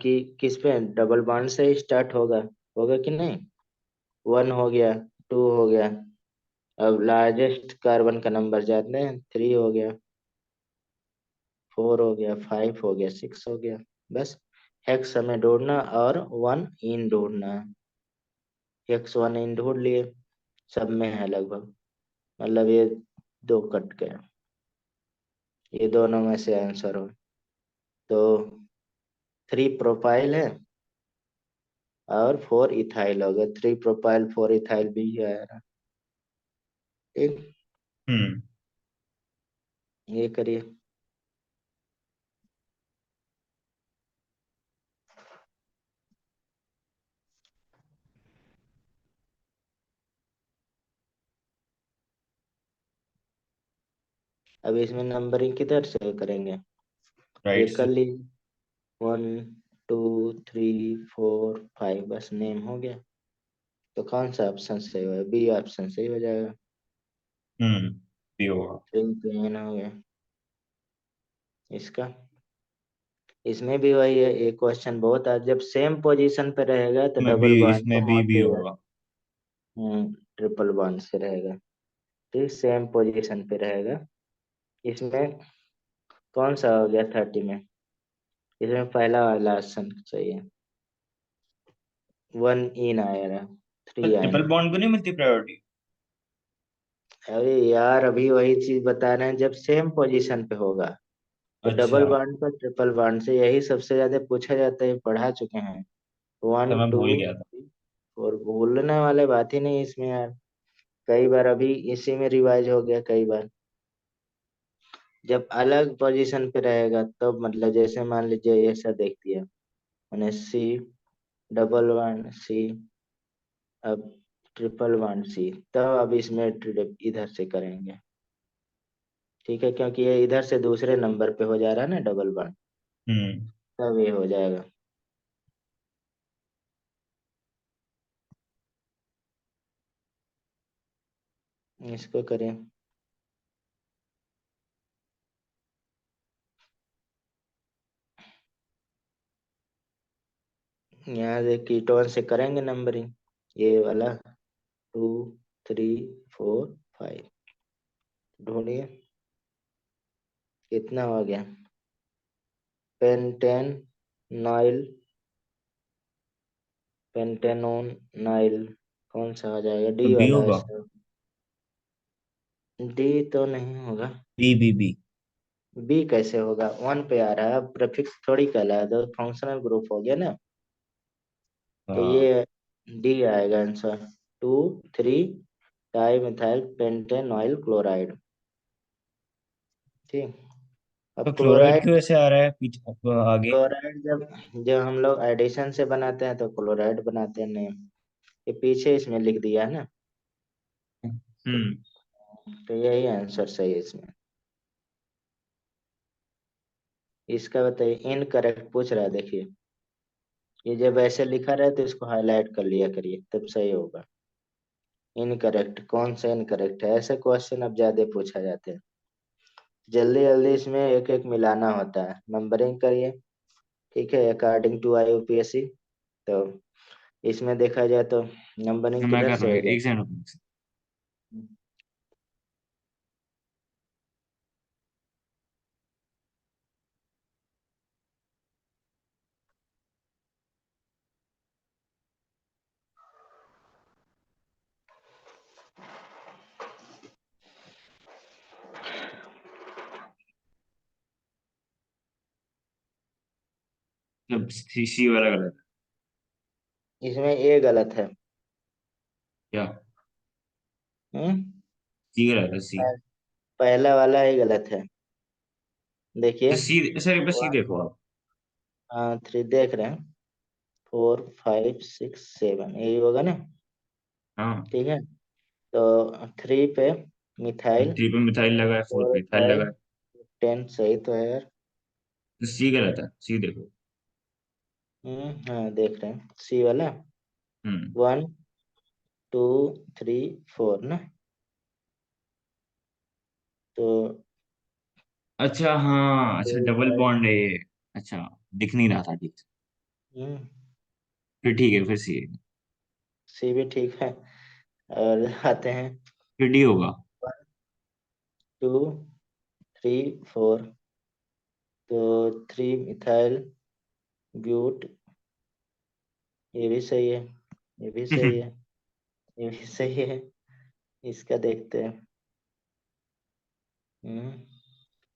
A: कि किस पे, डबल बॉन्ड से स्टार्ट होगा। होगा कि नहीं। 1 हो गया, 2 हो गया, अब लार्जेस्ट कार्बन का नंबर जानते हैं, 3 हो गया, 4 हो गया, 5 हो गया, 6 हो गया। बस हेक्स हमें ढूंढना, और 1 इन ढूंढना है। हेक्स 1 इन ढूंढ लिए, सब में है लगभग, मतलब ये 2 कट गया, ये दोनों में से आंसर हो। तो 3 प्रोपाइल है, और 4 इथाइल हो गया। 3 प्रोपाइल 4 इथाइल भी है। ठीक,
B: हम्म।
A: ये करिए। अब इसमें नंबरिंग किधर से करेंगे।
B: राइट
A: ये कर
B: से।
A: लीजिए। 1 2 3 4 5 बस नेम हो गया। तो कौन सा ऑप्शन सही होगा? बी ऑप्शन सही हो जाएगा।
B: बी होगा।
A: 3 हो गया इसका। इसमें भी वही है, एक क्वेश्चन बहुत है, जब सेम पोजीशन पे रहेगा तो
B: इसमें भी
A: डबल बॉन्ड
B: इसमें
A: तो
B: भी
A: होते
B: बी
A: ही है।
B: होगा।
A: ट्रिपल बॉन्ड से रहेगा। ठीक, सेम पोजीशन पे रहेगा। इसमें कौन सा हो गया 30 में? इसमें पहला वाला ऑप्शन चाहिए। 1 इन आएगा,
B: तो
A: 3 आइन।
B: ट्रिपल बॉन्ड को नहीं मिलती प्रायोरिटी?
A: अरे यार, अभी वही चीज बता रहे हैं, जब सेम पोजीशन पे होगा तो डबल
B: अच्छा,
A: बॉन्ड पर ट्रिपल बॉन्ड से यही सबसे ज्यादा पूछा जाता है, पढ़ा चुके हैं।
B: तो
A: वन
B: मैं
A: टू
B: भूल गया था।
A: और भूलने वाले बात ही नहीं इसमें यार। कई बार अभी इसी में रिवाइज हो गया कई बार। जब अलग पोजीशन पे रहेगा तब, मतलब जैसे मान लीजिए ऐसा देख दिया मैंने, सी डबल वन सी, अब ट्रिपल वन सी, तब अब इसमें इधर से करेंगे। ठीक है, क्योंकि ये इधर से दूसरे नंबर पे हो जा रहा है ना डबल वन,
B: हम्म।
A: तब ये हो जाएगा। इसको करें। यहाँ से कीटोन से करेंगे नंबरिंग, ये वाला 2 3 4 5। ढूंढिए कितना हो गया। पेंटेन नाइल, पेंटेनोन नाइल, कौन सा आ जाएगा?
B: तो
A: डी
B: बी
A: वाला है
B: होगा।
A: सर। डी तो नहीं होगा।
B: बी।
A: बी कैसे होगा? वन पे आ रहा है, प्रीफिक्स थोड़ी कहलाया, तो फंक्शनल ग्रुप हो गया ना। तो
B: हाँ,
A: ये डी आएगा answer. 2 3 di methyl pentanoyl chloride. ठीक।
B: तो
A: अब
B: क्लोराइड
A: क्लोराइड,
B: क्यों ऐसे आ रहा है पीछे अब आगे?
A: क्लोराइड जब जब हम लोग एडिशन से बनाते हैं तो क्लोराइड बनाते हैं नेम। ये पीछे इसमें लिख दिया है ना।
B: हम्म।
A: तो यही आंसर सही है इसमें। इसका बताइए, इनकरेक्ट पूछ रहा है, देखिए। ये जब ऐसे लिखा रहे तो इसको हाईलाइट कर लिया करिए, तब सही होगा। इनकरेक्ट, कौन सा इनकरेक्ट है? ऐसे क्वेश्चन अब ज्यादा पूछा जाते हैं। जल्दी जल्दी इसमें एक एक मिलाना होता है, नंबरिंग करिए। ठीक है, अकॉर्डिंग टू आईयूपीएससी। तो इसमें देखा जाए तो
B: तो
A: नंबरिंग
B: मैं
A: किधर
B: कर रहा
A: से
B: हूँ,
A: होगा?
B: एक सेकंड रुको। जब सी वाला गलत है।
A: इसमें ए गलत है।
B: क्या?
A: हम्म।
B: सी गलत है, सी।
A: पहला वाला ही गलत है। देखिए।
B: तो सी सर, एक बार सी
A: वन,
B: देखो आप।
A: हाँ 3 देख रहे हैं। 4 5 6 7 यही होगा ना।
B: हाँ,
A: ठीक है। तो 3 पे मिथाइल,
B: 3 पे मिथाइल लगा है, 4 पे
A: 4
B: मिथाइल लगा
A: 5
B: है।
A: 10 सही तो है यार।
B: तो सी गलत है, सी देखो।
A: हाँ देख रहे हैं सी वाला।
B: हम्म।
A: 1 2 3 4 ना। तो
B: अच्छा, हाँ, अच्छा,
A: फोर
B: डबल
A: फाइव
B: बॉन्ड है ये। अच्छा, दिख नहीं रहा था ठीक से।
A: हम्म
B: फिर ठीक है, फिर सी है।
A: सी भी ठीक है। और आते हैं।
B: फिर डी होगा।
A: 1 2 3 4। तो 3 मिथाइल ब्यूट, ये भी सही है, ये भी सही है, ये भी सही है। इसका देखते हैं।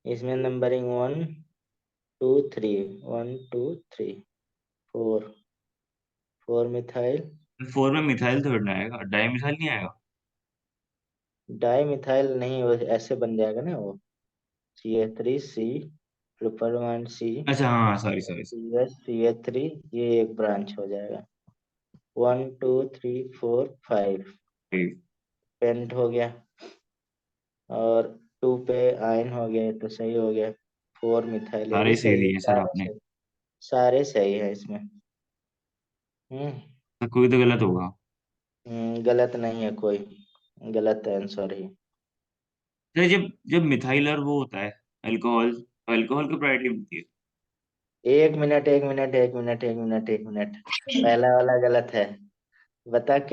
A: इसमें नंबरिंग 1 2 3, 1 2 3 4। 4 मिथाइल,
B: 4 में मिथाइल थोड़ी ना आएगा, डाई मिथाइल नहीं आएगा।
A: डाई मिथाइल नहीं, वो ऐसे बन जाएगा ना वो। CH3 C, ट्रिपल 1 C,
B: अच्छा, हाँ, सॉरी सॉरी सॉरी।
A: CH3, ये एक ब्रांच हो जाएगा। 1 2 3 4 5
B: ठीक।
A: पेंट हो गया। और 2 पे आयन हो गया, तो सही हो गया। फोर मिथाइल, ये भी
B: सारे सही
A: सही है,
B: दिए सर
A: सारे
B: आपने।
A: सही। सारे सही है इसमें। हम्म।
B: तो कोई तो गलत होगा।
A: गलत नहीं है कोई, गलत आंसर ही।
B: सर जब जब मिथाइल और वो होता है अल्कोहल, अल्कोहल की प्रायोरिटी होती है।
A: एक मिनट, एक मिनट, एक मिनट, एक मिनट, एक मिनट। पहला वाला गलत है। बता क्या।